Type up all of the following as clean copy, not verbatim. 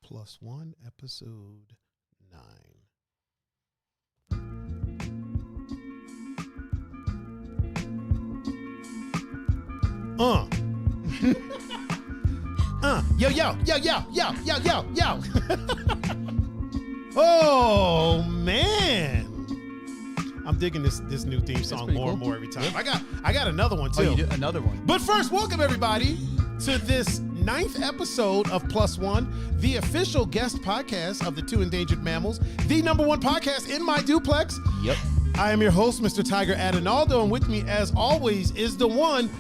Plus One, episode 9. Yo. Oh man, I'm digging this new theme song more and more every time. Yep. I got another one too. Oh, you did another one. But first, welcome everybody to this 9th episode of Plus One, the official guest podcast of the Two Endangered Mammals, the #1 podcast in my duplex. Yep. I am your host, Mr. Tiger Adinaldo, and with me, as always, is the one,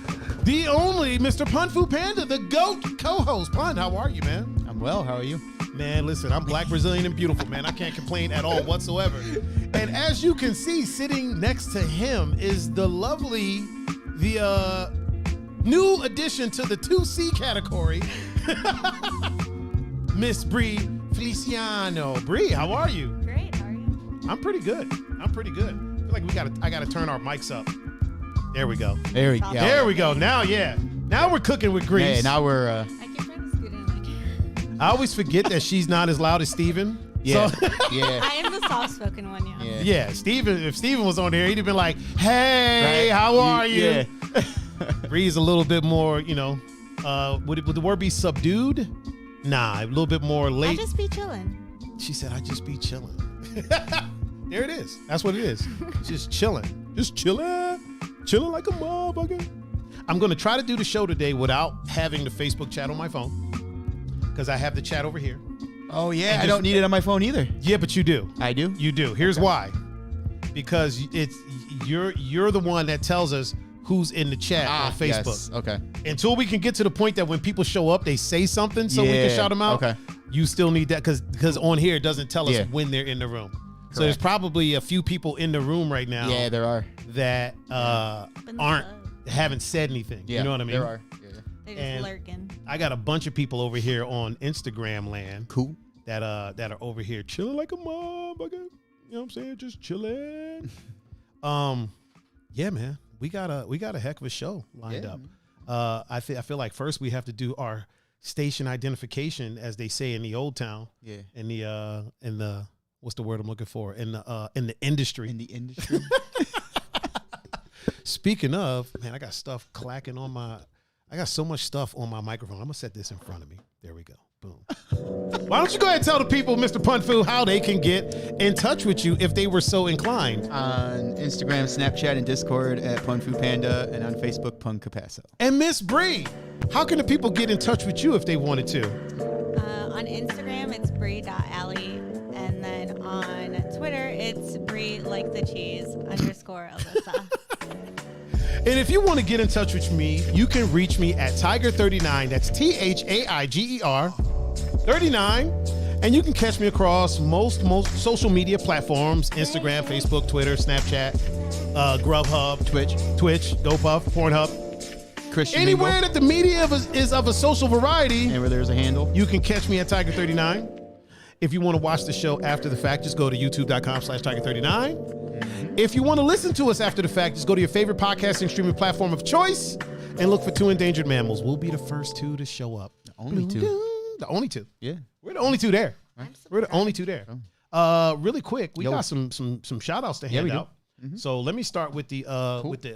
the only Mr. Pun Fu Panda, the GOAT co-host. Pun, how are you, man? I'm well. How are you? Man, listen, I'm Black, Brazilian, and beautiful, man. I can't complain at all whatsoever. And as you can see, sitting next to him is the lovely, the new addition to the 2C category, Miss Bri Feliciano. Bri, how are you? Great, how are you? I'm pretty good. I feel like I gotta turn our mics up. There we go. There we go. There we go. Now, yeah. Now we're cooking with grease. Hey, now we're. I keep trying to scoot in my camera. I always forget that she's not as loud as Steven. Yeah. So, Yeah. I am the soft-spoken one, yeah. Yeah, Steven, if Steven was on here, he'd have been like, hey, how are you? Yeah. Bree's a little bit more, would the word be subdued? Nah, a little bit more late. I'll just be chilling. She said, I just be chilling. There it is. That's what it is. Just chilling. Just chilling. Chilling like a motherfucker. I'm going to try to do the show today without having the Facebook chat on my phone, because I have the chat over here. Oh, yeah. I don't need it on my phone either. Yeah, but you do. I do? You do. Here's why. Because you're the one that tells us who's in the chat on Facebook. Yes. Okay. Until we can get to the point that when people show up, they say something so we can shout them out. Okay. You still need that because on here it doesn't tell us when they're in the room. Correct. So there's probably a few people in the room right now. Yeah, there are. That haven't said anything. Yeah, you know what I mean? There are. Yeah. They're just lurking. I got a bunch of people over here on Instagram land. Cool. That are over here chilling like a motherfucker. You know what I'm saying? Just chilling. Yeah, man. We got a heck of a show lined up. I feel like first we have to do our station identification, as they say in the old town. Yeah. In the what's the word I'm looking for? In the industry. In the industry. Speaking of, man, I got stuff clacking on I got so much stuff on my microphone. I'm gonna set this in front of me. There we go. Boom. Why don't you go ahead and tell the people, Mr. Pun Fu, how they can get in touch with you if they were so inclined? On Instagram, Snapchat, and Discord at Pun Fu Panda, and on Facebook, Pun Capasso. And Miss Bri, how can the people get in touch with you if they wanted to? On Instagram, it's Bri.Alley. And then on Twitter, it's Bri like the cheese _Alyssa. And if you want to get in touch with me, you can reach me at Tiger39. That's THAIGER 39. And you can catch me across most social media platforms: Instagram, Facebook, Twitter, Snapchat, Grubhub, Twitch, GoPuff, Pornhub. Christian Anywhere Mingle. that the media is of a social variety, and where there's a handle, you can catch me at Tiger39. If you want to watch the show after the fact, just go to youtube.com/Tiger39. If you want to listen to us after the fact, just go to your favorite podcasting streaming platform of choice and look for Two Endangered Mammals. We'll be the first two to show up. The only two. The only two. Yeah. We're the only two there. We're the only two there. Really quick, we got some shout outs to hand out. Mm-hmm. So let me start with the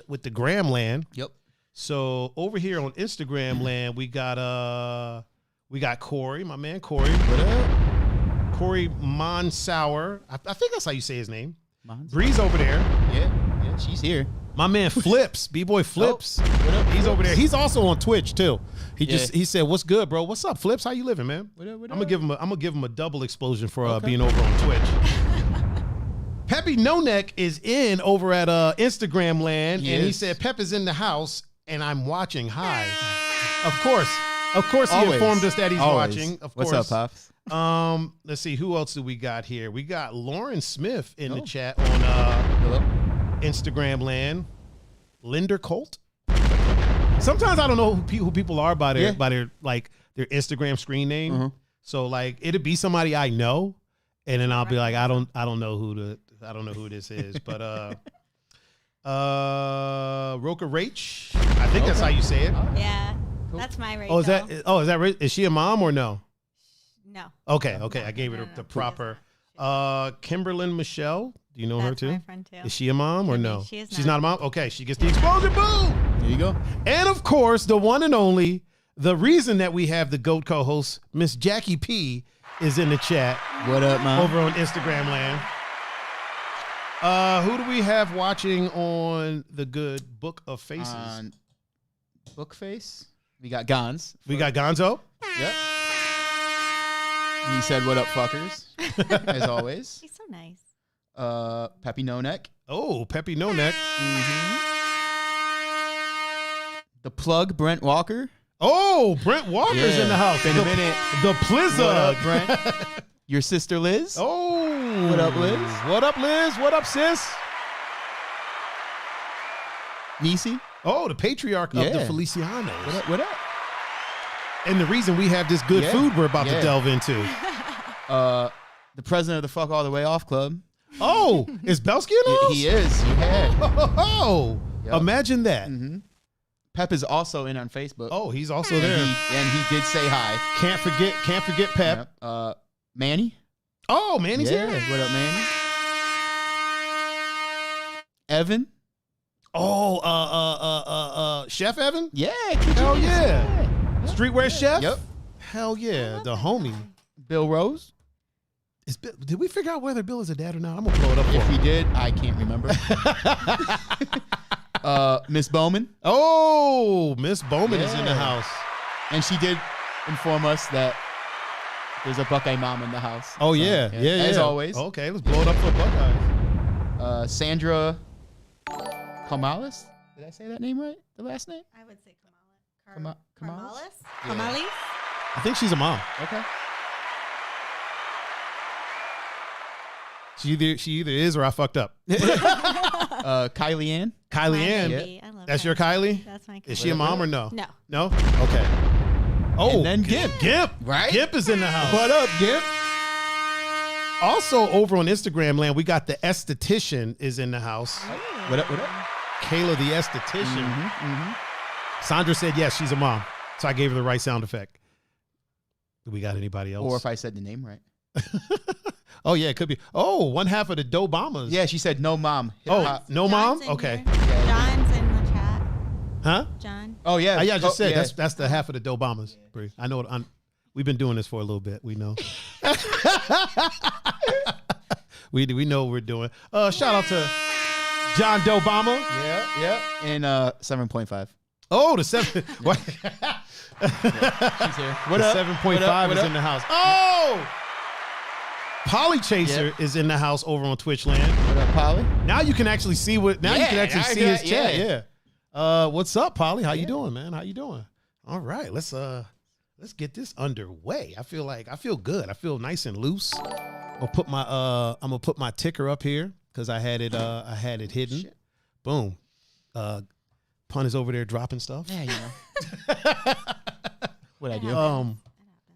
with the Gram land. Yep. So over here on Instagram land, we got Corey, my man Corey. What up? Corey Monsauer. I think that's how you say his name. Bree's over there. Yeah, she's here. My man Flips, B-Boy Flips. What up? He's over there. He's also on Twitch too. He said, "What's good, bro? What's up, Flips? How you living, man?" I'm gonna give him a double explosion for being over on Twitch. Peppy No Neck is in over at Instagram land, and he said, "Pep is in the house, and I'm watching. Hi." Of course, he informed us that he's watching. Of course. What's up, Pops? Let's see, who else do we got here? We got Lauren Smith in the chat on Instagram land. Linder Colt. Sometimes I don't know who people are by their like their Instagram screen name. Mm-hmm. So like it'll be somebody I know, and then I'll be like, I don't know who this is, but Roka Rach. I think that's how you say it. Yeah, that's my Rachel. Is that is she a mom or no? No. Okay. I gave her the proper. Kimberlyn Michelle. Do you know her too? My friend too. Is she a mom or no? She is She's not a mom? Okay, she gets the exposure. Boom! There you go. And of course, the one and only, the reason that we have the GOAT co-host, Miss Jackie P, is in the chat. What up, Mom? Over on Instagram land. Who do we have watching on the good Book of Faces? On Bookface, we got Gons. We got Gonzo. Yep. He said, "What up, fuckers?" As always. He's so nice. Peppy No Neck. Oh, Peppy No Neck. The plug, Brent Walker. Oh, Brent Walker's in the house. Been a minute. The Plizzard. What up, Brent? Your sister Liz. Oh. What up, Liz? What up, Liz? What up, sis? Nisi. Oh, the patriarch of the Felicianos. What up? What up? And the reason we have this good food we're about to delve into. The president of the Fuck All the Way Off Club. Oh, is Belsky in the house? He is. Yeah. Oh, Yep. Imagine that. Pep is also in on Facebook. Oh, he's also there. And he did say hi. Can't forget Pep. Yep. Manny. Oh, Manny's here. What up, Manny? Evan. Oh, Chef Evan? Yeah. Hell yeah. Streetwear Chef? Yep. Hell yeah. The homie. Bill Rose. Did we figure out whether Bill is a dad or not? I'm going to blow it up for If him. we did, I can't remember. Miss Bowman. Oh, Miss Bowman is in the house. And she did inform us that there's a Buckeye mom in the house. Oh, So, yeah. As always. Okay, let's blow it up for Buckeyes. Sandra Kamalis. Did I say that name right? The last name? I would say Kamalis. Kamalis? Kamalis? I think she's a mom. Okay. She either is or I fucked up. Kylie Ann. Kylie Ann. I love That's her. your Kylie? That's my Kylie. Is she a mom or no? No. No? Okay. Oh, And then Gimp. Gimp. Right? Gimp is in the house. What up, Gimp? Also, over on Instagram land, we got the esthetician is in the house. What up? What up? Kayla, the esthetician. Sandra said, yes, she's a mom. So I gave her the right sound effect. Do we got anybody else? Or if I said the name right. Oh, yeah, it could be. Oh, one half of the Dobamas. Yeah, she said no mom. Oh, no mom? John's in Okay. here. John's in the chat. Huh? John. Oh, yeah. I just said yeah. that's the half of the Dobamas. Bree. I know. We've been doing this for a little bit. We know. we know what we're doing. Shout out to John Dobama. Yeah. And 7.5. Oh, the 7. What? She's here. What up? 7.5 is in the house. Oh! Polly Chaser is in the house over on Twitch land. What up, Polly? Now you can actually see you can actually see his chat. yeah. Yeah. What's up, Polly? How you doing, man? How you doing? All right, let's get this underway. I feel good. I feel nice and loose. I'm gonna put my ticker up here because I had it hidden. Shit. Boom. Pun is over there dropping stuff. Yeah, you know. What I do?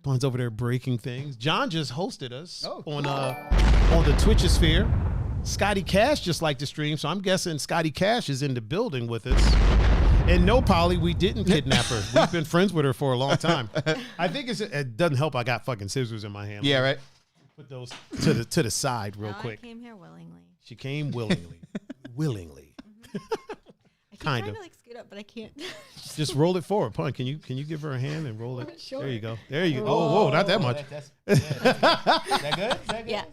Pun's over there breaking things. John just hosted us Oh, on the Twitchosphere. Scotty Cash just liked the stream, so I'm guessing Scotty Cash is in the building with us. And no, Polly, we didn't kidnap her. We've been friends with her for a long time. I think it doesn't help. I got fucking scissors in my hand. Yeah, right. Put those to the side real quick. I came here willingly. She came willingly. I keep Kind trying of. to like scoot up, but I can't. Just roll it forward. Pun, can you give her a hand and roll it? Sure. There you go. There you go. Oh, whoa, not that much. Is that good? Yeah.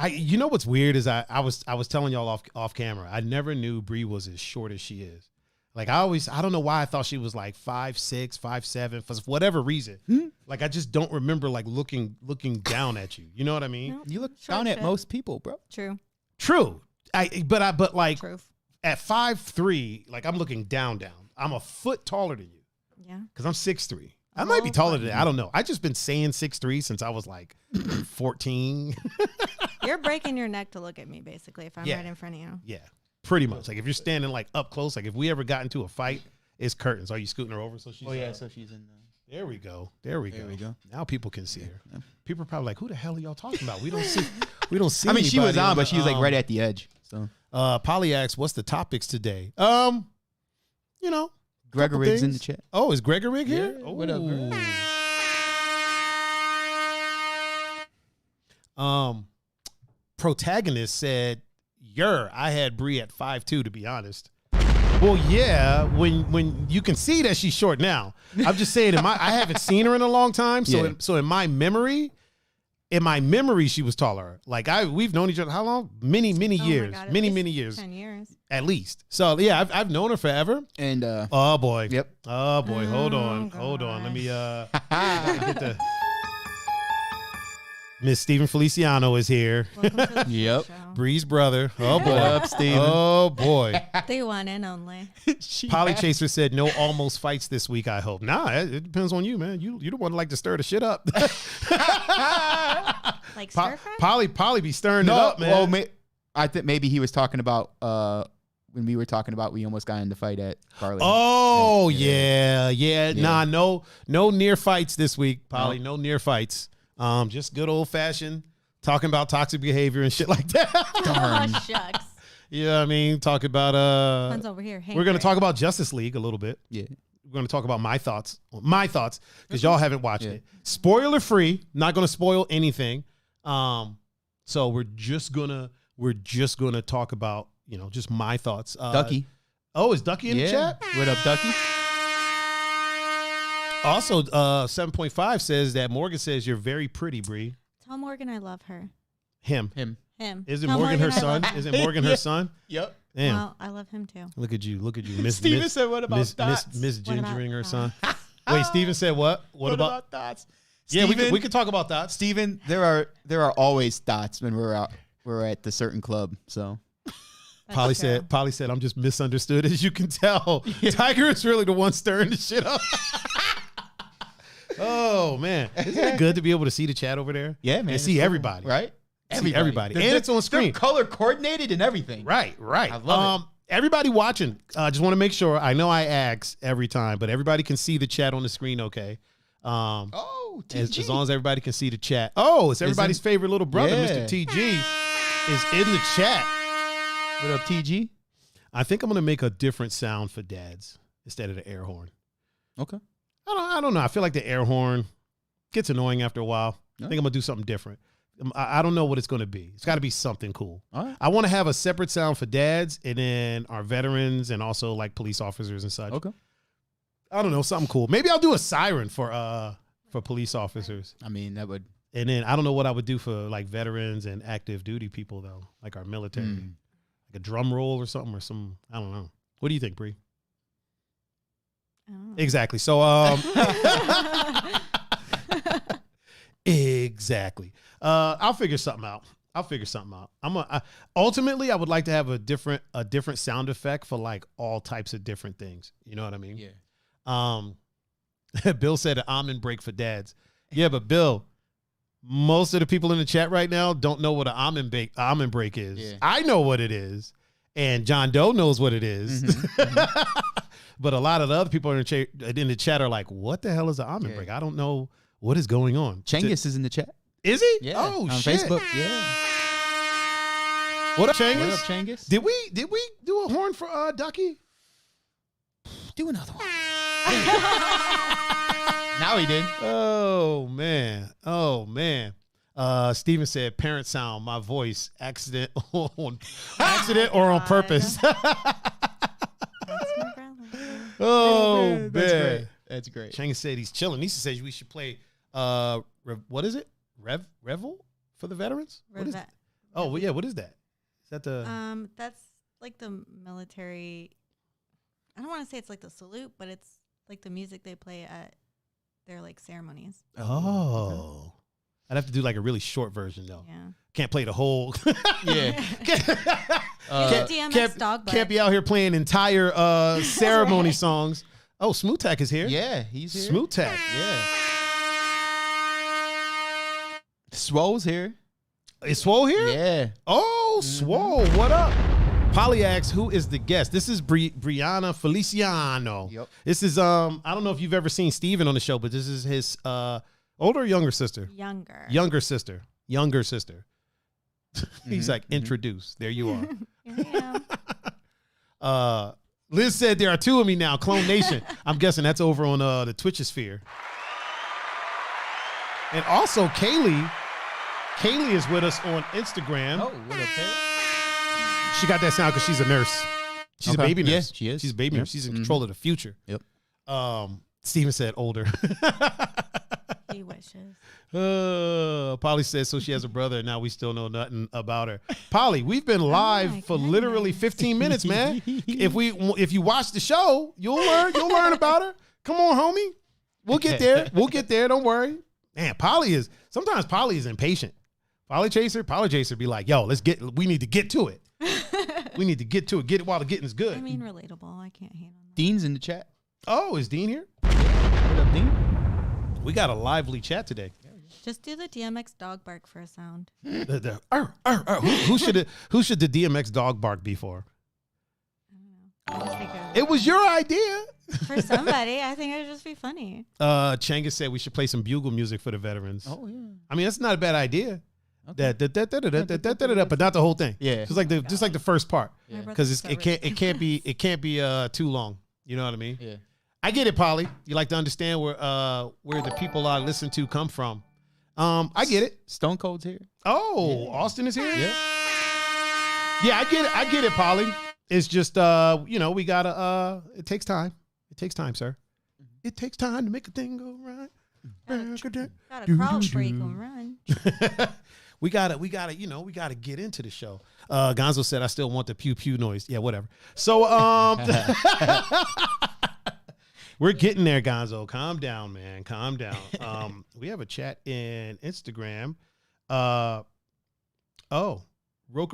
You know what's weird is I was telling y'all off camera. I never knew Bri was as short as she is. Like I don't know why I thought she was like 5'6", 5'7", for whatever reason. Like I just don't remember like looking down at you. You know what I mean? Nope. You look Short down at fit. most people, bro. True. True. But like Truth. at 5'3", like I'm looking down. I'm a foot taller than you Yeah. because I'm 6'3". I might be taller than that. I don't know. I just been saying 6'3" since I was like 14. You're breaking your neck to look at me, basically, if I'm Yeah. right in front of you. Yeah, pretty much. Like if you're standing like up close, like if we ever got into a fight, it's curtains. Are you scooting her over so she's? Oh yeah, so she's in. There we go. There we There we go. Now people can see her. People are probably like, "Who the hell are y'all talking about? We don't see. We don't see." I mean, she was anybody on, but she was like the, right at the edge. So Polly asks, "What's the topics today?" You know, Gregor Riggs in the chat. Oh, is Gregor Rig here? Yeah, what up, Greg? Protagonist said, I had Bri at 5'2", to be honest. Well, yeah, when you can see that she's short now. I'm just saying, I haven't seen her in a long time, so in my memory, she was taller. Like we've known each other how long? Many years, God, many years, 10 years at least. So yeah, I've known her forever. And oh boy, yep. Oh boy, hold on. Let me get the. Miss Steven Feliciano is here. Yep. Bri's brother. Oh boy. What up, Steven? Oh boy. The one and only. Polly Chaser said no almost fights this week, I hope. Nah, it depends on you, man. You don't want to like to stir the shit up. Like stir fry? Polly be stirring it up, man. Well, I think maybe he was talking about when we were talking about we almost got in the fight at Garland. Oh yeah. Nah, no near fights this week, Polly. No near fights. Just good old fashioned talking about toxic behavior and shit like that. Oh, shucks. Yeah, I mean, talk about One's over here. We're gonna talk about Justice League a little bit. Yeah. We're gonna talk about my thoughts, because y'all haven't watched it. Spoiler free, not gonna spoil anything. So we're just gonna talk about, just my thoughts. Ducky. Oh, is Ducky in the chat? What up, Ducky? Also, 7.5 says that Morgan says you're very pretty, Bri. Tell Morgan I love her. Him. Is it Morgan her son? Is it Morgan her son? Yep. Damn. Well, I love him too. Look at you, Miss Steven said, "What about dots?" Miss Gingering her son. Wait, Steven said what? What about dots? Yeah, we could talk about dots. Steven, there are always dots when we're at the certain club. So Polly said, I'm just misunderstood, as you can tell. Tiger is really the one stirring the shit up. Oh man, isn't it good to be able to see the chat over there? Yeah, man, and see everybody, right? Everybody, and it's on screen, they're color coordinated and everything. Right. I love it. Everybody watching, just want to make sure. I know I ask every time, but everybody can see the chat on the screen, okay? TG. As long as everybody can see the chat. Oh, it's everybody's favorite little brother, Mr. TG, is in the chat. What up, TG? I think I'm gonna make a different sound for dads instead of the air horn. Okay. I don't know. I feel like the air horn gets annoying after a while. I think I'm gonna do something different. I don't know what it's gonna be. It's got to be something cool. All right. I want to have a separate sound for dads and then our veterans and also like police officers and such. Okay. I don't know, something cool. Maybe I'll do a siren for police officers. I mean, that would. And then I don't know what I would do for like veterans and active duty people though, like our military, like a drum roll or something or some. I don't know. What do you think, Bri? Exactly. So, exactly. I'll figure something out. Ultimately, I would like to have a different sound effect for like all types of different things. You know what I mean? Yeah. Bill said an almond break for dads. Yeah, but Bill, most of the people in the chat right now don't know what an almond break is. Yeah. I know what it is, and John Doe knows what it is. But a lot of the other people in the chat are like, what the hell is an almond break? I don't know what is going on. Chengus is in the chat. Is he? Yeah. Oh, on shit. Facebook. Yeah. What up, Chengus? What up, Chengus? Did we do a horn for Ducky? Do another one. Now he did. Oh man. Steven said parent sound, my voice, accident or on purpose. Oh man. That's great. Chengus said he's chilling. Nisa says we should play what is it? Revel for the veterans? What is that? Oh well, yeah, what is that? Is that the that's like the military. I don't want to say it's like the salute, but it's like the music they play at their like ceremonies. Oh. I'd have to do like a really short version though. Yeah. Can't play the whole. Yeah. Can't be out here playing entire ceremony right. songs. Oh, Smooth Tack is here. Yeah, he's here. Smooth Tack. Yeah. Swole's here. Is Swole here? Yeah. Oh, Swole, what up? Polly asks, who is the guest? This is Brianna Feliciano. Yep. This is I don't know if you've ever seen Steven on the show, but this is his older or younger sister? Younger sister. He's like, introduce. There you are. Here I am. Liz said there are two of me now, Clone Nation. I'm guessing that's over on the Twitch sphere. And also Kaylee Kaylee is with us on Instagram. Oh, what up, Kaylee? She got that sound because she's a nurse. She's a baby nurse. Yeah, she is. She's a baby nurse. She's in control of the future. Yep. Steven said older. He wishes. Polly says so she has a brother and now we still know nothing about her. Polly, we've been live for literally 15 minutes, man. If you watch the show, you'll learn about her. Come on, homie. We'll get there. Don't worry. Man, sometimes Polly is impatient. Polly Chaser be like, yo, we need to get to it. We need to get to it. Get it while the getting's good. I mean, relatable. I can't hate on that. Dean's in the chat. Oh, is Dean here? What up, Dean? We got a lively chat today. Just do the DMX dog bark for a sound. Who should the DMX dog bark be for? I don't know. It was your idea. For somebody, I think it would just be funny. Changa said we should play some bugle music for the veterans. Oh yeah. I mean, that's not a bad idea. Okay. But not the whole thing. Yeah. Just like the first part. Yeah. Because it can't be too long. You know what I mean? Yeah. I get it, Polly. You like to understand where the people I listen to come from. I get it. Stone Cold's here. Oh, yeah. Austin is here? Yeah. Yeah, I get it, Polly. It's just we gotta it takes time. It takes time, sir. It takes time to make a thing go right. Gotta crawl before you can run. We gotta get into the show. Gonzo said I still want the pew pew noise. Yeah, whatever. So we're getting there, Gonzo. Calm down, man. Calm down. We have a chat in Instagram. Roka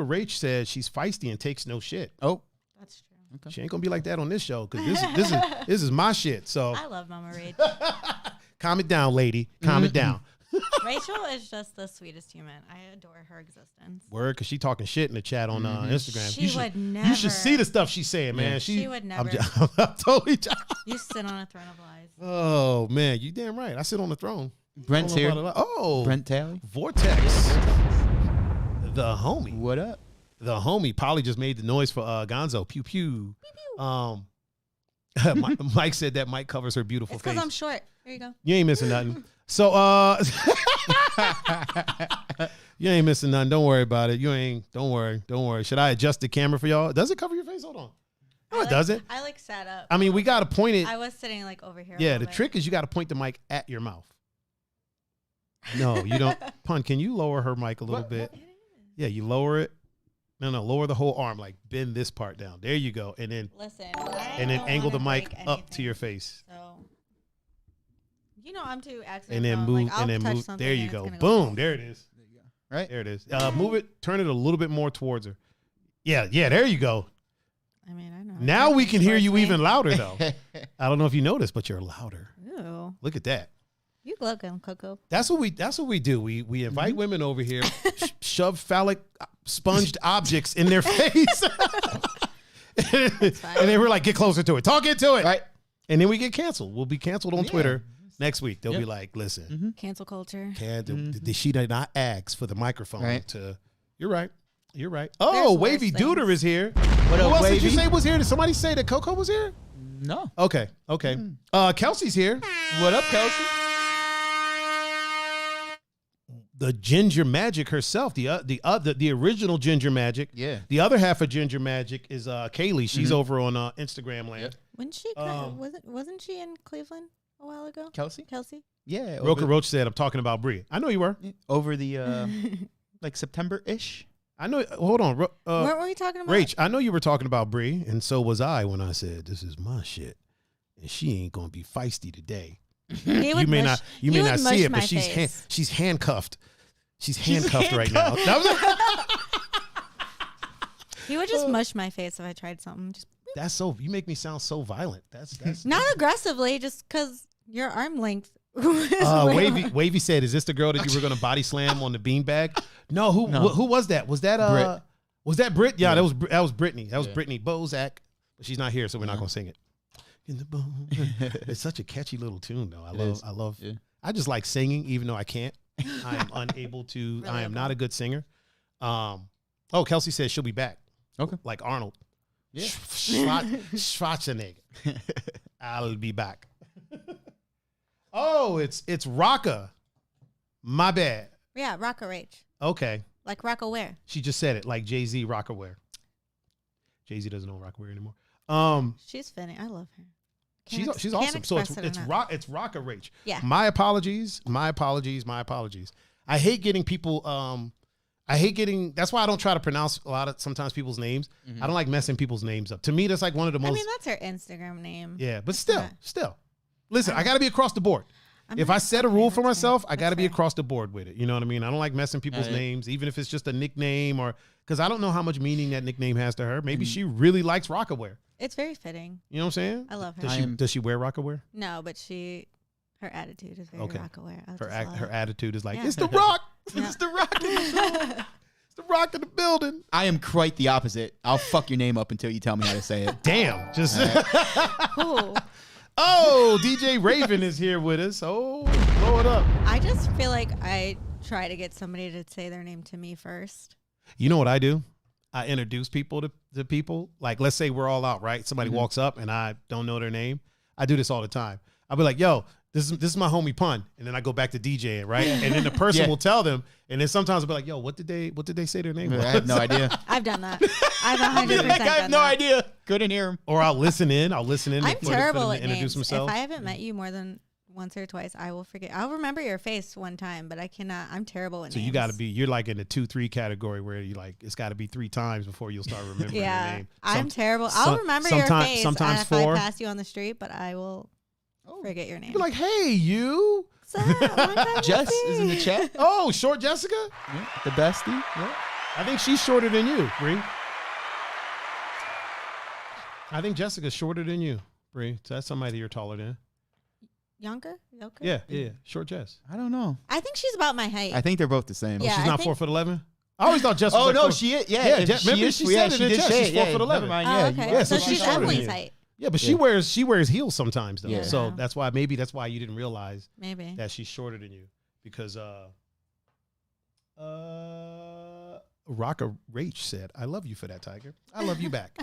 Rach said she's feisty and takes no shit. Oh, that's true. Okay. She ain't gonna be like that on this show because this is my shit. So I love Mama Rach. Calm it down, lady. Calm it down. Rachel is just the sweetest human. I adore her existence. Word, because she talking shit in the chat on Instagram. She would never. You should see the stuff she's saying, man. Yeah. She would never. I'm totally. You sit on a throne of lies. Oh man, you damn right. I sit on the throne. Brent's here. Oh, Brent Talley. Vortex. The homie. What up? The homie. Polly just made the noise for Gonzo. Pew pew. Pew, pew. Mike said that Mike covers her beautiful face. Because I'm short. There you go. You ain't missing nothing. So you ain't missing nothing. Don't worry about it. Don't worry. Should I adjust the camera for y'all? Does it cover your face? Hold on. No, it doesn't. I sat up. I mean, we got to point it. I was sitting like over here. Yeah, the trick is you got to point the mic at your mouth. No, you don't. Pun, can you lower her mic a little bit? Yeah, you lower it. No, lower the whole arm. Like bend this part down. There you go. And then angle the mic up to your face. So I'm too accidental. And then move. Like, and then move. There you go. Boom. There it is. There you go. Right. There it is. Move it. Turn it a little bit more towards her. Yeah. There you go. I mean, I know. Now we can hear you even louder, though. I don't know if you noticed, but you're louder. Ooh. Look at that. You look good, Coco. That's what we do. We invite women over here, shove phallic sponged objects in their face, and then we're like, get closer to it. Talk into it. Right. And then we get canceled. We'll be canceled on Twitter next week. They'll be like, listen. Cancel culture. She did not ask for the microphone to. You're right. Oh, There's Wavy Duder is here. What up, Who else Wavy? did you say was here? Did somebody say that Coco was here? No. Okay. Kelsey's here. What up, Kelsey? The Ginger Magic herself, the original Ginger Magic. Yeah. The other half of Ginger Magic is Kaylee. She's over on Instagram land. Wasn't she? Wasn't she in Cleveland a while ago? Kelsey? Yeah. Roka Roach said, "I'm talking about Bri." I know you were over the like September-ish. I know. Hold on. What were we talking about? Rach, I know you were talking about Bri, and so was I when I said this is my shit, and she ain't gonna be feisty today. You may not see it, but she's handcuffed. She's handcuffed right now. He would just mush my face if I tried something. That's so. You make me sound so violent. That's not aggressively, just because your arm length. Wavy said, "Is this the girl that you were going to body slam on the beanbag?" No. Who was that? Was that Brit? Was that Brit? Yeah, that was Brittany. That was Brittany Bozak. But she's not here, so we're not going to sing it. In the bone. It's such a catchy little tune, though. I love. Yeah. I just like singing, even though I can't. I am unable to. I am not a good singer. Kelsey says she'll be back. Okay. Like Arnold. Yeah. Schwarzenegger. I'll be back. Oh, it's Rocka. My bad. Yeah, Roka Rach. Okay. Like Rockaware. She just said it, like Jay-Z Rockaware. Jay-Z doesn't know Rockaware anymore. She's fitting. I love her. She's awesome. So it's Rocka Rach. Yeah. My apologies. I hate getting people. That's why I don't try to pronounce sometimes people's names. I don't like messing people's names up. To me, that's like one of the most. I mean, that's her Instagram name. Yeah, but still. Listen, I got to be across the board. If I set a rule for myself, I got to be across the board with it. You know what I mean? I don't like messing people's names, even if it's just a nickname or because I don't know how much meaning that nickname has to her. Maybe she really likes Rockaware. It's very fitting. You know what I'm saying? I love her. Does she wear Rockaware? No, but her attitude is very Rockaware. Her attitude is like, it's the Rock. It's the Rock. It's the Rock in the building. I am quite the opposite. I'll fuck your name up until you tell me how to say it. Damn. Just. Cool. Oh, DJ Raven is here with us. Oh, blow it up. I just feel like I try to get somebody to say their name to me first. You know what I do? I introduce people to people. Like, let's say we're all out, right? Somebody walks up and I don't know their name. I do this all the time. I'll be like, yo, this is my homie Pun. And then I go back to DJing, right? And then the person will tell them. And then sometimes I'll be like, yo, what did they say their name was? I have no idea. I've done that. I've 100% I have no idea. Couldn't hear him. Or I'll listen in. I'm terrible at introduce names. myself. If I haven't met you more than once or twice, I will forget. I'll remember your face one time, but I cannot. I'm terrible at names. So you got to you're like in the 2-3 category where you like, it's got to be 3 times before you'll start remembering your name. I'm terrible. I'll remember your face sometimes if 4. I pass you on the street, but I will forget your name. You're like, hey, you. Jess is in the chat. Oh, short Jessica? Yeah, the bestie. Yeah. I think she's shorter than you, Bri. I think Jessica's shorter than you, Bri. So that's somebody you're taller than. Younger? Yeah. Short Jess. I don't know. I think she's about my height. I think they're both the same. Yeah, She's not 4'11"? I always thought Jess was like no, 4. she is. Yeah, remember she said it in the chat. She's 4'11". Oh, okay. Yeah, so so she's she's shorter than Emily's you. height. Yeah, but she wears heels sometimes though. Yeah. So that's why you didn't realize maybe that she's shorter than you because Rocka Rach said, "I love you for that, Tiger. I love you back."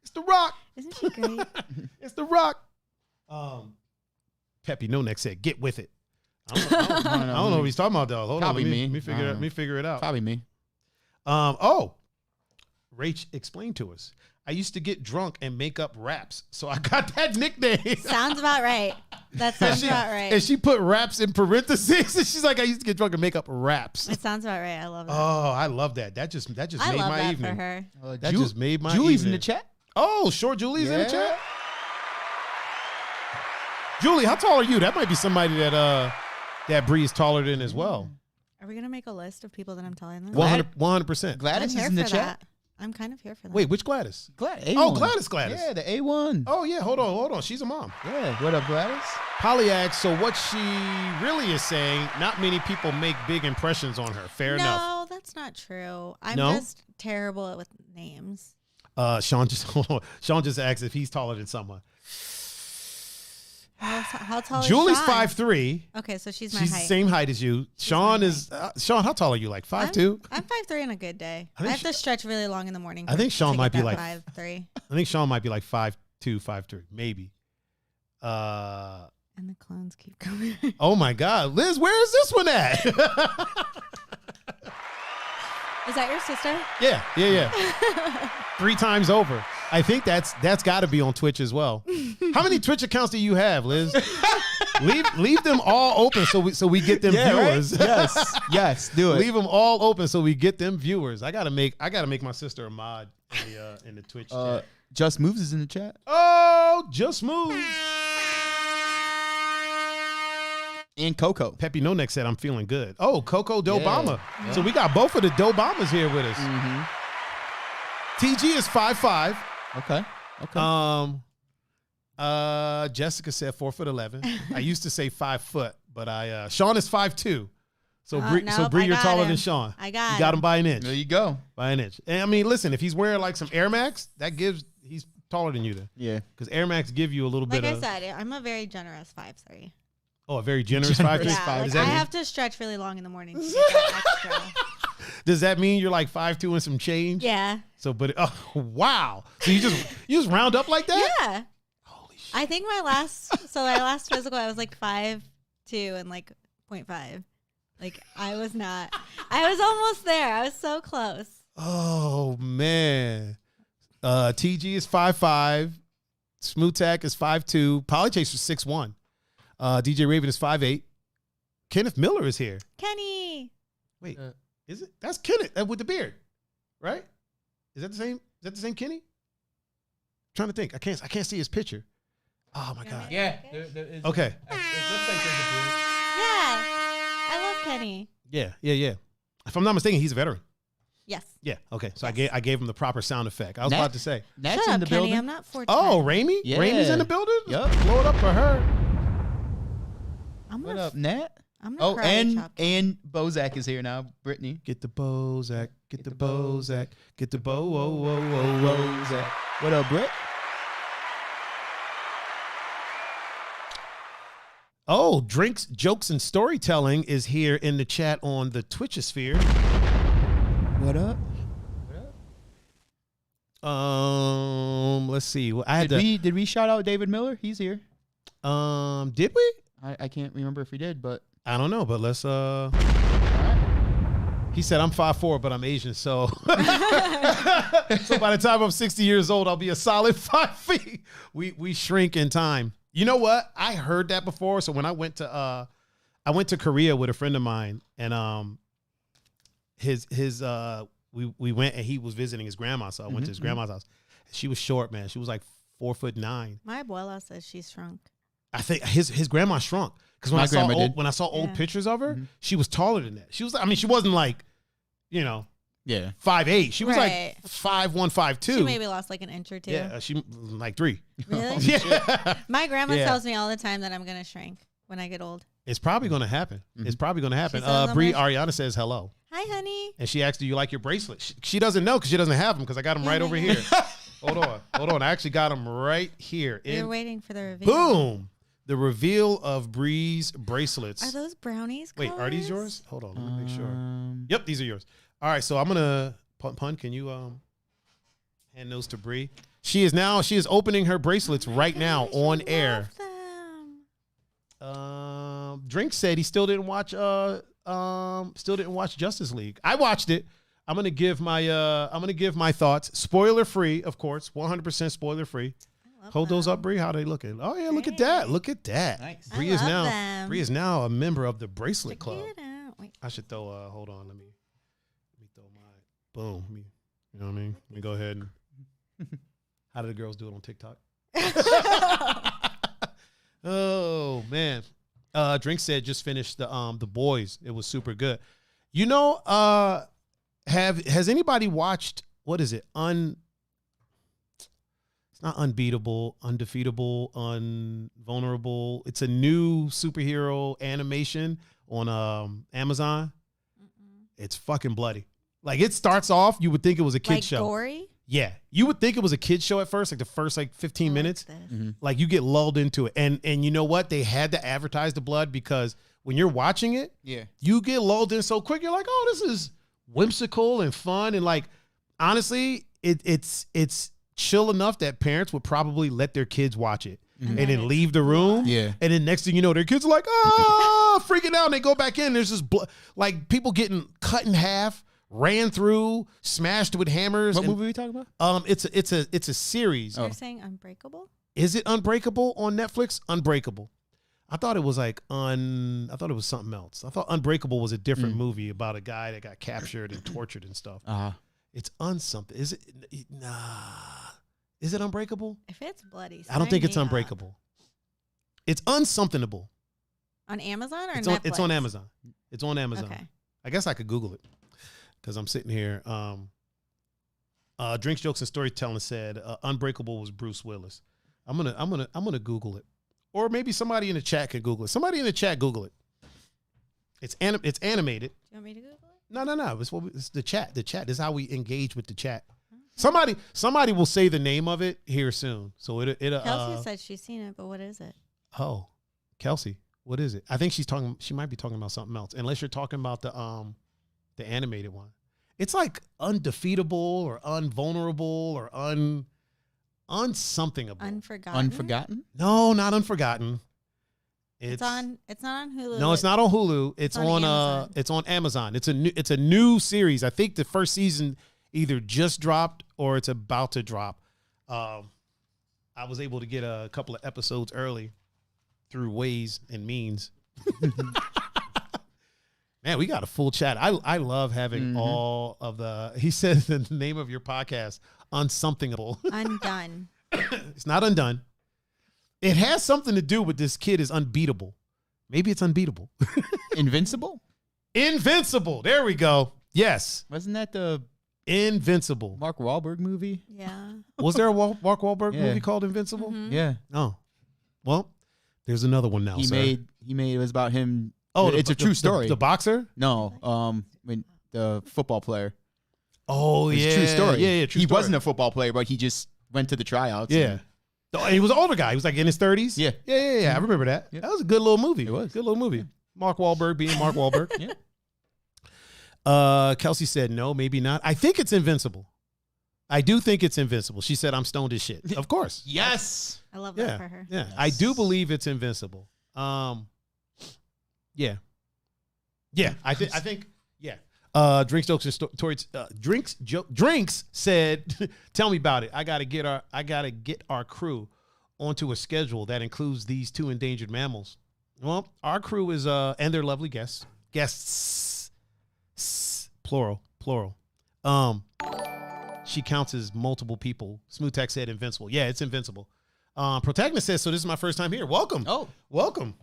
It's the Rock. Isn't she great? It's the Rock. Peppy No Neck said, "Get with it." I don't know what he's talking about though. Hold Probably on, me. Let me figure it out. Probably me. Rach explained to us. I used to get drunk and make up raps, so I got that nickname. Sounds about right. That sounds about right. And she put raps in parentheses. And she's like, I used to get drunk and make up raps. It sounds about right. I love that. Oh, I love that. That just made my evening. For her. That just made my Julie's evening. in the chat. Oh, sure, Julie's in the chat. Julie, how tall are you? That might be somebody that Bri is taller than as well. Are we gonna make a list of people that I'm telling them? 100%. Gladys is in the chat. I'm kind of here for that. Wait, which Gladys? A1. Oh, Gladys. Yeah, the A1. Oh, yeah. Hold on. She's a mom. Yeah. What up, Gladys? Polly asks, so what she really is saying, not many people make big impressions on her. Fair enough. No, that's not true. I'm just terrible with names. Sean just asked if he's taller than someone. How tall Julie's is Sean? 5'3". Okay, so she's the same height as you. Sean is Sean. How tall are you? Like 5'2"? I'm 5'3" on a good day. I have to stretch really long in the morning. I think Sean might be like 5'3". I think Sean might be like 5'2", 5'3", maybe. And the clones keep coming. Oh my God, Liz, where is this one at? Is that your sister? Yeah. 3 times over. I think that's got to be on Twitch as well. How many Twitch accounts do you have, Liz? leave them all open so we get them viewers. Right? Yes, do it. Leave them all open so we get them viewers. I gotta make my sister a mod in the Twitch chat. Just Moves is in the chat. Oh, Just Moves. And Coco. Peppy No Neck said, I'm feeling good. Oh, Coco Dobama. Yeah. So we got both of the Dobamas here with us. Mm-hmm. TG is 5'5". Okay. Jessica said 4'11". I used to say 5 foot, but Sean is 5'2". So Bri, you're taller than Sean. You got him by an inch. There you go. By an inch. And I mean, listen, if he's wearing like some Air Max, he's taller than you then. Yeah. Because Air Max give you a little bit of. Like I said, I'm a very generous 5'3". Oh, a very generous 5'3". Yeah, I have to stretch really long in the morning to get that extra. Does that mean you're like 5'2" and some change? Yeah. So, wow. So you just round up like that? Yeah. Holy shit. I think my last physical, I was like 5'2" and like 0.5. Like, I was not. I was almost there. I was so close. Oh, man. TG is 5'5". Smooth Tack is 5'2". Polychase is 6'1". DJ Raven is 5'8". Kenneth Miller is here. Kenny. Wait, is it? That's Kenneth with the beard, right? Is that the same? Is that the same Kenny? I'm trying to think. I can't see his picture. Oh my God. Yeah. Okay. It looks like there's a beard. Yeah. I love Kenny. Yeah. If I'm not mistaken, he's a veteran. Yes. Yeah. Okay. So Yes. I gave him the proper sound effect. I was about to say. Nat's Shut in the up, Kenny. building. I'm not 14. Oh, Raimi? Yeah. Raimi's in the building? Yup. Blow it up for her. I'm What gonna, up, Nat? I'm gonna karate chop you. and Bozak is here now. Brittany. Get the Bozak. Get the Bozak. Get the Bozak. What up, Britt? Oh, Drinks, Jokes, and Storytelling is here in the chat on the Twitchosphere. What up? Let's see. Did we shout out David Miller? He's here. Did we? I can't remember if we did, but I don't know, but let's all right. He said I'm 5'4", but I'm Asian, so so by the time I'm 60 years old, I'll be a solid 5 feet. We shrink in time. You know what? I heard that before. So when I went to Korea with a friend of mine, and we went and he was visiting his grandma, so I went to his grandma's house. She was short, man. She was like 4'9". My abuela says she's shrunk. I think his grandma shrunk because when I saw old pictures of her, she was taller than that. She was, I mean, she wasn't like, 5'8". She was like 5'1", 5'2". She maybe lost like an inch or two. Yeah, she like 3. Really? Yeah. My grandma tells me all the time that I'm gonna shrink when I get old. It's probably gonna happen. It's probably gonna happen. She says Bri Ariana says hello. Hi, honey. And she asked, "Do you like your bracelet?" She doesn't know because she doesn't have them because I got them right over here. Hold on. I actually got them right here. You're waiting for the reveal. Boom. The reveal of Bri's bracelets. Are those brownies? Wait, are these yours? Hold on, let me make sure. Yep, these are yours. All right, so I'm gonna Pun. Can you hand those to Bri? She is opening her bracelets right now on air. Drink said he still didn't watch Justice League. I watched it. I'm gonna give my thoughts. Spoiler free, of course. 100% spoiler free. Hold those up, Bri. How they looking? Oh yeah, look at that. Look at that. Nice. Bri is now a member of the Bracelet Club. I should throw. Hold on. Let me throw my boom. You know what I mean? Let me go ahead and. How do the girls do it on TikTok? Oh man. Drink said just finished the Boys. It was super good. Has anybody watched, what is it? It's not Unbeatable, Undefeatable, Unvulnerable. It's a new superhero animation on Amazon. It's fucking bloody. Like, it starts off, you would think it was a kid show. Gory? Yeah. You would think it was a kid show at first, like the first 15 minutes. Like, you get lulled into it. And you know what? They had to advertise the blood because when you're watching it, you get lulled in so quick. You're like, oh, this is whimsical and fun. And like, honestly, it's chill enough that parents would probably let their kids watch it and then leave the room. Yeah. And then next thing you know, their kids are like, freaking out. And they go back in. There's just like people getting cut in half, ran through, smashed with hammers. What movie are we talking about? It's a series. You're saying Unbreakable? Is it Unbreakable on Netflix? Unbreakable. I thought it was something else. I thought Unbreakable was a different movie about a guy that got captured and tortured and stuff. It's unsomething. Is it? Nah. Is it Unbreakable? If it's bloody, I don't think it's Unbreakable. It's Unsomethingable. On Amazon or Netflix? It's on Amazon. It's on Amazon. Okay. I guess I could Google it because I'm sitting here. Drinks, Jokes, and Storytelling said Unbreakable was Bruce Willis. I'm gonna Google it, or maybe somebody in the chat can Google it. Somebody in the chat Google it. It's animated. Do you want me to Google it? No. It's the chat. The chat. This is how we engage with the chat. Somebody will say the name of it here soon. So Kelsey said she's seen it, but what is it? Oh, Kelsey, what is it? I think she might be talking about something else. Unless you're talking about the animated one. It's like Undefeatable or Unvulnerable or unsomethingable. Unforgotten. Unforgotten? No, not Unforgotten. It's on. It's not on Hulu. No, it's not on Hulu. It's on Amazon. It's on Amazon. It's a new series. I think the first season either just dropped or it's about to drop. I was able to get a couple of episodes early through ways and means. Man, we got a full chat. I love having all of the. He said the name of your podcast, Unsomethingable. Undone. It's not undone. It has something to do with this kid is unbeatable. Maybe it's unbeatable. Invincible? Invincible. There we go. Yes. Wasn't that the Invincible. Mark Wahlberg movie? Yeah. Was there a Mark Wahlberg movie called Invincible? Mm-hmm. Yeah. Oh. Well, there's another one now, He made it was about him. Oh, it's a true story. The boxer? No, when the football player. Oh, It's yeah. a true story. Yeah, true He story. wasn't a football player, but he just went to the tryouts. Yeah. He was an older guy. He was like in his 30s. Yeah. Yeah. I remember that. Yep. That was a good little movie. It was. Good little movie. Mark Wahlberg being Mark Wahlberg. Yeah. Kelsey said no, maybe not. I think it's Invincible. I do think it's Invincible. She said I'm stoned as shit. Of course. Yes. I love Yeah. that for her. Yeah. Yes. I do believe it's Invincible. Yeah. Yeah. I think. Yeah. Drinks jokes and stories. Drinks said, "Tell me about it. I gotta get our crew onto a schedule that includes these two endangered mammals." Well, our crew is and their lovely guests, plural. She counts as multiple people. Smooth Tech said Invincible. Yeah, it's Invincible. Protagonist says, so this is my first time here. Welcome. Oh. Welcome.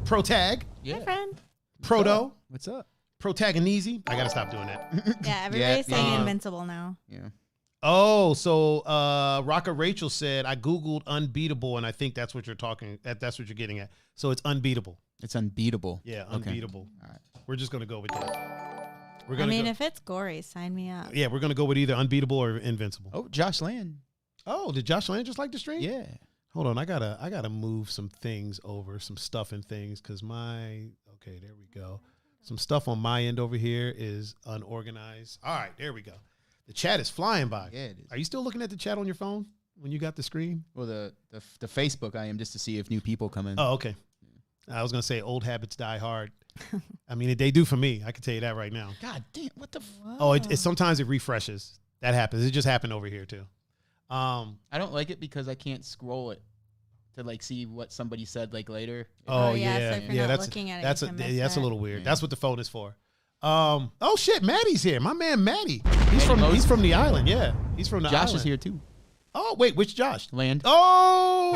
Protag. Yeah. My friend. Proto. What's up? Protagoneasy. I gotta stop doing that. Yeah, everybody's saying yeah. Invincible now. Yeah. Oh, so Rocka Rachel said I googled unbeatable, and I think that's what you're that's what you're getting at. So it's unbeatable. It's unbeatable. Yeah, Okay. unbeatable. All right. We're just gonna go with that. I mean, if it's gory, sign me up. Yeah, we're gonna go with either unbeatable or invincible. Oh, Josh Land. Oh, did Josh Land just like the stream? Yeah. Hold on, I gotta move some things over, some stuff and things, because okay, there we go. Some stuff on my end over here is unorganized. All right, there we go. The chat is flying by. Yeah, it is. Are you still looking at the chat on your phone when you got the screen? Well, the Facebook I am just to see if new people come in. Oh, okay. I was gonna say old habits die hard. I mean, they do for me. I can tell you that right now. God damn! What the? Oh, it sometimes it refreshes. That happens. It just happened over here too. I don't like it because I can't scroll it to like see what somebody said like later. Oh, So yeah. if you're not looking at it, That's you can miss that's a it. little weird. Yeah. That's what the phone is for. Oh shit, Maddie's here. My man Maddie. He's Maddie from the island. Yeah, he's from the island. Josh is here too. Oh wait, which Josh? Land. Oh,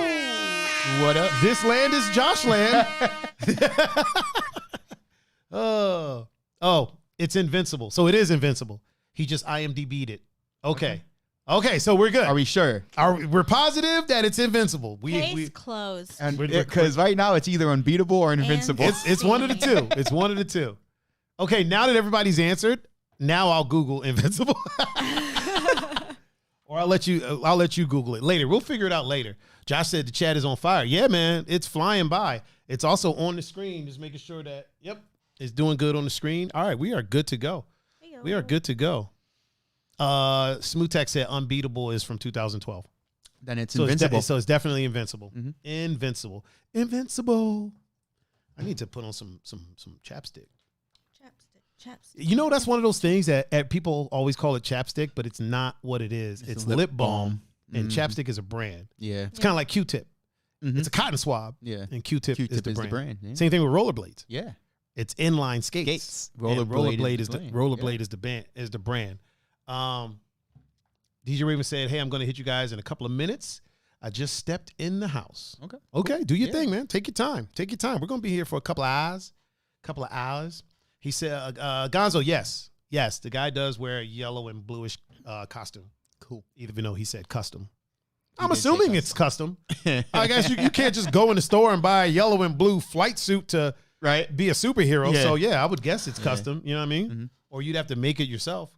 What up? this land is Josh land. Oh, it's invincible. So it is invincible. He just IMDb'd it. Okay, so we're good. Are we sure? We're positive that it's invincible. Case closed. And We're- because right now it's either unbeatable or invincible. It's one of the two. It's one of the two. Okay, now that everybody's answered, now I'll Google invincible. Or I'll let you Google it later. We'll figure it out later. Josh said the chat is on fire. Yeah, man, it's flying by. It's also on the screen, just making sure that it's doing good on the screen. All right, we are good to go. We are good to go. Smooth Tech said unbeatable is from 2012. Then it's So invincible. so it's definitely invincible. Mhm. Invincible. I need to put on some chapstick. Chapstick. You know, that's one of those things that people always call it chapstick, but it's not what it is. It's lip balm, and chapstick is a brand. Yeah. It's kind of like Q-tip. Mhm. It's a cotton swab, Yeah. and Q-tip is the brand. Yeah. Same thing with rollerblades. Yeah. It's inline skates. Skates. And Rollerblade is the brand. rollerblade is the brand. DJ Raven said, "Hey, I'm going to hit you guys in a couple of minutes. I just stepped in the house." Okay. Okay, do your Yeah. thing, man. Take your time. We're going to be here for a couple of hours. He said, Gonzo, yes. The guy does wear a yellow and bluish costume. Cool. Even though he said custom. He I'm did say assuming it's custom. I guess you can't just go in the store and buy a yellow and blue flight suit to Right. be a superhero. Yeah. So yeah, I would guess it's custom. You know what I mean? Mhm. Or you'd have to make it yourself.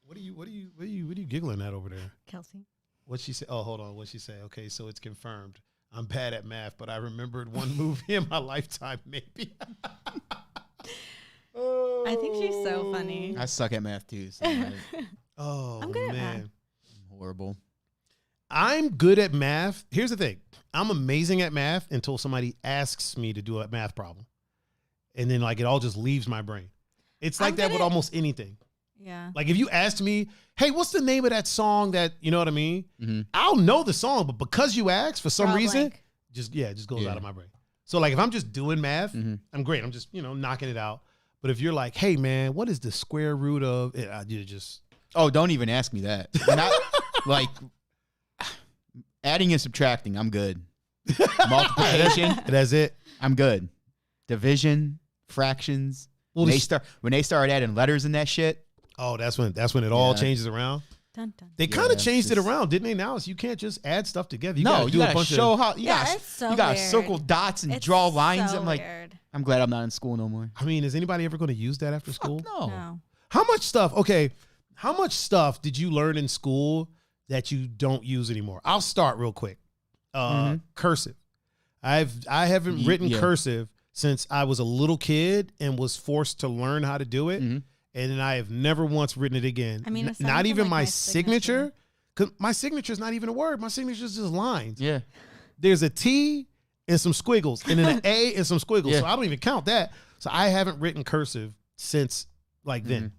What are you giggling at over there? Kelsey. What'd she say? Oh, hold on. What'd she say? Okay, so it's confirmed. I'm bad at math, but I remembered one movie in my lifetime, maybe. I think she's so funny. I suck at math too. So I'm Oh, I'm good at man. math. horrible. I'm good at math. Here's the thing. I'm amazing at math until somebody asks me to do a math problem. And then like it all just leaves my brain. It's like that with almost anything. Yeah. Like if you asked me, hey, what's the name of that song that, you know what I mean? Mm-hmm. I'll know the song, but because you asked for some reason, blank. it just goes out of my brain. So like if I'm just doing math, I'm great. I'm just, knocking it out. But if you're like, hey man, what is the square root of it? You just. Oh, don't even ask me that. Like adding and subtracting, I'm good. Multiplication, that's it. I'm good. Division, fractions. Well, when they start adding letters in that shit. Oh, that's when it all changes around. Dun, dun. They kind of changed it around, didn't they? Now you can't just add stuff together. You gotta do a bunch show of. How you gotta circle dots and draw lines. So I'm like, weird. I'm glad I'm not in school no more. I mean, is anybody ever going to use that after school? No. How much stuff? Okay, how much stuff did you learn in school that you don't use anymore? I'll start real quick. Cursive. I haven't written cursive since I was a little kid and was forced to learn how to do it. And then I have never once written it again. I mean, not even like my signature. Cause my signature is not even a word. My signature is just lines. Yeah. There's a T and some squiggles, and then an A and some squiggles. Yeah. So I don't even count that. So I haven't written cursive since like then.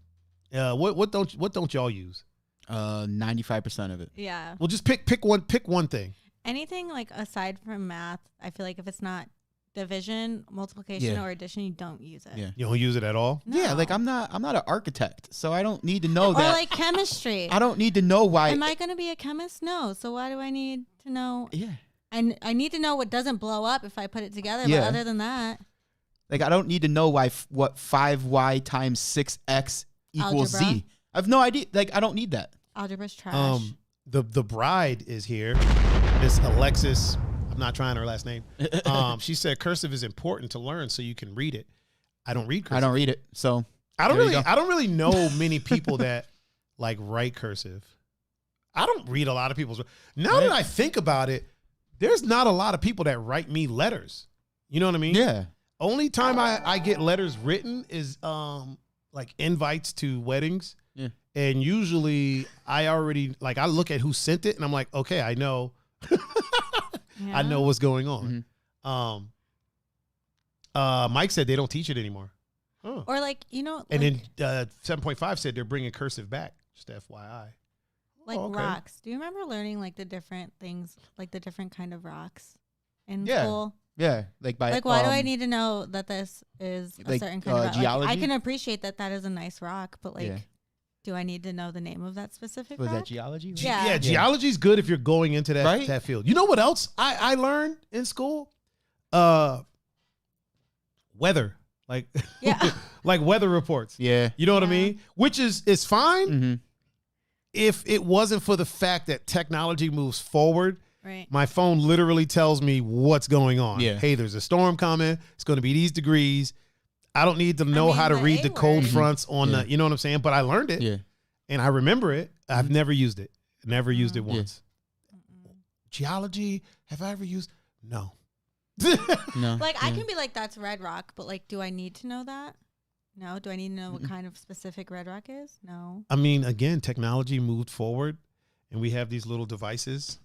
What don't y'all use? 95% of it. Yeah. Well, just pick one thing. Anything like aside from math, I feel like if it's not division, multiplication, or addition, you don't use it. Yeah. You don't use it at all? No. Yeah, like I'm not an architect, so I don't need to know or that. Or like chemistry. I don't need to know why. Am I going to be a chemist? No. So why do I need to know? Yeah. I need to know what doesn't blow up if I put it together. Yeah. But other than that, like I don't need to know what 5y times 6x equals Algebra. z. I have no idea. Like I don't need that. algebra's trash. The bride is here. Miss Alexis. I'm not trying her last name. She said cursive is important to learn so you can read it. I don't read cursive. I don't read it, so I don't really know many people that like write cursive. I don't read a lot of people's. Now that I think about it, there's not a lot of people that write me letters. You know what I mean? Yeah. Only time I get letters written is like invites to weddings. Yeah. And usually I already I look at who sent it and I'm like, okay, I know. Yeah. I know what's going on. Mike said they don't teach it anymore. Huh. Or and then 7.5 said they're bringing cursive back. Just FYI. Rocks. Do you remember learning the different things, like the different kind of rocks in Yeah. school? Yeah. Why do I need to know that this is a certain kind of rock? geology? I can appreciate that is a nice rock, but do I need to know the name of that specific Was rock? that geology? Yeah. Geology's good if you're going into that field. You know what else I learned in school? Weather. Like weather reports. Yeah. You know what I mean? Which is fine if it wasn't for the fact that technology moves forward. Right. My phone literally tells me what's going on. Yeah. Hey, there's a storm coming. It's going to be these degrees. I don't need to know how to read the cold fronts on the, you know what I'm saying? But I learned it. Yeah. And I remember it. I've never used it. Never used it once. Geology, have I ever used? No. No. I can be that's red rock, but do I need to know that? No. Do I need to know what kind of specific red rock is? No. I mean, again, technology moved forward and we have these little devices.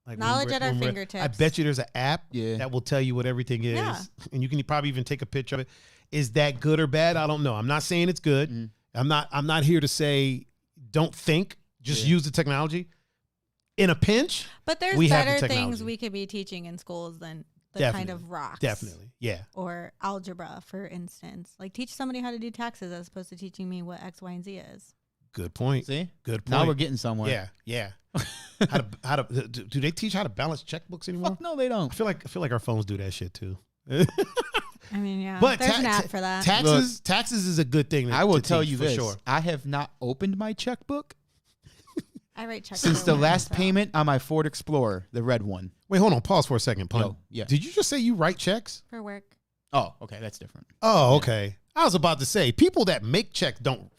Knowledge at our fingertips. I bet you there's an app that will tell you what everything is. Yeah. And you can probably even take a picture of it. Is that good or bad? I don't know. I'm not saying it's good. I'm not here to say don't think. Just use the technology. In a pinch, but there's better things we could be teaching in schools than the kind of rocks. Definitely. Yeah. Or algebra, for instance. Teach somebody how to do taxes as opposed to teaching me what X, Y, and Z is. Good point. See? Good point. Now we're getting somewhere. Yeah. how to do they teach how to balance checkbooks anymore? Fuck no, they don't. I feel like our phones do that shit too. I mean, yeah. But there's an app for that. Taxes is a good thing. I will tell you for this. Sure. I have not opened my checkbook I write checks since the last payment on my Ford Explorer, the red one. Wait, hold on. Pause for a second. Pun. Yeah. Did you just say you write checks? for work. Oh, okay, that's different. Oh, okay. I was about to say people that make checks don't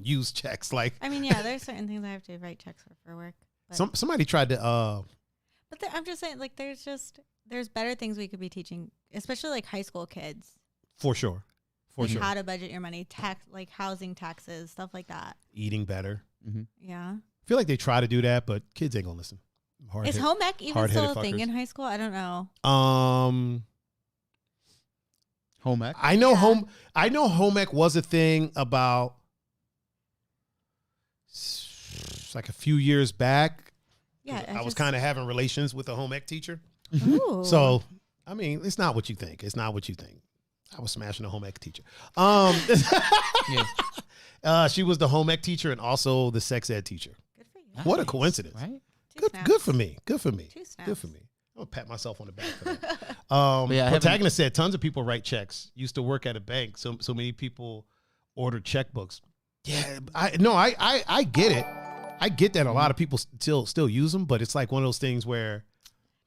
use checks. I mean, yeah, there's certain things I have to write checks for work. But somebody tried to. But I'm just saying, there's better things we could be teaching, especially high school kids. For sure. For sure. How to budget your money, housing taxes, stuff like that. Eating better. Yeah. I feel like they try to do that, but kids ain't gonna listen. Is home ec even still a thing in high school? I don't know. Home ec. I know home ec was a thing about like a few years back. Yeah, I was kind of having relations with a home ec teacher. Ooh. So, I mean, it's not what you think. It's not what you think. I was smashing a home ec teacher. She was the home ec teacher and also the sex ed teacher. Good for you. Nice. What a coincidence. Right? Good for me. Good for me. Good for me. I'm going to pat myself on the back for that. Protagonist said tons of people write checks. Used to work at a bank. So many people order checkbooks. Yeah, I get it. I get that a lot of people still use them, but it's like one of those things where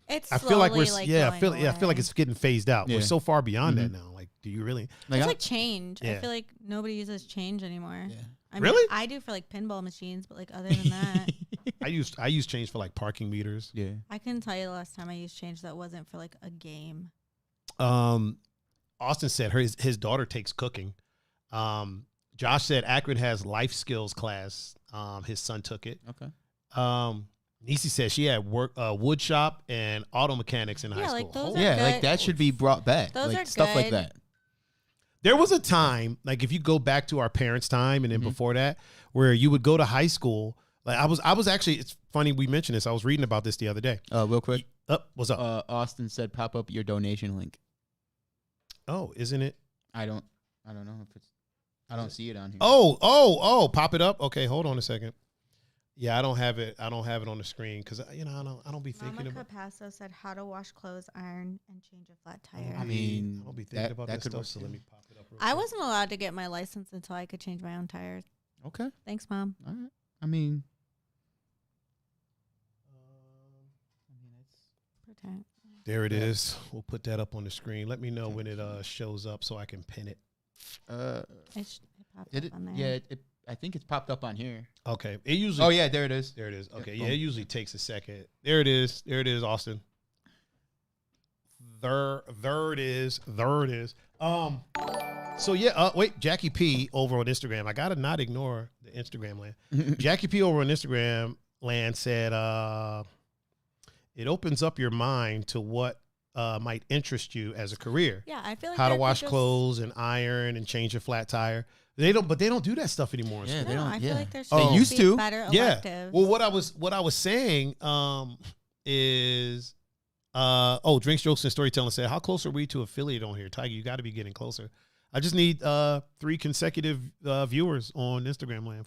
I feel like we're I feel like it's getting phased out. Yeah. We're so far beyond that now. Like, do you really? It's like change. Yeah. I feel like nobody uses change anymore. Yeah. I mean, Really? I do for like pinball machines, but like other than that, I use change for like parking meters. Yeah. I couldn't tell you the last time I used change that wasn't for like a game. Austin said his daughter takes cooking. Josh said Akron has life skills class. His son took it. Okay. Nisi said she had wood shop and auto mechanics in high school. Like those Yeah, are like good. that should be brought back. Those like are stuff like good. that. There was a time, like if you go back to our parents' time and then before that, where you would go to high school. Like I was actually, it's funny we mentioned this. I was reading about this the other day. Real quick. What's up? Austin said pop up your donation link. Oh, isn't it? I don't know if it's I don't see it on here. Oh, pop it up. Okay, hold on a second. Yeah, I don't have it on the screen because I don't be thinking Mama about. Capasso said how to wash clothes, iron, and change a flat tire. I mean, I don't be thinking about that could stuff. work So too. let me pop it up. Real I quick. wasn't allowed to get my license until I could change my own tires. Okay. Thanks, Mom. All right. I mean, Pretend. There it is. We'll put that up on the screen. Let me know when it shows up so I can pin it. It popped up on there. Yeah, I think it's popped up on here. Okay. It usually. Oh yeah, there it is. There it is. Okay. Yeah, Yeah, it usually takes a second. There it is. There it is, Austin. There it is. So yeah, wait, Jackie P over on Instagram. I gotta not ignore the Instagram land. Jackie P over on Instagram land said it opens up your mind to what might interest you as a career. Yeah, I feel like How to there wash could just- clothes and iron and change a flat tire. They don't do that stuff anymore. in Yeah, school. they No, don't. I feel Yeah. like there's They supposed used be to. better Yeah. electives. Well, what I was saying is Drinks, Jokes, and Storytelling said, how close are we to affiliate on here? Tiger, you got to be getting closer. I just need 3 consecutive viewers on Instagram land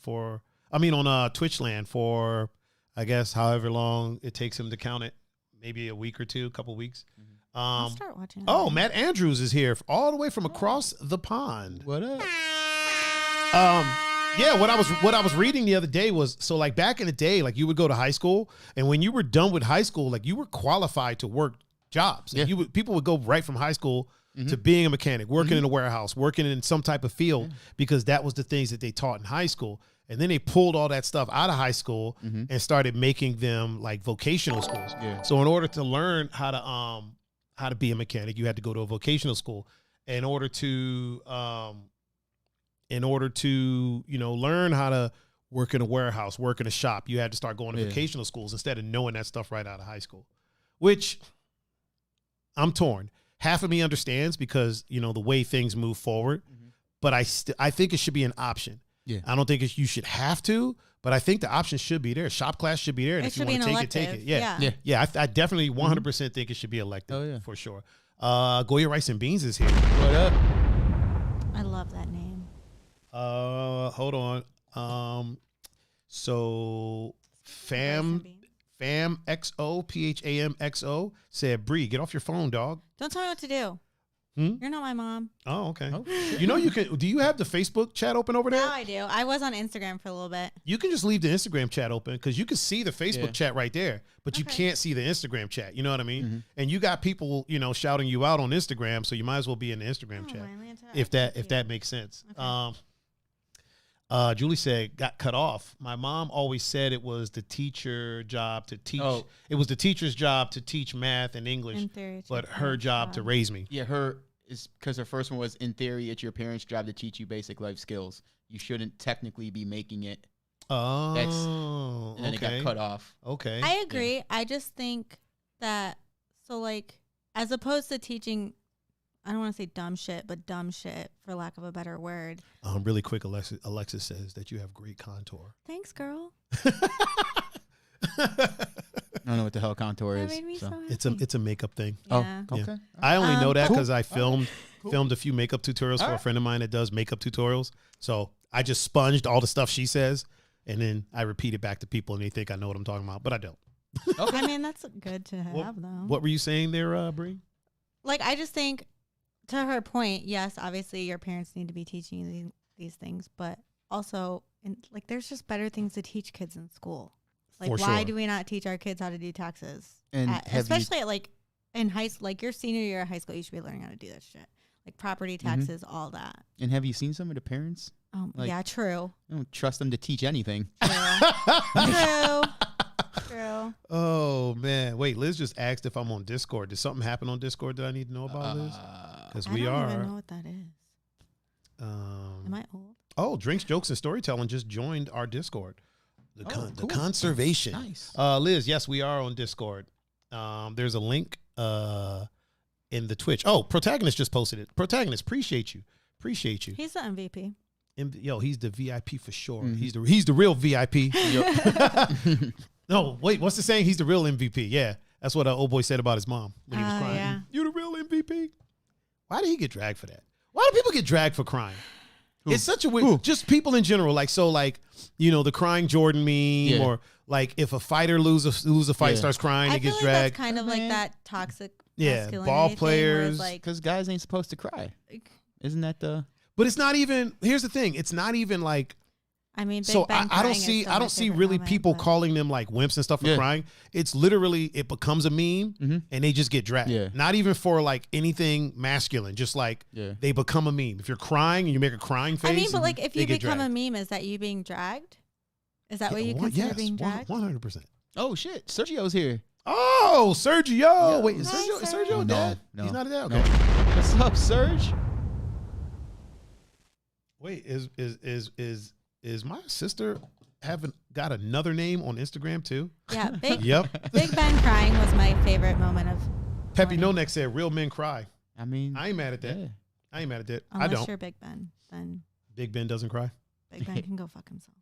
on Twitch land for, I guess, however long it takes him to count it. Maybe a week or two, a couple weeks. I'll start watching. Oh, Matt Andrews is here all the way from across the pond. What up? Yeah, what I was reading the other day was, so like back in the day, like you would go to high school, and when you were done with high school, like you were qualified to work jobs. Like, Yeah. people would go right from high school to being a mechanic, working in a warehouse, working in some type of field, because that was the things that they taught in high school. And then they pulled all that stuff out of high school and started making them like vocational schools. Yeah. So in order to learn how to be a mechanic, you had to go to a vocational school. In order to learn how to work in a warehouse, work in a shop, you had to start going to vocational schools instead of knowing that stuff right out of high school, which I'm torn. Half of me understands because, the way things move forward, but I think it should be an option. Yeah. I don't think you should have to, but I think the option should be there. Shop class should be there. And It if you should be want to an take it, take it. elective. Yeah. Yeah. Yeah. I definitely 100% think it should be elective. Oh, yeah. For sure. Goya Rice and Beans is here. What up? I love that name. Hold on. So Fam XO PHAMXO said, Bree, get off your phone, dog. Don't tell me what to do. You're not my mom. Oh, okay. Oh. You can. Do you have the Facebook chat open over there? Now I do. I was on Instagram for a little bit. You can just leave the Instagram chat open because you can see the Facebook Yeah. chat right there, but you Okay. can't see the Instagram chat. You know what I mean? And you got people, shouting you out on Instagram, so you might as well be in the Instagram Oh, chat my Lanta, if thank you. that makes sense. Okay. Julie said, got cut off. My mom always said it was the teacher job to teach. Oh. It was the teacher's job to teach math and English, In theory, it's but your her parents' job to raise me. Yeah, her is because her first one was, in theory, it's your parents' job to teach you basic life skills. You shouldn't technically be making it Oh, and then it got cut off. Okay. I agree. I just think that, so like, as opposed to teaching, I don't want to say dumb shit, but dumb shit, for lack of a better word. Really quick, Alexis says that you have great contour. Thanks, girl. I don't know what the hell contour That is. made me so happy. It's a makeup thing. Yeah. Oh, okay. I only know that Cool. because I filmed a few makeup tutorials for a friend of mine that does makeup tutorials. So I just sponged all the stuff she says, and then I repeat it back to people, and they think I know what I'm talking about, but I don't. I mean, that's good to have, though. What were you saying there, Bri? Like, I just think, to her point, yes, obviously your parents need to be teaching you these things, but also, like, there's just better things to teach kids in school. Like, why do we not teach our kids how to do taxes? And especially like in high school, like your senior year of high school, you should be learning how to do that shit. Like property taxes, all that. And have you seen some of the parents? Like, Yeah, true. I don't trust them to teach anything. True. Oh, man. Wait, Liz just asked if I'm on Discord. Did something happen on Discord that I need to know about, Liz? Because we I are. don't even know what that is. Am I old? Oh, Drinks, Jokes, and Storytelling just joined our Discord. The conservation. Nice. Liz, yes, we are on Discord. There's a link in the Twitch. Oh, Protagonist just posted it. Protagonist, appreciate you. He's the MVP. He's the VIP for sure. Mm-hmm. He's the real VIP. No, wait, what's the saying? He's the real MVP. Yeah, that's what old boy said about his mom when he was crying. Yeah. You the real MVP. Why did he get dragged for that? Why do people get dragged for crying? Who? It's such a weird. Just people in general, the crying Jordan meme, or like if a fighter lose a fight, starts crying, it gets dragged. That's kind of like that toxic. Ball players, because guys ain't supposed to cry. Isn't that the? But it's not even. Here's the thing. It's not even like. I mean, so I don't see really people calling them like wimps and stuff for crying. It's literally it becomes a meme and they just get dragged. Yeah. Not even for like anything masculine, just like they become a meme. If you're crying and you make a crying face, I mean, but like if you become a meme, is that you being dragged? Is that what you consider being dragged? 100%. Oh shit, Sergio's here. Oh, Sergio! Yeah. Wait, is Sergio a dad? No, he's not a dad. No. Okay. What's up, Serge? Wait, is my sister got another name on Instagram too? Yeah, Big Ben crying was my favorite moment of. Peppy No Neck said, "Real men cry." I mean, I ain't mad at that. Yeah. I ain't mad at that. Unless I don't. you're Big Ben, then Big Ben doesn't cry. Big Ben can go fuck himself.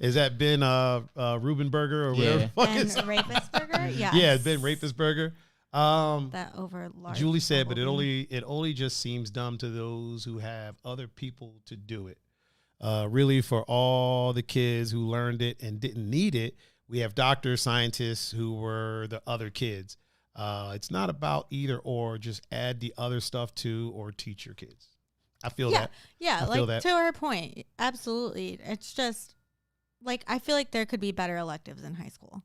Is that Ben Rubenberger or whatever? Ben Rapistberger? Yeah. Yeah, Ben Rapistberger. That over large. Julie said, but it only just seems dumb to those who have other people to do it. Really, for all the kids who learned it and didn't need it, we have doctors, scientists who were the other kids. It's not about either or. Just add the other stuff to or teach your kids. I feel that. Yeah, like to her point, absolutely. It's just like I feel like there could be better electives in high school.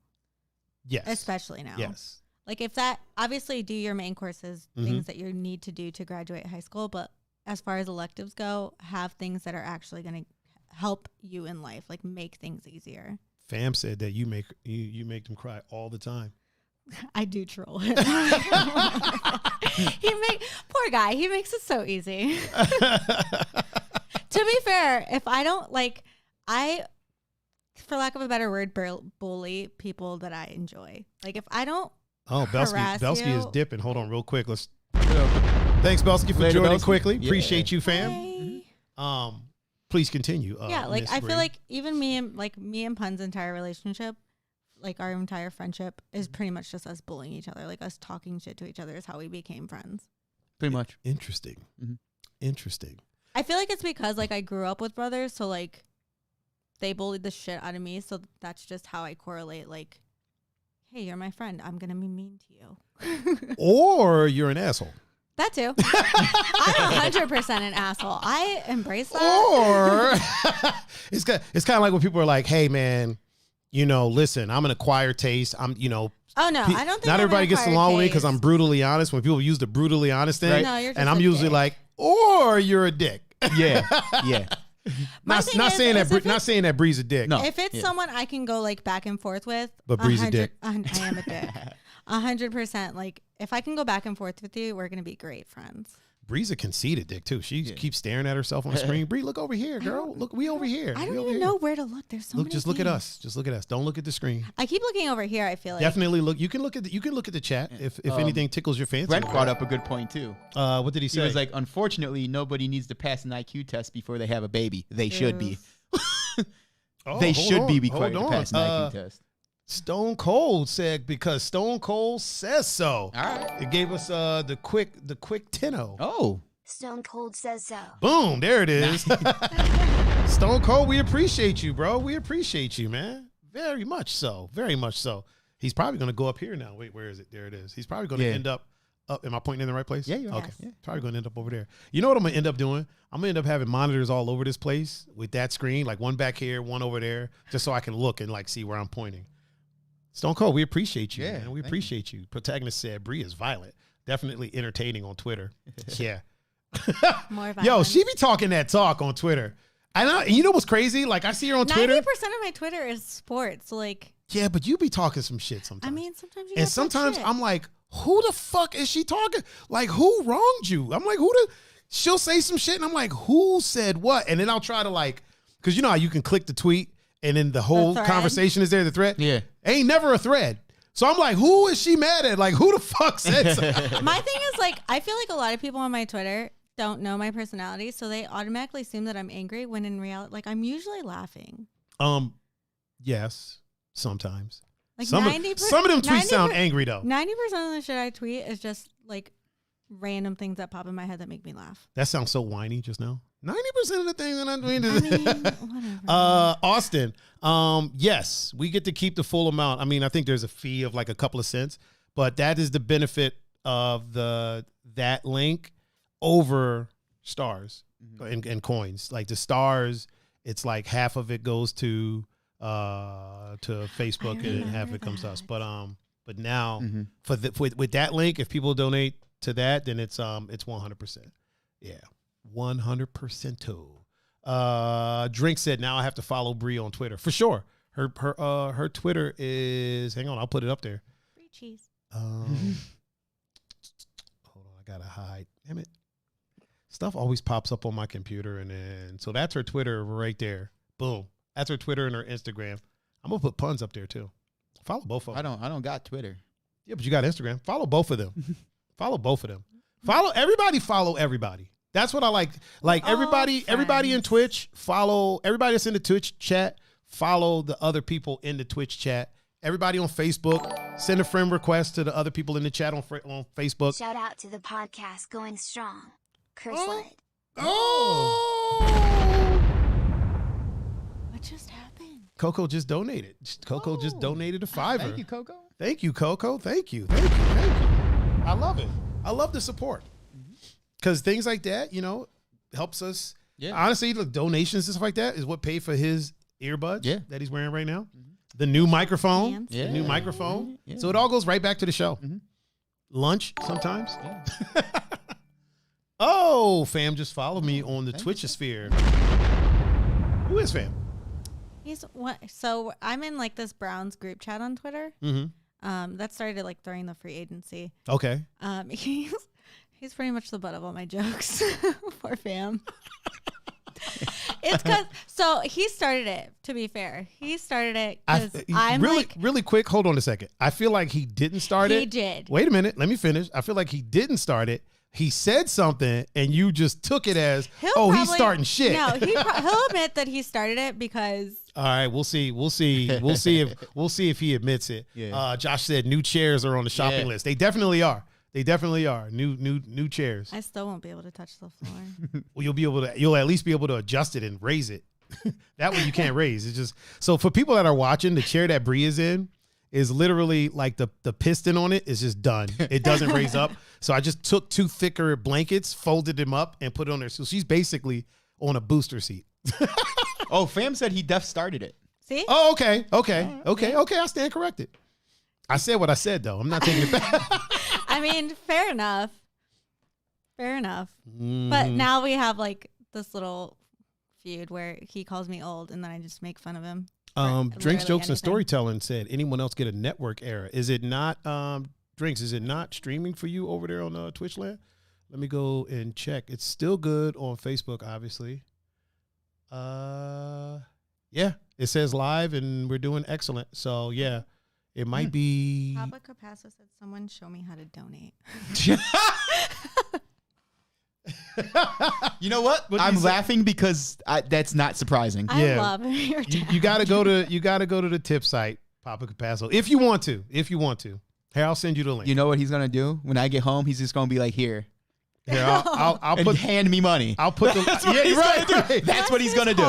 Yes. Especially now. Yes. Like if that, obviously do your main courses, things that you need to do to graduate high school, but as far as electives go, have things that are actually going to help you in life, like make things easier. Fam said that you make them cry all the time. I do troll him. Poor guy, he makes it so easy. To be fair, if I don't for lack of a better word, bully people that I enjoy. Like if I don't Belsky is dipping. Hold on real quick. Thanks, Belsky, for joining quickly. Yeah. Appreciate you, fam. Bye. Please continue. Like I feel like even me and Pun's entire relationship, like our entire friendship is pretty much just us bullying each other, like us talking shit to each other is how we became friends. Pretty much. Interesting. Mm-hmm. Interesting. I feel like it's because like I grew up with brothers, so like they bullied the shit out of me, so that's just how I correlate like, hey, you're my friend, I'm gonna be mean to you. Or you're an asshole. That too. I'm 100% an asshole. I embrace that. Or it's kind of like when people are like, hey man, listen, I'm an acquired taste. I'm, Oh no, I don't think not everybody gets along with me because I'm brutally honest. When people use the brutally honest thing, no, and I'm usually like, or you're a dick. Yeah, yeah. Not saying that Bri's a dick. No. If it's someone I can go like back and forth with, but Bri's a dick. I am a dick. 100%. Like if I can go back and forth with you, we're gonna be great friends. Bree's a conceited dick too. She keeps staring at herself on the screen. Bree, look over here, girl. Look, we over here. I don't even know where to look. There's so many Just look at us. Just look at us. Don't look at the screen. I keep looking over here. I feel like definitely look. You can look at the chat if anything tickles your fancy. Brent brought up a good point too. What did he say? He was like, unfortunately, nobody needs to pass an IQ test before they have a baby. They should be. They should be required to pass an IQ test. Stone Cold said because Stone Cold says so. All right. It gave us the quick 10-0. Oh. Stone Cold says so. Boom, there it is. Stone Cold, we appreciate you, bro. We appreciate you, man. Very much so. Very much so. He's probably going to go up here now. Wait, where is it? There it is. He's probably going to end up. Am I pointing in the right place? Yeah, you are. Okay. Yes. Yeah. Probably going to end up over there. You know what I'm going to end up doing? I'm going to end up having monitors all over this place with that screen, like one back here, one over there, just so I can look and like see where I'm pointing. Stone Cold, we appreciate you, man. We appreciate you. Protagonist said, Bree is violent. Definitely entertaining on Twitter. Yeah. more Yo, she be talking that talk on Twitter. And you know what's crazy? Like, I see her on Twitter. 90% of my Twitter is sports. Like, yeah, but you be talking some shit sometimes. I mean, sometimes you and sometimes I'm like, who the fuck is she talking? Like, who wronged you? I'm like, she'll say some shit, and I'm like, who said what? And then I'll try to like, because you know how you can click the tweet, and then the whole conversation is there, the thread? Yeah. Ain't never a thread. So I'm like, who is she mad at? Like, who the fuck said something? My thing is, like, I feel like a lot of people on my Twitter don't know my personality, so they automatically assume that I'm angry when in reality, like, I'm usually laughing. Yes, sometimes. Like some of them tweets sound angry though. 90% of the shit I tweet is just like random things that pop in my head that make me laugh. That sounds so whiny just now. 90% of the things that I'm doing. I mean, whatever. Austin. Yes, we get to keep the full amount. I mean, I think there's a fee of like a couple of cents, but that is the benefit of that link over stars and coins. Like the stars, it's like half of it goes to Facebook and half of it comes to us. But now with that link, if people donate to that, then it's 100%. Yeah. 100% too. Drink said, now I have to follow Bri on Twitter for sure. Her Twitter is, hang on, I'll put it up there. Free cheese. Hold on, I gotta hide. Damn it. Stuff always pops up on my computer, and then so that's her Twitter right there. Boom. That's her Twitter and her Instagram. I'm gonna put puns up there too. Follow both of them. I don't got Twitter. Yeah, but you got Instagram. Follow both of them. Follow both of them. Follow everybody. Follow everybody. That's what I like. Like everybody in Twitch. Follow everybody that's in the Twitch chat. Follow the other people in the Twitch chat. Everybody on Facebook. Send a friend request to the other people in the chat on Facebook. Shout out to the podcast going strong. Curse word. What just happened? Coco just donated. Coco just donated a $5. Thank you, Coco. Thank you, Coco. Thank you. Thank you. Thank you. I love it. I love the support. Because things like that, you know, helps us. Yeah. Honestly, look, donations and stuff like that is what paid for his earbuds that he's wearing right now. The new microphone. The new microphone. Yeah. So it all goes right back to the show. Lunch sometimes. Yeah. Oh, fam just followed me on the Twitchosphere. Who is fam? He's what? So I'm in like this Browns group chat on Twitter. That started like during the free agency. Okay. He's pretty much the butt of all my jokes. Poor fam. It's because so he started it. To be fair, he started it because I'm really quick. Hold on a second. I feel like he didn't start it. He did. Wait a minute. Let me finish. I feel like he didn't start it. He said something, and you just took it as, he's starting shit. No, he'll admit that he started it because. All right, we'll see if he admits it. Yeah. Josh said new chairs are on the shopping list. They definitely are. New chairs. I still won't be able to touch the floor. Well, you'll at least be able to adjust it and raise it. That way you can't raise. It's just so for people that are watching, the chair that Bri is in is literally like the piston on it is just done. It doesn't raise up. So I just took 2 thicker blankets, folded them up, and put it on there. So she's basically on a booster seat. Oh, fam said he started it. See? Oh, okay. I stand corrected. I said what I said, though. I'm not taking it back. I mean, fair enough. But now we have like this little feud where he calls me old and then I just make fun of him. Drinks, Jokes, and Storytelling said, anyone else get a network error? Is it not, Drinks, is it not streaming for you over there on Twitch land? Let me go and check. It's still good on Facebook, obviously. Yeah, it says live and we're doing excellent. So yeah, it might be. Papa Capasso said, "Someone show me how to donate." You know what? I'm laughing because that's not surprising. I love your dad. You gotta go to the tip site, Papa Capasso, if you want to. Here, I'll send you the link. You know what he's gonna do when I get home? He's just gonna be like, here. Here, I'll hand me money. I'll put the right. That's what he's gonna do.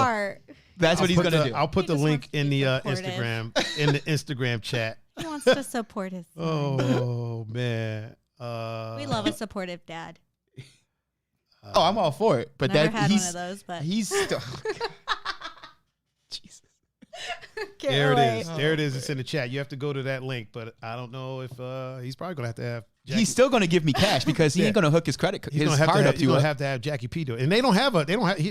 That's what he's gonna do. I'll put the link in the Instagram chat. He wants to support his son. Oh man, we love a supportive dad. I'm all for it, but Never had one of those, but he's still. Jesus. There it is. There it is. It's in the chat. You have to go to that link, but I don't know if he's probably gonna have to have. Jackie. He's still gonna give me cash because he ain't gonna hook his card up to He's gonna have to have Jackie P do it, and they don't have.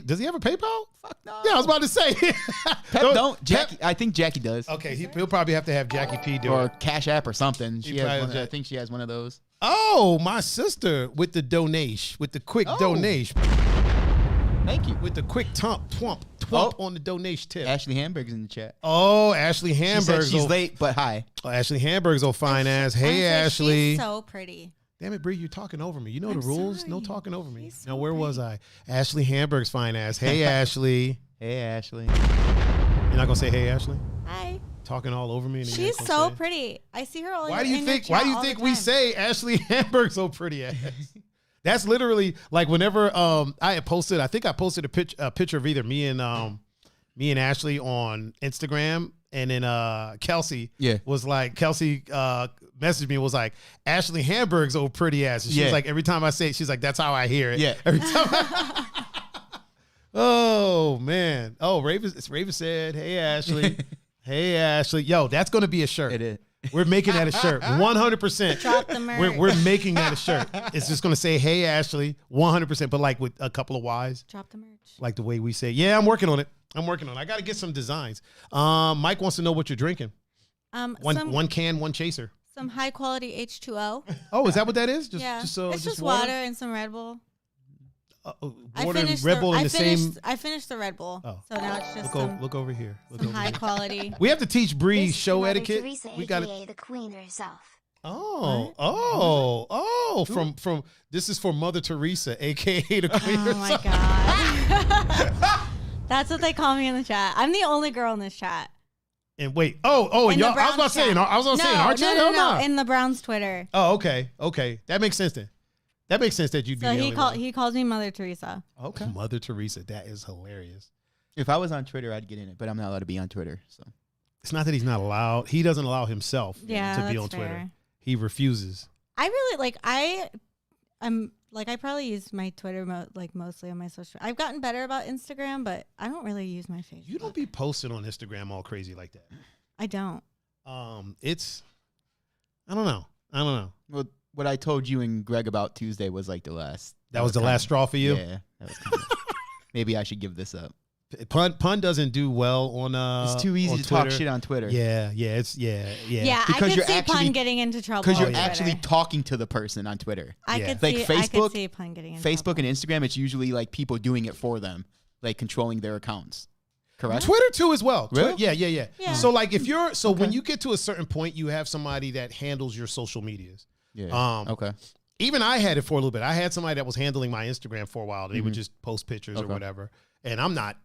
Does he have a PayPal? Fuck no. Yeah, I was about to say. Pep don't. Jackie, I think Jackie does. Okay, he'll probably have to have Jackie P do it, or Cash App or something. I think she has one of those. Oh, my sister with the donation, with the quick donation. Thank you. With the quick twump on the donation tip. Ashley Hamburg's in the chat. Oh, Ashley Hamburg. She's late, but hi. Oh, Ashley Hamburg's old fine ass. Hey, Ashley. She's so pretty. Damn it, Bri, you're talking over me. You know the rules. Sorry. No talking over me. So now, where pretty. was I? Ashley Hamburg's fine ass. Hey, Ashley. Hey, Ashley. You're not gonna say hey, Ashley? Hi. Talking all over me. And She's so pretty. I see her all. Why do you think we say Ashley Hamburg's so pretty ass? That's literally like whenever I posted a picture of either me and Ashley on Instagram, and then Kelsey was like messaged me and was like, Ashley Hamburg's old pretty ass. And she was like, every time I say it, she's like, that's how I hear it. Yeah. Every time. Oh man. Oh, Raven said, hey Ashley. Hey Ashley. Yo, that's gonna be a shirt. It is. We're making that a shirt. 100%. Drop the merch. We're making that a shirt. It's just gonna say, hey Ashley, 100%, but like with a couple of Y's. Drop the merch. Like the way we say, yeah, I'm working on it. I gotta get some designs. Mike wants to know what you're drinking. One can, one chaser. Some high quality H2O. Oh, is that what that is? It's just water and some Red Bull. Water and Red Bull in the same. I finished the Red Bull, so now it's just look over here. Some high quality. We have to teach Bri This show is Mother etiquette. Teresa, We got AKA the queen herself. From this is for Mother Teresa, aka the queen. Oh my god. That's what they call me in the chat. I'm the only girl in this chat. And wait, and y'all. I was about to say, in our chat. No, in the Browns Twitter. Oh, okay. That makes sense then. That makes sense that you'd be. So he calls me Mother Teresa. Okay, Mother Teresa. That is hilarious. If I was on Twitter, I'd get in it, but I'm not allowed to be on Twitter. So it's not that he's not allowed. He doesn't allow himself to be on Twitter. Fair. He refuses. I really I probably use my Twitter mostly on my social. I've gotten better about Instagram, but I don't really use my Facebook. You don't be posting on Instagram all crazy like that. I don't. It's. I don't know. Well, what I told you and Greg about Tuesday was like the last. That was the last straw for you? Yeah. That was maybe I should give this up. Pun doesn't do well on it's too easy to Twitter. talk shit on Twitter. Yeah. Yeah, Because I you're could see actually- Pun getting into trouble. Because you're on actually Twitter. talking to the person on Twitter. I Yeah. could Like see, Facebook- I could see Pun getting into Facebook trouble. and Instagram, it's usually like people doing it for them, like controlling their accounts. Correct? Twitter too as well. Really? Yeah. Yeah. So like if you're when you get to a certain point, you have somebody that handles your social medias. Yeah. Okay. Even I had it for a little bit. I had somebody that was handling my Instagram for a while. They would just post pictures or whatever. And I'm not.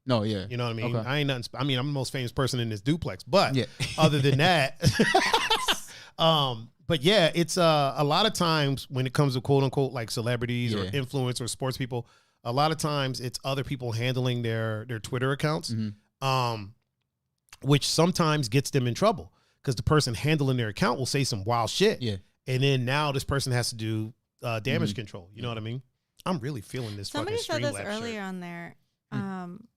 No, yeah. You know what I mean? Okay. I ain't nothing. I'm the most famous person in this duplex. But Yeah. other than that, but yeah, it's a lot of times when it comes to quote unquote like celebrities or influencers or sports people, a lot of times it's other people handling their Twitter accounts, which sometimes gets them in trouble because the person handling their account will say some wild shit. Yeah. And then now this person has to do damage control. You know what I mean? I'm really feeling this. Somebody fucking said this Streamlabs earlier shirt. on there.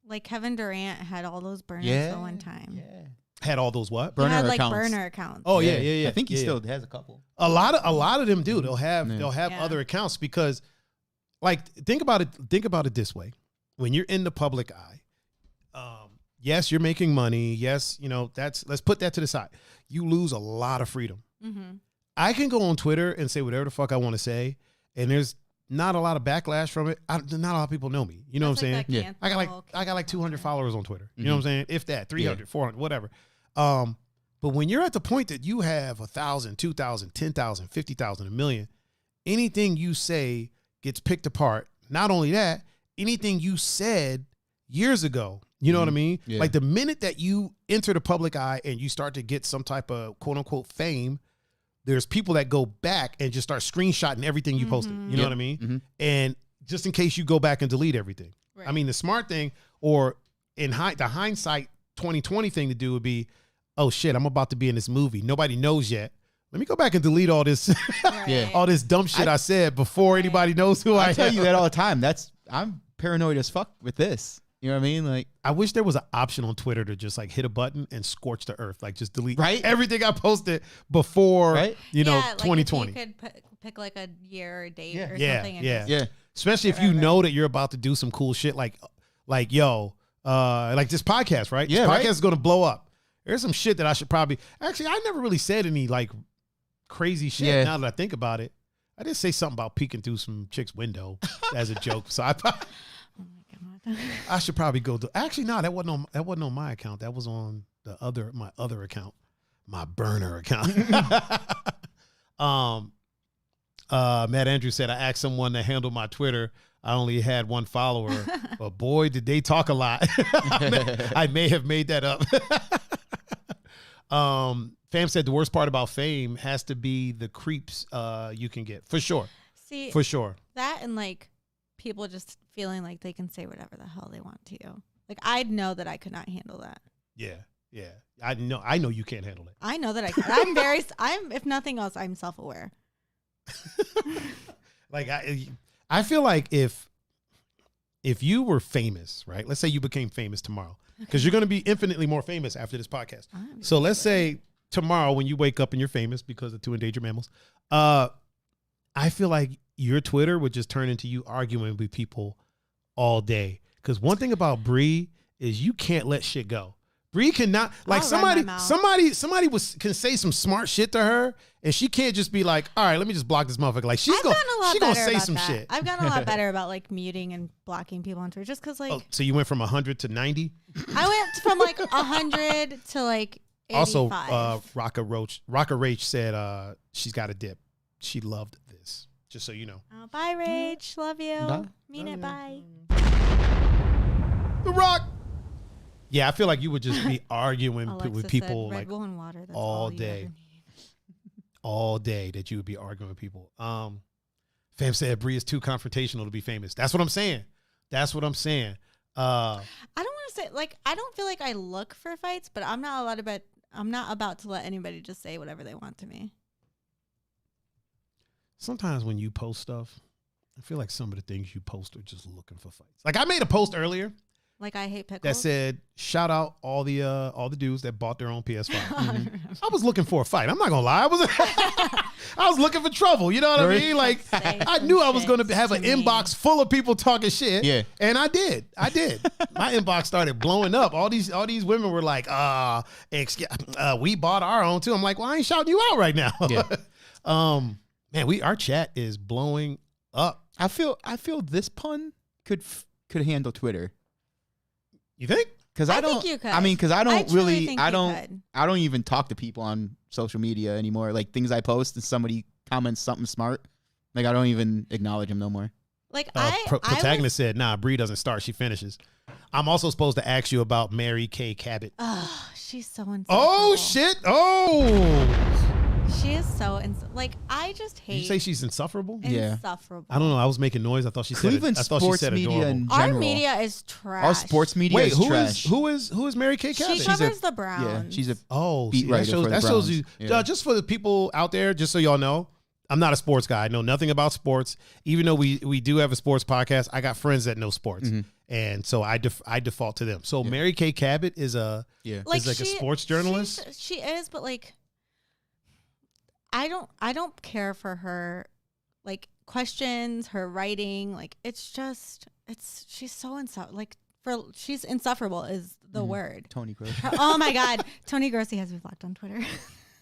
Like Kevin Durant had all those burners the one time. Yeah. Had all those what? He had like accounts. burner accounts. Oh yeah. I think he yeah. still has a couple. A lot of them do. They'll have Yeah. other accounts because, like, think about it this way: when you're in the public eye, yes, you're making money. Yes, let's put that to the side. You lose a lot of freedom. Mm-hmm. I can go on Twitter and say whatever the fuck I want to say, and there's not a lot of backlash from it. Not a lot of people know me. You know what I'm saying? Yeah. I got like 200 followers on Twitter. You know what I'm saying? If that, 300, 400, whatever. But when you're at the point that you have 1,000, 2,000, 10,000, 50,000, 1,000,000, anything you say gets picked apart. Not only that, anything you said years ago, you know what I mean? Yeah. Like the minute that you enter the public eye and you start to get some type of quote unquote fame, there's people that go back and just start screenshotting everything you posted. You know what I mean? And just in case you go back and delete everything. Right. I mean, the smart thing, or the hindsight 2020 thing to do would be, oh shit, I'm about to be in this movie. Nobody knows yet. Let me go back and delete all this, all this dumb shit I said before anybody knows who I am. I tell you that all the time. I'm paranoid as fuck with this. You know what I mean? Like, I wish there was an option on Twitter to just like hit a button and scorch the earth, like just delete everything I posted before, 2020. Like you could pick like a year or date or something. Yeah. Especially if you know that you're about to do some cool shit, like like this podcast, right? Yeah, this podcast is going to blow up. There's some shit that I should probably actually. I never really said any like crazy shit. Yeah. Now that I think about it, I did say something about peeking through some chick's window as a joke. So I should probably go to. Actually, no, that wasn't on my account. That was on my other account, my burner account. Matt Andrews said I asked someone to handle my Twitter. I only had one follower, but boy, did they talk a lot. I may have made that up. Fam said the worst part about fame has to be the creeps you can get. For sure. See, for sure. That and like people just feeling like they can say whatever the hell they want to you. Like I'd know that I could not handle that. Yeah. I know you can't handle it. I know that I can. I'm if nothing else, I'm self-aware. Like I feel like if you were famous, right? Let's say you became famous tomorrow, because you're going to be infinitely more famous after this podcast. So let's say tomorrow when you wake up and you're famous because of 2 Endangered Mammals, I feel like your Twitter would just turn into you arguing with people all day. Because one thing about Bri is you can't let shit go. Bri cannot, like somebody can say some smart shit to her, and she can't just be like, all right, let me just block this motherfucker. Like she's gonna say some shit. I've gotten a lot better about like muting and blocking people on Twitter, just because like. Oh, so you went from 100 to 90? I went from like 100 to like 85. Also, Rocka Rach said she's got a dip. She loved this. Just so you know. Oh, bye, Rach. Love you. Bye. Mean it. Bye. The Rock. Yeah, I feel like you would just be arguing with people like water, all day. All day that you would be arguing with people. Fam said Bri is too confrontational to be famous. That's what I'm saying. I don't want to say like I don't feel like I look for fights, but I'm not about to let anybody just say whatever they want to me. Sometimes when you post stuff, I feel like some of the things you post are just looking for fights. Like I made a post earlier. Like I hate pickles. That said, shout out all the dudes that bought their own PS5. I was looking for a fight. I'm not gonna lie. I was looking for trouble. You know what I mean? Like I knew I was gonna have an inbox full of people talking shit. Yeah. And I did. My inbox started blowing up. All these women were like, we bought our own too. I'm like, well, I ain't shouting you out right now. Yeah. Man, our chat is blowing up. I feel this pun could handle Twitter. You think? Because I don't. Think you could. I mean, because I don't even talk to people on social media anymore. Like things I post and somebody comments something smart, like I don't even acknowledge them no more. Like Protagonist said, "Nah, Bri doesn't start; she finishes." I'm also supposed to ask you about Mary Kay Cabot. Oh, she's so insufferable. Oh shit! Oh. She is so like I just hate. Did you say she's insufferable? Insufferable. I don't know. I was making noise. I thought she Cleveland said. Sports media in general. Our media is trash. Our sports media is trash. Who is Mary Kay Cabot? She covers the Browns. Yeah, she's a beat writer for the Browns. That shows you. Yeah. Just for the people out there, just so y'all know, I'm not a sports guy. I know nothing about sports. Even though we do have a sports podcast, I got friends that know sports, and so I default to them. So Mary Kay Cabot is a a sports journalist. She is, but like. I don't care for her like questions, her writing, like she's so she's insufferable is the word. Tony Grossi. Oh my God. Tony Grossi has me blocked on Twitter.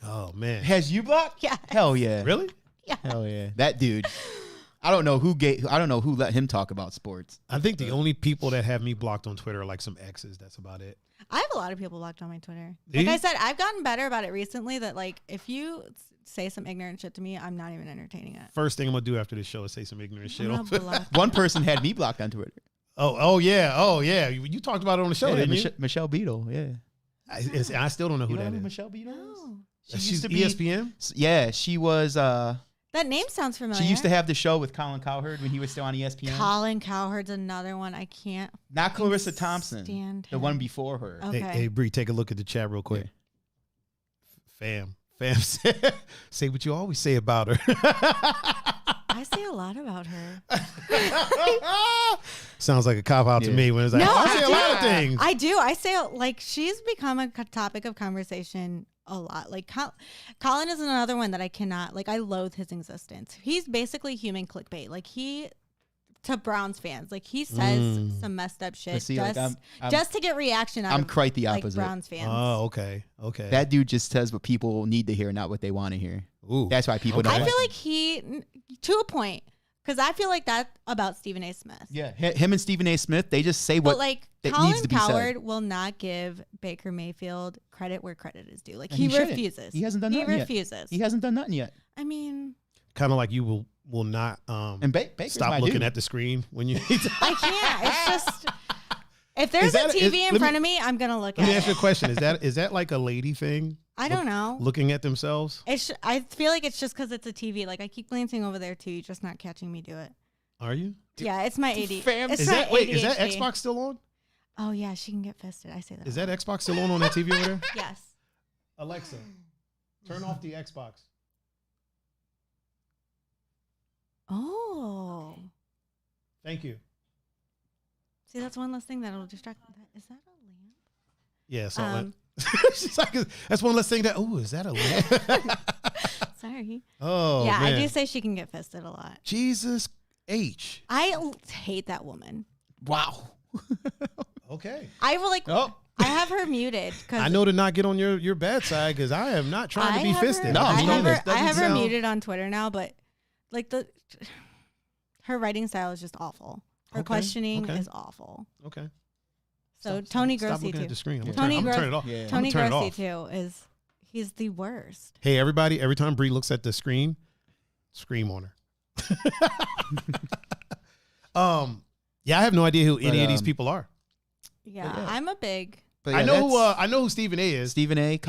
Oh man. Has you blocked? Yeah. Hell yeah. Really? Yeah. Hell yeah. That dude. I don't know who let him talk about sports. I think the only people that have me blocked on Twitter are like some exes. That's about it. I have a lot of people blocked on my Twitter. Like I said, I've gotten better about it recently. That like if you say some ignorant shit to me, I'm not even entertaining it. First thing I'm gonna do after this show is say some ignorant shit. One person had me blocked on Twitter. Oh yeah. You talked about it on the show, didn't you? Michelle Beadle. Yeah. I still don't know who that is. Michelle Beadle No. is? She's ESPN. Yeah, she was. That name sounds familiar. She used to have the show with Colin Cowherd when he was still on ESPN. Colin Cowherd's another one. I can't. Not Clarissa Thompson. The one before her. Okay. Hey, Bri, take a look at the chat real quick. Yeah. Fam, say what you always say about her. I say a lot about her. Sounds like a cop out to me when it's like, I say a lot of things. I do. I say like she's become a topic of conversation a lot. Like Colin is another one that I cannot, like I loathe his existence. He's basically human clickbait. Like to Browns fans, like he says some messed up shit just to get reaction out of quite the opposite. Like, Browns fans. Oh, okay. That dude just says what people need to hear, not what they want to hear. Ooh. That's why people don't. I feel like he, to a point, because I feel like that about Stephen A. Smith. Yeah, him and Stephen A. Smith, they just say what like that Colin needs to be Cowherd said. will not give Baker Mayfield credit where credit is due. Like And he shouldn't. refuses. He hasn't done nothing yet. He refuses. He hasn't done nothing yet. I mean, Kind of like you will not and Baker's stop looking at the screen when you. I can't. It's just if there's a TV in front of me, I'm gonna look at it. Let me ask you a question. Is that like a lady thing? I don't know. Looking at themselves? I feel like it's just because it's a TV. Like I keep glancing over there too. You're just not catching me do it. Are you? Yeah, it's my AD. Is that Xbox still on? Oh yeah, she can get fisted. I say that. Is that Xbox still on that TV over there? Yes. Alexa, turn off the Xbox. Oh. Thank you. See, that's one less thing that'll distract. Is that a lamp? Yeah, so she's like, that's one less thing that. Oh, is that a lamp? Sorry. Oh, yeah, man. I do say she can get fisted a lot. Jesus H. I hate that woman. Wow. Okay. I will like. Oh. I have her muted because I know to not get on your bad side because I am not trying to be fisted. I have her muted on Twitter now, but like her writing style is just awful. Her questioning is awful. Okay. So Tony Stop Grossi looking too. at the screen. I'm Tony gonna turn it off. Yeah. Tony turn it Grossi off. too he's the worst. Hey, everybody! Every time Bri looks at the screen, scream on her. Yeah, I have no idea who any of these people are. Yeah, I'm a big. But I know who Stephen A. is. Stephen A.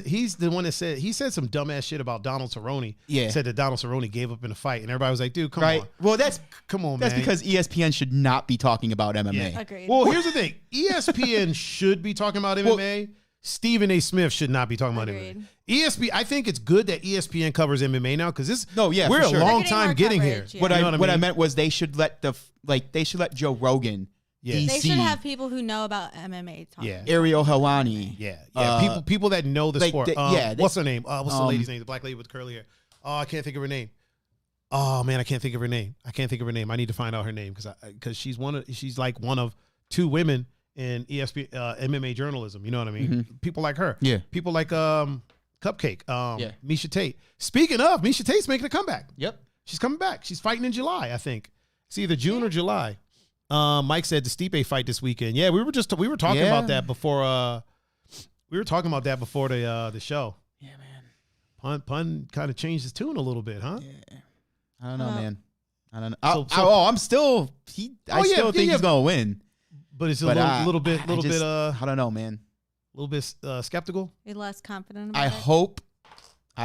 He's the one that said he said some dumbass shit about Donald Cerrone. Yeah, said that Donald Cerrone gave up in a fight, and everybody was like, "Dude, come on." Well, come on, that's man. because ESPN should not be talking about MMA. Yeah. Agreed. Well, here's the thing: ESPN should be talking about MMA. Stephen A. Smith should not be talking about Agreed. MMA. ESPN. I think it's good that ESPN covers MMA now because we're for a sure. long time getting here. Yeah. What I meant was they should let Joe Rogan. Yeah. They should have people who know about MMA talk. Yeah. Ariel Helwani. Yeah. People that know the sport. What's her name? What's the lady's name? The black lady with curly hair. Oh, I can't think of her name. Oh man, I can't think of her name. I need to find out her name because she's like one of two women in ESPN MMA journalism. You know what I mean? Mm-hmm. People like her. Yeah. People like Cupcake. Misha Tate. Speaking of, Misha Tate's making a comeback. Yep. She's coming back. She's fighting in July, I think. It's either June or July. Mike said the Stipe fight this weekend. Yeah, we were talking about that before. The show. Yeah, man. Pun kind of changed his tune a little bit, huh? Yeah. I don't know, man. I don't know. I still think he's gonna win. But it's a little bit. I don't know, man. A little bit skeptical. You're less confident about it? I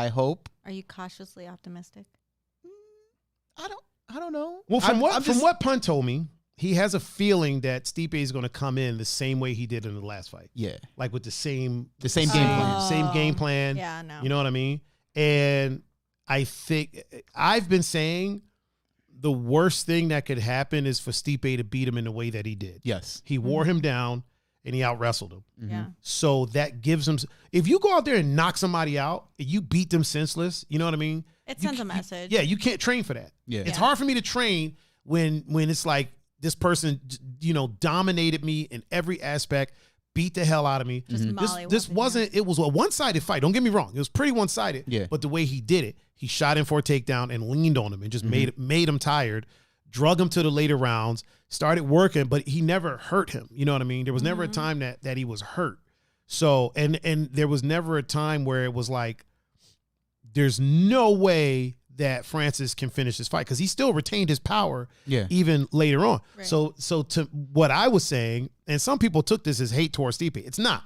hope. Are you cautiously optimistic? I don't know. Well, from what Pun told me, he has a feeling that Stipe is going to come in the same way he did in the last fight. Yeah. Like with the same game plan. Same game plan. Yeah, no. You know what I mean? And I think I've been saying the worst thing that could happen is for Stipe to beat him in the way that he did. Yes. He wore him down and he out-wrestled him. Yeah. So that gives him – if you go out there and knock somebody out and you beat them senseless, you know what I mean? It sends a message. You can't train for that. Yeah. It's hard for me to train when it's like this person, dominated me in every aspect, beat the hell out of me. This wasn't, it was a one-sided fight. Don't get me wrong. It was pretty one-sided. Yeah. But the way he did it, he shot in for a takedown and leaned on him and just made him tired, drug him to the later rounds, started working, but he never hurt him. You know what I mean? There was never a time that he was hurt. So, and there was never a time where it was like, there's no way that Francis can finish this fight because he still retained his power even later on. Right. So to what I was saying, and some people took this as hate towards Stipe. It's not.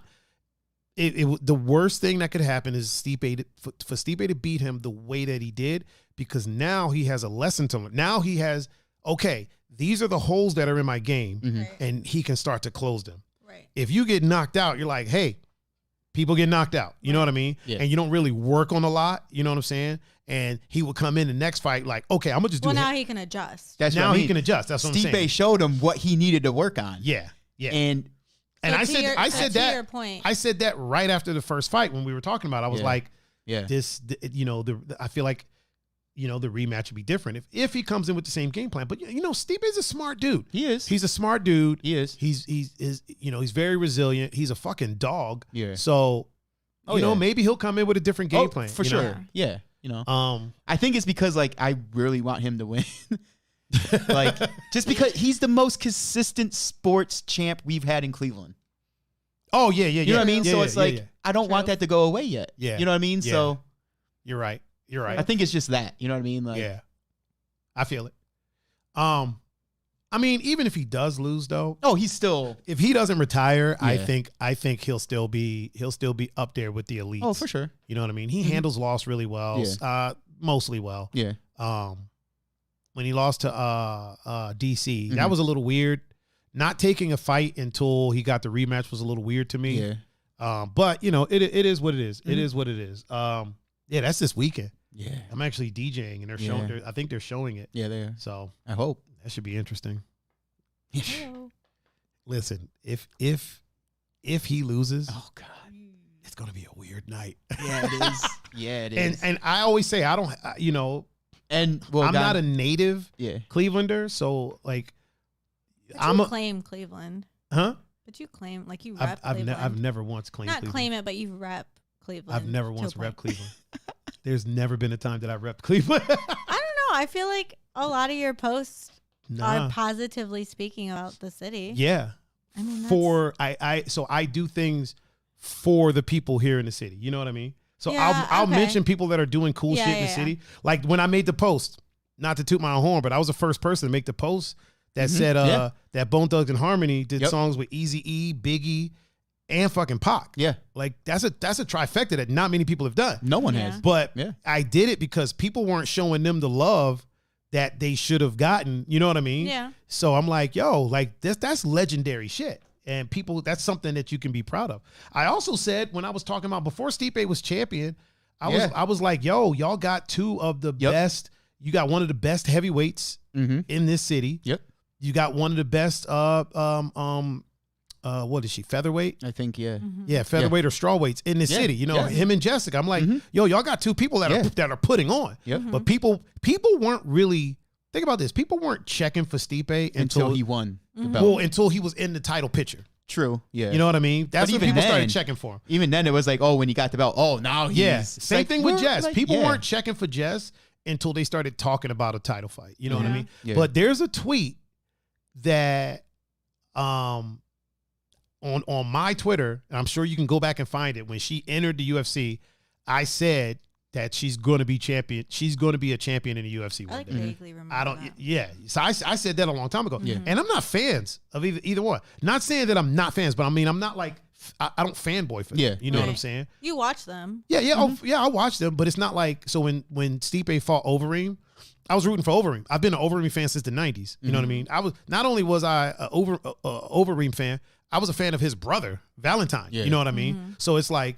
The worst thing that could happen is for Stipe to beat him the way that he did, because now he has a lesson to learn. Now he has, okay, these are the holes that are in my game, and he can start to close them. Right. If you get knocked out, you're like, hey, people get knocked out. You know what I mean? Yeah. And you don't really work on a lot. You know what I'm saying? And he would come in the next fight like, okay, I'm going to just do it. Well, now he can adjust. That's now what I mean. He can adjust. That's what I'm saying. Stipe showed him what he needed to work on. Yeah. Yeah. And I said that right after the first fight when we were talking about it. I was like, this, you know, I feel like, you know, the rematch would be different if he comes in with the same game plan. But, you know, Stipe is a smart dude. He is. He's a smart dude. He is. He's you know, he's very resilient. He's a fucking dog. Yeah. So, you know, maybe he'll come in with a different game plan. For sure. Know? Yeah. You know, I think it's because like I really want him to win. Like just because he's the most consistent sports champ we've had in Cleveland. Oh yeah. You know what I mean? So it's like I don't want that to go away yet. Yeah. You know what I mean? Yeah. So you're right. I think it's just that. You know what I mean? Like, yeah. I feel it. I mean, even if he does lose though, he's still, if he doesn't retire, I think he'll still be up there with the elites. Oh, for sure. You know what I mean? He handles loss really well. Yeah. Mostly well. Yeah. When he lost to DC, that was a little weird. Not taking a fight until he got the rematch was a little weird to me. Yeah. But you know, it is what it is. It is what it is. Yeah, that's this weekend. Yeah. I'm actually DJing and they're showing I think they're showing it. Yeah, they are. So I hope. That should be interesting. Listen, if he loses, oh God, it's gonna be a weird night. Yeah, it is. Yeah, it is. And I always say I don't, you know, and I'm not a native Clevelander, so like I'm claim Cleveland, huh? But you claim like you rep Cleveland. I've never once claimed. Not Cleveland. Claim it, but you rep Cleveland. I've never once rep Cleveland. There's never been a time that I repped Cleveland. I don't know. I feel like a lot of your posts are positively speaking about the city. Yeah. I mean, so I do things for the people here in the city. You know what I mean? So I'll mention people that are doing cool shit in the city. Like when I made the post, not to toot my own horn, but I was the first person to make the post that said that Bone Thugs and Harmony did songs with Eazy-E, Biggie, and fucking Pac. Yeah. Like that's a trifecta that not many people have done. No one has. But I did it because people weren't showing them the love that they should have gotten. You know what I mean? Yeah. So I'm like, yo, like that's legendary shit. And people, that's something that you can be proud of. I also said when I was talking about before Stipe was champion, I was like, yo, y'all got two of the best. You got one of the best heavyweights in this city. Yep. You got one of the best what is she, featherweight? I think, yeah, featherweight or strawweights in the city. You know, him and Jessica. I'm like, yo, y'all got two people that are putting on. Yep. But people weren't really, think about this. People weren't checking for Stipe until he won the belt. Well, until he was in the title picture. True. Yeah. You know what I mean? That's when people started checking for him. Even then, it was like, oh, when he got the belt, oh, now he's same like, thing with Jess. Like, people weren't checking for Jess until they started talking about a title fight. You know what I mean? Yeah. But there's a tweet that on my Twitter, and I'm sure you can go back and find it. When she entered the UFC, I said that she's going to be champion. She's going to be a champion in the UFC one day. Vaguely remember that. Yeah. So I said that a long time ago. Yeah. And I'm not fans of either one. Not saying that I'm not fans, but I mean, I'm not like, I don't fanboy for them. You know what I'm saying? You watch them. Yeah. I watch them, but it's not like, so when Stipe fought Overeem, I was rooting for Overeem. I've been an Overeem fan since the 90s. You know what I mean? Not only was I a Overeem fan, I was a fan of his brother, Valentine. Yeah. You know what I mean? So it's like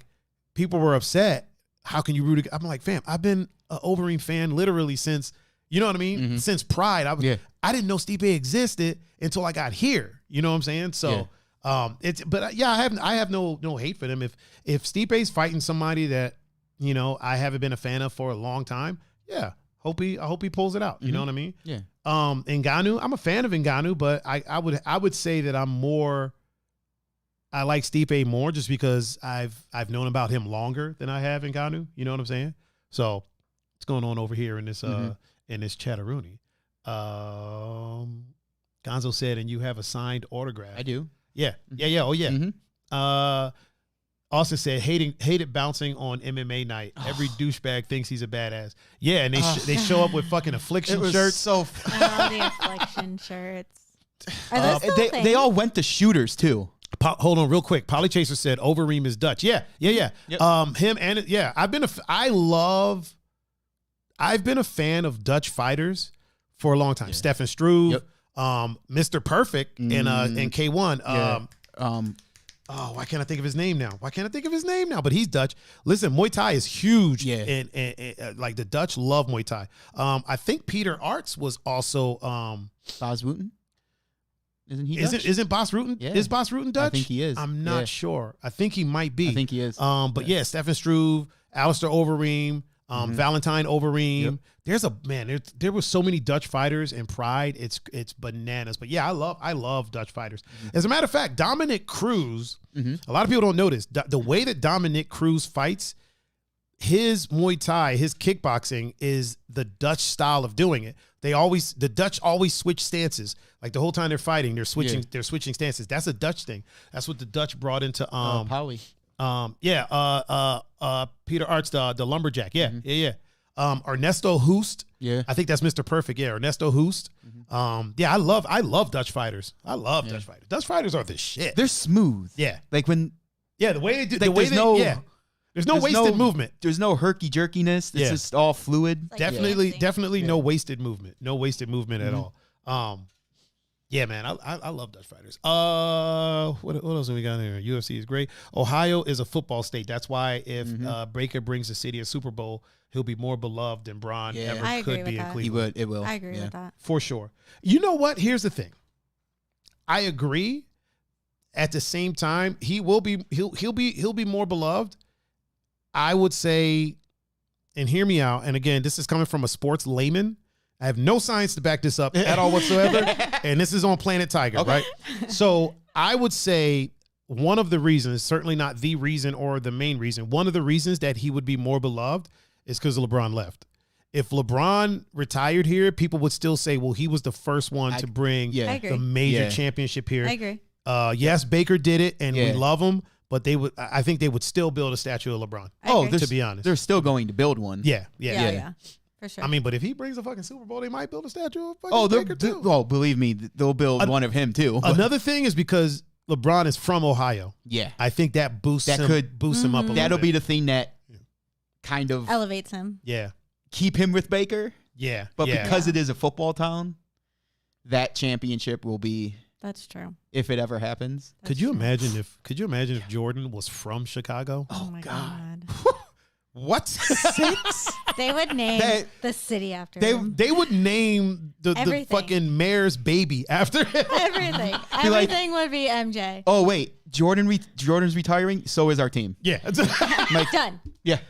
people were upset. How can you root against? I'm like, fam, I've been an Overeem fan literally since, you know what I mean? Since Pride. I didn't know Stipe existed until I got here. You know what I'm saying? So I have no hate for them. If Stipe's fighting somebody that, you know, I haven't been a fan of for a long time, I hope he pulls it out. You know what I mean? Yeah. Ngannou, I'm a fan of Ngannou, but I would say that I'm more I like Stipe more just because I've known about him longer than I have Ngannou. You know what I'm saying? So what's going on over here in this in this Chatteroonie? Gonzo said, and you have a signed autograph. I do. Yeah. Oh yeah. Austin said, hated bouncing on MMA night. Every douchebag thinks he's a badass. Yeah, and they show up with fucking Affliction shirts. So the Affliction shirts. Are those still a thing? They all went to shooters too. Hold on real quick. Polly Chaser said Overeem is Dutch. Yeah. Yep. Him and I've been a fan of Dutch fighters for a long time. Stefan Struve, Mr. Perfect in K1. Why can't I think of his name now? But he's Dutch. Listen, Muay Thai is huge. Yeah. And like the Dutch love Muay Thai. I think Peter Arts was also Bas Rutten. Isn't he Dutch? Isn't Bas Rutten? Yeah. Is Bas Rutten Dutch? I think he is. I'm not sure. I think he might be. I think he is. But Stefan Struve, Alistair Overeem, Valentine Overeem. Yep. There were so many Dutch fighters in Pride. It's bananas. But yeah, I love Dutch fighters. As a matter of fact, Dominic Cruz, a lot of people don't know this. The way that Dominic Cruz fights, his Muay Thai, his kickboxing is the Dutch style of doing it. The Dutch always switch stances. Like the whole time they're fighting, they're switching stances. That's a Dutch thing. That's what the Dutch brought into Pauly. Peter Arts, the lumberjack. Yeah. Ernesto Hoost. Yeah. I think that's Mr. Perfect. Yeah, Ernesto Hoost. I love Dutch fighters. I love Dutch fighters. Dutch fighters are the shit. They're smooth. Yeah. Like when the way they do there's no wasted movement. There's no herky jerkiness. It's just all fluid. Like Definitely no wasted movement. No wasted movement at all. Yeah, man, I love Dutch fighters. What else have we got here? UFC is great. Ohio is a football state. That's why if Breaker brings the city a Super Bowl, he'll be more beloved than Braun ever could be in Cleveland. He would. It will. I agree with that. For sure. You know what? Here's the thing. I agree. At the same time, he'll be more beloved. I would say, and hear me out, and again, this is coming from a sports layman. I have no science to back this up at all whatsoever. And this is on Planet Tiger, right? So I would say one of the reasons, certainly not the reason or the main reason, one of the reasons that he would be more beloved is because LeBron left. If LeBron retired here, people would still say, well, he was the first one to bring the major championship here. I agree. Yes, Baker did it, and we love him. But I think they would still build a statue of LeBron. To be honest. They're still going to build one. Yeah. For sure. I mean, but if he brings a fucking Super Bowl, they might build a statue of fucking Baker too. Believe me, they'll build one of him too. Another thing is because LeBron is from Ohio. Yeah. I think that boosts him up a little bit. That'll be the thing that kind of elevates him. Yeah. Keep him with Baker. Yeah. But because it is a football town, that championship will be. That's true. If it ever happens. Could you imagine if Jordan was from Chicago? Oh my God. What? 6? They would name the city after him. They would name the fucking mayor's baby after him. Everything. Everything would be MJ. Oh wait, Jordan's retiring. So is our team. Yeah. Done. Yeah.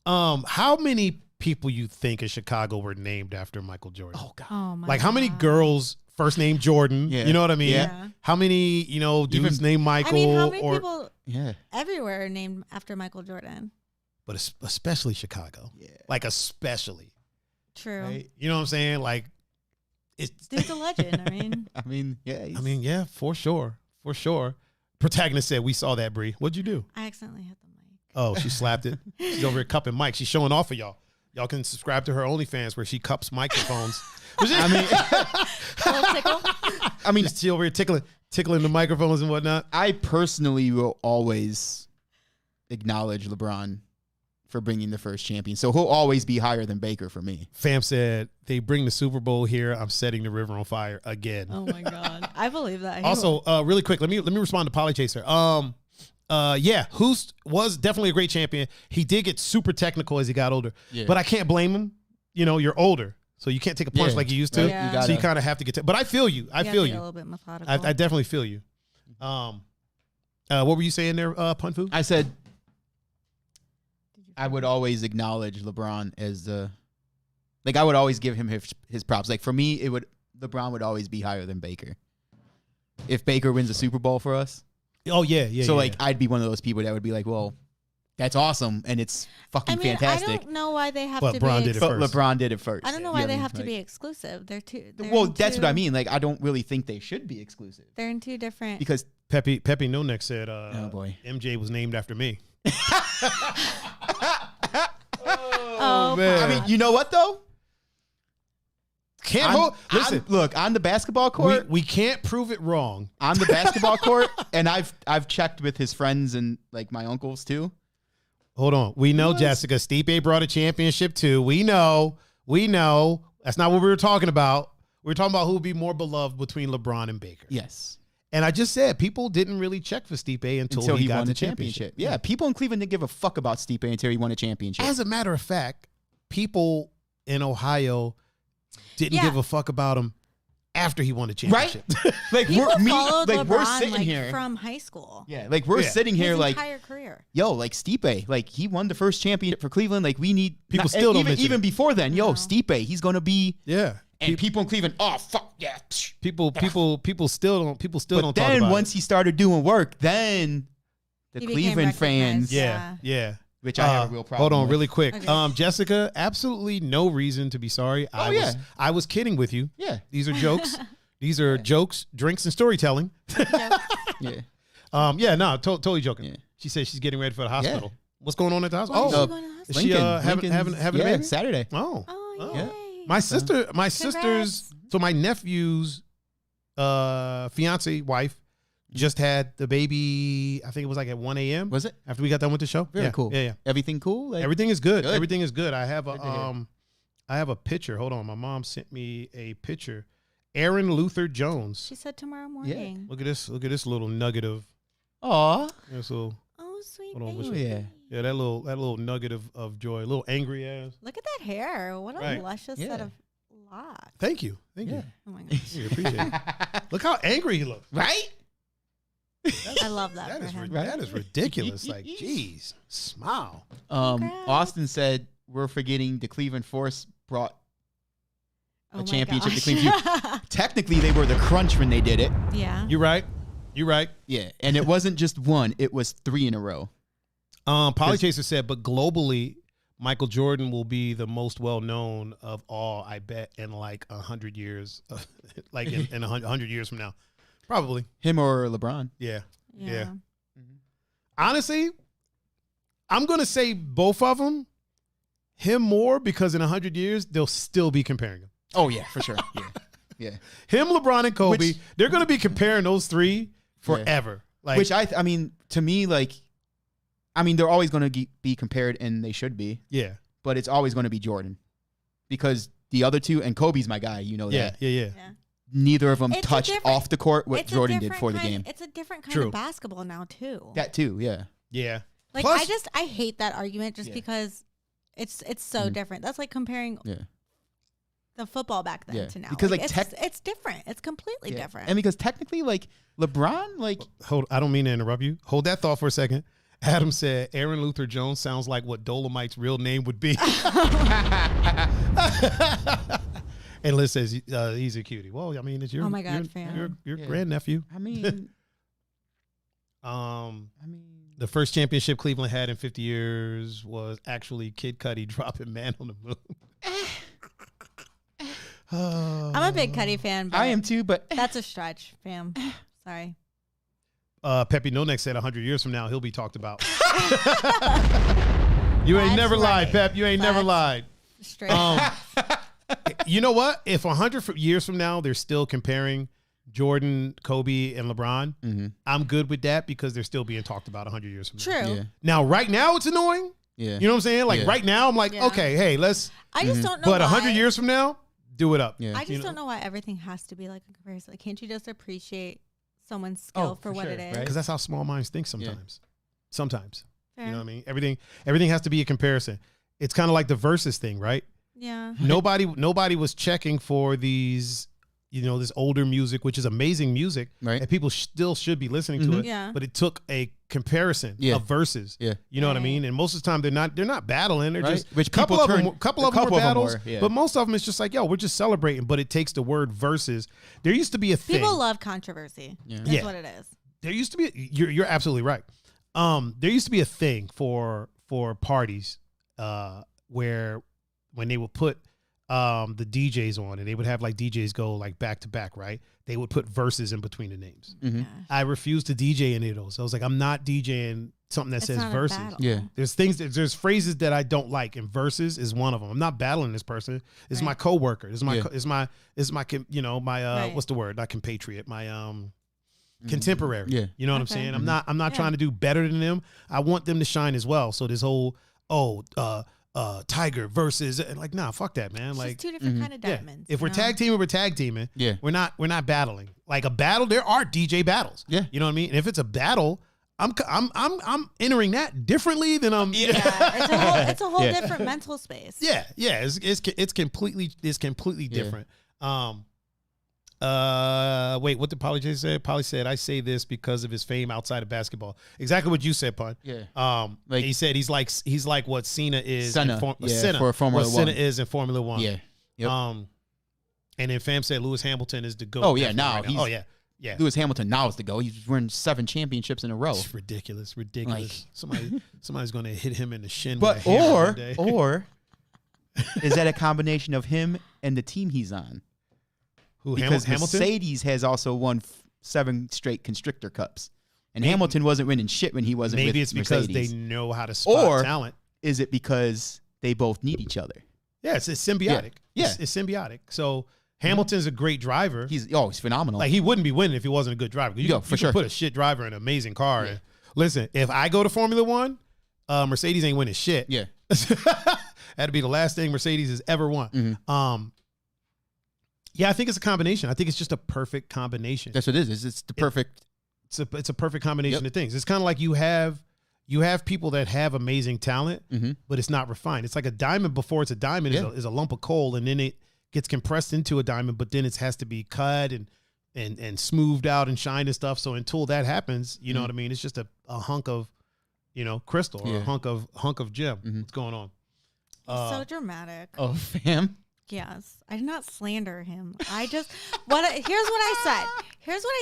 How many people you think in Chicago were named after Michael Jordan? Oh God. Oh my. Like how many girls first name Jordan? Yeah. You know what I mean? Yeah. How many dudes named Michael? I mean, how many people everywhere are named after Michael Jordan? But especially Chicago. Yeah. Like especially. True. Right? You know what I'm saying? Like it's a legend. I mean, yeah, for sure. Protagonist said, "We saw that, Bri. What'd you do?" I accidentally hit the mic. Oh, she slapped it. She's over here cupping mics. She's showing off for y'all. Y'all can subscribe to her OnlyFans where she cups microphones. Just she over here tickling the microphones and whatnot. I personally will always acknowledge LeBron for bringing the first champion. So he'll always be higher than Baker for me. Fam said, they bring the Super Bowl here. I'm setting the river on fire again. Oh my God. I believe that. Also, really quick, let me respond to Polly Chaser. Hoost was definitely a great champion. He did get super technical as he got older, but I can't blame him. You're older, so you can't take a punch like you used to. Yeah. So you kind of have to get. But I feel you. I feel you. A little bit methodical. I definitely feel you. What were you saying there, Pun Fu? I said I would always acknowledge LeBron as I would always give him his props. Like for me, LeBron would always be higher than Baker. if Baker wins a Super Bowl for us. Oh yeah. So like I'd be one of those people that would be like, well, that's awesome and it's fucking fantastic. I don't know why they have but to LeBron be. did it first. LeBron did it first. I don't know why they have to be exclusive. They're two. Well, that's what I mean. Like I don't really think they should be exclusive. They're in two different. Because Pepe Nonek said, "Oh boy, MJ was named after me." Oh man! I mean, you know what though? Listen, look on the basketball court. We can't prove it wrong on the basketball court, and I've checked with his friends and like my uncles too. Hold on, we know Jessica Stipe brought a championship too. We know. That's not what we were talking about. We were talking about who would be more beloved between LeBron and Baker. Yes. And I just said people didn't really check for Stipe until he got won the championship. Yeah, people in Cleveland didn't give a fuck about Stipe until he won a championship. As a matter of fact, people in Ohio didn't give a fuck about him after he won the championship. Right? Like we're sitting here from high school. Yeah, like we're sitting here his like entire career. Yo, like Stipe, like he won the first championship for Cleveland. Like we need people still don't mention even before then. Yo, Stipe, he's gonna be And people in Cleveland, oh fuck yeah. People still don't talk about it. Then once he started doing work, then the Cleveland fans, yeah. Which I have a real problem. Hold on, with. really quick. Okay. Jessica, absolutely no reason to be sorry. I was kidding with you. Yeah. These are jokes. These are jokes, drinks, and storytelling. Totally joking. Yeah. She said she's getting ready for the hospital. Yeah. What's going on at the hospital? Is she going to the hospital? Is she having a baby? Saturday. Oh, yeah. My sister's, so my nephew's fiance wife just had the baby. I think it was like at 1 a.m. Was it? After we got done with the show. Very cool. Yeah. Everything cool? Like, everything is good. Everything is good. I have a picture. Hold on. My mom sent me a picture. Aaron Luther Jones. She said tomorrow morning. Look at this little nugget of. Aw. Oh, sweet baby. Yeah, that little nugget of joy. A little angry ass. Look at that hair. What a luscious set of locks. Thank you. Oh my gosh. I appreciate it. Look how angry he looks. Right? I love that. That is ridiculous. Like, geez, smile. Austin said we're forgetting the Cleveland Force brought a championship to Cleveland. Technically, they were the Crunch when they did it. Yeah. You're right. Yeah, and it wasn't just one; it was 3 in a row. Polychaser said, but globally, Michael Jordan will be the most well-known of all, I bet, in like 100 years, like in 100 years from now. Probably. Him or LeBron. Yeah. Mm-hmm. Honestly, I'm going to say both of them. Him more because in 100 years, they'll still be comparing him. Oh, yeah, for sure. Yeah. Him, LeBron, and Kobe, they're going to be comparing those three forever. Yeah. Like, which I mean, to me, like, they're always going to be compared, and they should be. Yeah. But it's always going to be Jordan. Because the other two, and Kobe's my guy, you know that. Yeah. Neither of them touched off the court what Jordan did for the game. It's a different kind of basketball now, too. That, too, yeah. Yeah. Like, I hate that argument just because it's so different. That's like comparing the football back then to now. Because, it's different. It's completely different. And because technically, like, LeBron, like... I don't mean to interrupt you. Hold that thought for a second. Adam said, Aaron Luther Jones sounds like what Dolomite's real name would be. And Liz says he's a cutie. Well, I mean, it's your your grandnephew. I mean, the first championship Cleveland had in 50 years was actually Kid Cudi dropping "Man on the Moon." I'm a big Cudi fan. But I am too, but that's a stretch, fam. Sorry. Pepe Nonek said 100 years from now he'll be talked about. You ain't never lied, Pep. You ain't never lied. Straight. You know what? If 100 years from now they're still comparing Jordan, Kobe, and LeBron, I'm good with that because they're still being talked about 100 years from now. True. Yeah. Now, right now, it's annoying. Yeah. You know what I'm saying? Like right now, I'm like, okay, hey, let's. I just don't know. But 100 years from now, do it up. Yeah. I just don't know why everything has to be like a comparison. Like, can't you just appreciate someone's skill for what it is? Because that's how small minds think sometimes. Sometimes. Fair. You know what I mean? Everything has to be a comparison. It's kind of like the versus thing, right? Yeah. Nobody was checking for these this older music, which is amazing music, right? And people still should be listening to it. Yeah. But it took a comparison of verses. Yeah. You know what I mean? And most of the time they're not battling. They're just which a couple of them were battles. But most of them it's just like, yo, we're just celebrating. But it takes the word verses. There used to be a thing. People love controversy. Yeah. That's what it is. There used to be. You're absolutely right. There used to be a thing for parties where when they would put the DJs on, and they would have like DJs go like back to back, right? They would put verses in between the names. Mm-hmm. I refuse to DJ any of those. I was like, I'm not DJing something that says verses. Yeah. There's phrases that I don't like, and verses is one of them. I'm not battling this person. This is my coworker. This is my what's the word? Not compatriot. My contemporary. Yeah. You know what I'm saying? I'm not trying to do better than them. I want them to shine as well. So this whole Tiger versus like, nah, fuck that, man. It's like just two different kind of diamonds. If we're tag teaming, we're tag teaming. Yeah. We're not battling. Like a battle, there are DJ battles. Yeah. You know what I mean? And if it's a battle, I'm entering that differently than I'm. Yeah. It's a whole different mental space. Yeah. Yeah. It's completely different. Wait, what did Polly J say? Polly said, I say this because of his fame outside of basketball. Exactly what you said, Pun. Yeah. Like he said, he's like what Cena is for Formula One. Cena is in Formula One. Yeah. Yep. And then Fam said Lewis Hamilton is the GOAT. Oh yeah, now right yeah. Lewis Hamilton now is the GOAT. He's winning 7 championships in a row. It's ridiculous. Like, somebody's gonna hit him in the shin. But or is that a combination of him and the team he's on? Because Hamilton? Mercedes has also won 7 straight Constrictor Cups. And Hamilton wasn't winning shit when he wasn't with Mercedes. Maybe it's because they know how to spot talent. Is it because they both need each other? Yeah, it's symbiotic. Yeah. It's symbiotic. So Hamilton's a great driver. He's phenomenal. Like he wouldn't be winning if he wasn't a good driver. You can put a shit driver in an amazing car. Yeah. And listen, if I go to Formula One, Mercedes ain't winning shit. Yeah. That'd be the last thing Mercedes has ever won. Mm-hmm. Yeah, I think it's a combination. I think it's just a perfect combination. That's what it is. It's the perfect. It's a perfect combination of things. It's kind of like you have people that have amazing talent, but it's not refined. It's like a diamond before it's a diamond is a lump of coal, and then it gets compressed into a diamond, but then it has to be cut and smoothed out and shined and stuff. So until that happens, you know what I mean? It's just a hunk of, crystal or a hunk of gem. What's going on? So dramatic. Oh, fam. Yes, I did not slander him. Here's what I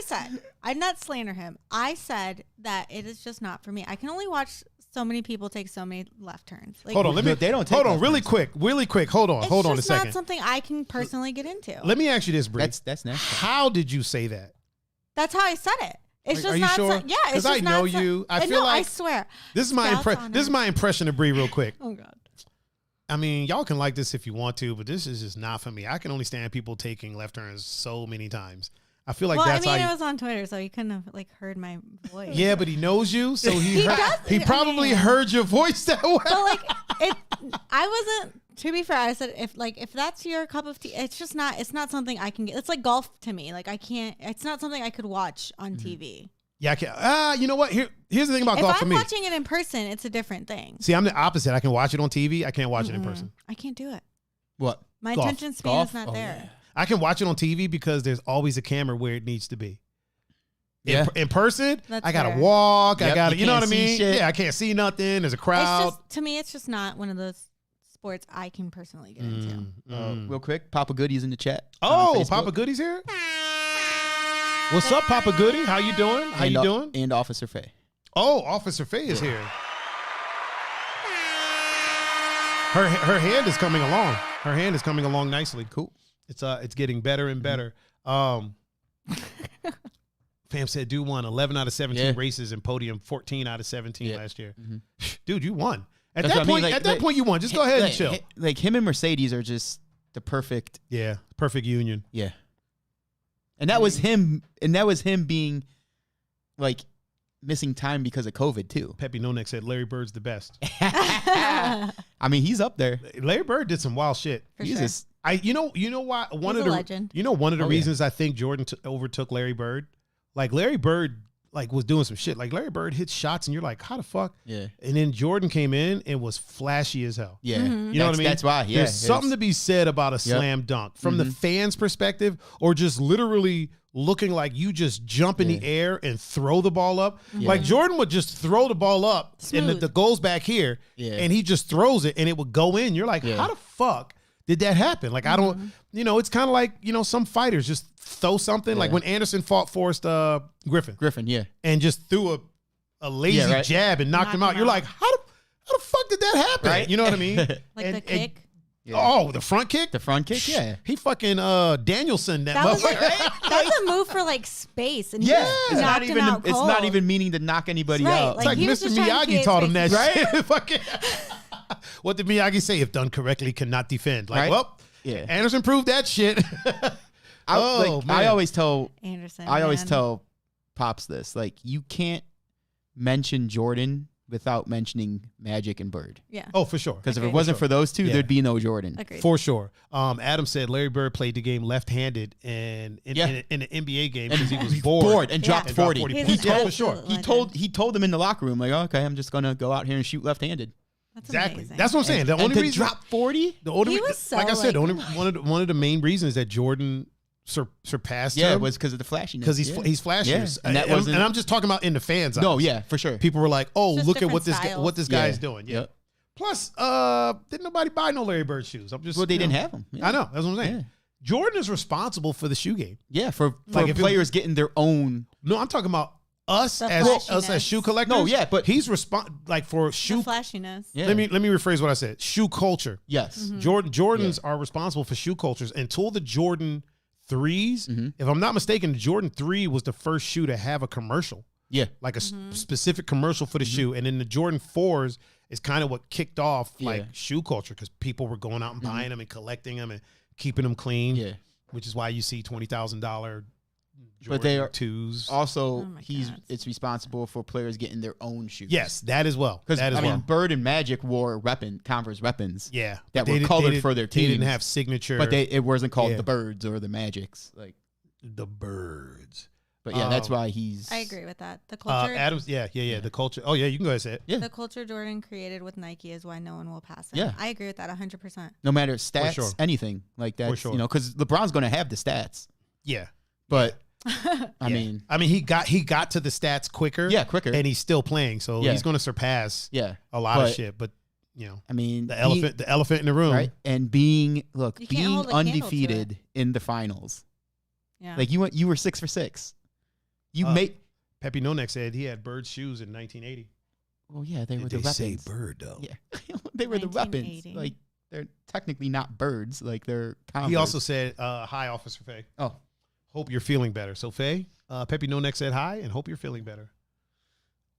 said. I did not slander him. I said that it is just not for me. I can only watch so many people take so many left turns. Like, hold on, really quick. Hold on a second. It's not something I can personally get into. Let me ask you this, Bri. That's nasty. How did you say that? That's how I said it. It's just are you not. Sure? Yeah, it's just I know you. I feel like I swear. This is my impression of Bri, real quick. Oh God. I mean, y'all can like this if you want to, but this is just not for me. I can only stand people taking left turns so many times. I feel like that's it was on Twitter, so he couldn't have heard my voice. Yeah, but he knows you, so he probably heard your voice that way. But I wasn't. To be fair, I said if that's your cup of tea, it's not something I can get. It's like golf to me. Like I can't. It's not something I could watch on TV. Yeah, I can. You know what? Here's the thing about golf for me. If I'm watching it in person, it's a different thing. See, I'm the opposite. I can watch it on TV. I can't watch it in person. I can't do it. What? My attention span is not there. Yeah. I can watch it on TV because there's always a camera where it needs to be. In person, I gotta walk. I gotta, you know what I mean? Shit. Yeah, I can't see nothing. There's a crowd. To me, it's just not one of those sports I can personally get into. Real quick, Papa Goody's in the chat. Oh, Papa Goody's here. What's up, Papa Goody? How you doing? How you doing? And Officer Faye. Oh, Officer Faye is here. Her hand is coming along. Her hand is coming along nicely. Cool. It's getting better and better. Fam said, dude won 11 out of 17 races and podium 14 out of 17 last year. Dude, you won. At that point, you won. Just go ahead and chill. Like him and Mercedes are just the perfect. Yeah, perfect union. Yeah. And that was him. And that was him being like missing time because of COVID too. Pepe Nonek said Larry Bird's the best. I mean, he's up there. Larry Bird did some wild shit. You know why? He's a legend. You know one of the reasons I think Jordan overtook Larry Bird. Like Larry Bird like was doing some shit. Like Larry Bird hits shots and you're like, how the fuck? Yeah. And then Jordan came in and was flashy as hell. Yeah. Mm-hmm. You know what I mean? That's why. Yeah. There's something to be said about a slam dunk from the fans' perspective, or just literally looking like you just jump in the air and throw the ball up. Like Jordan would just throw the ball up and the goal's back here and he just throws it and it would go in. You're like, how the fuck did that happen? Like, I don't, it's kind of like, some fighters just throw something. Like when Anderson fought Forrest Griffin. And just threw a lazy jab and knocked him out. You're like, how the fuck did that happen? Right? You know what I mean? Like the kick. Oh, the front kick? The front kick, yeah. He fucking Danielson that was motherfucker. That's a move for like space, and he it's knocked him out it's cold. not even meaning to knock anybody out. It's like he was Mr. just trying to Miyagi create taught him space. that shit. Fucking what did Miyagi say? If done correctly, cannot defend. Like, well, Anderson proved that shit. I always tell Anderson. I always tell Pops this. Like, you can't mention Jordan without mentioning Magic and Bird. Yeah. Oh, for sure. Because if it wasn't for those two, there'd be no Jordan. Agreed. For sure. Adam said Larry Bird played the game left-handed and in an NBA game because he was bored and dropped 40. He's for sure. He told them in the locker room, like, okay, I'm just gonna go out here and shoot left-handed. That's exactly. amazing. That's what I'm saying. The only reason drop 40. The only he was so, like I said, one of the main reasons that Jordan surpassed him was because of the flashiness. because he's flashiest. And and I'm just talking about in the fans' eyes. No, yeah, for sure. People were like, "Oh, Just look at what different this guy is doing." Yeah. Plus, didn't nobody buy no Larry Bird shoes? I'm just they didn't have them. Yeah. I know. That's what I'm saying. Yeah. Jordan is responsible for the shoe game. Yeah, for Like players getting their own. No, I'm talking about us The as shoe collectors. No, yeah, but he's like for shoe. The flashiness. Yeah. Let me rephrase what I said. Shoe culture. Yes. Jordans are responsible for shoe cultures until the Jordan 3s. If I'm not mistaken, the Jordan 3 was the first shoe to have a commercial. Yeah. Like a specific commercial for the shoe. And then the Jordan 4s is kind of what kicked off like shoe culture because people were going out and buying them and collecting them and keeping them clean. Yeah. Which is why you see $20,000 But they are 2s. Also, it's responsible for players getting their own shoes. Yes, that as well. Because I mean, Bird and Magic wore Converse weapons. Yeah, that were colored for their teams. They didn't have signature, but it wasn't called the Birds or the Magics, like the Birds. But yeah, that's why he's. I agree with that. The culture. Adams, yeah. The culture. Oh yeah, you can go ahead and say it. Yeah. The culture Jordan created with Nike is why no one will pass him. Yeah. I agree with that 100%. No matter stats, anything like that. For sure. Because LeBron's going to have the stats. Yeah, but. I mean, he got to the stats quicker. Yeah, quicker, and he's still playing, so he's going to surpass. A lot of shit. But I mean, the elephant in the room, right? And being undefeated in the finals. Yeah, like you were 6 for 6. You made. Pepe Nonek said he had Bird shoes in 1980. Well, yeah, they were the weapons. Say Bird though. Yeah, they were the weapons. Like they're technically not birds. Like they're. Converse. He also said, "Hi, Officer Faye. Hope you're feeling better." So Faye, Pepe Nonek said hi and hope you're feeling better.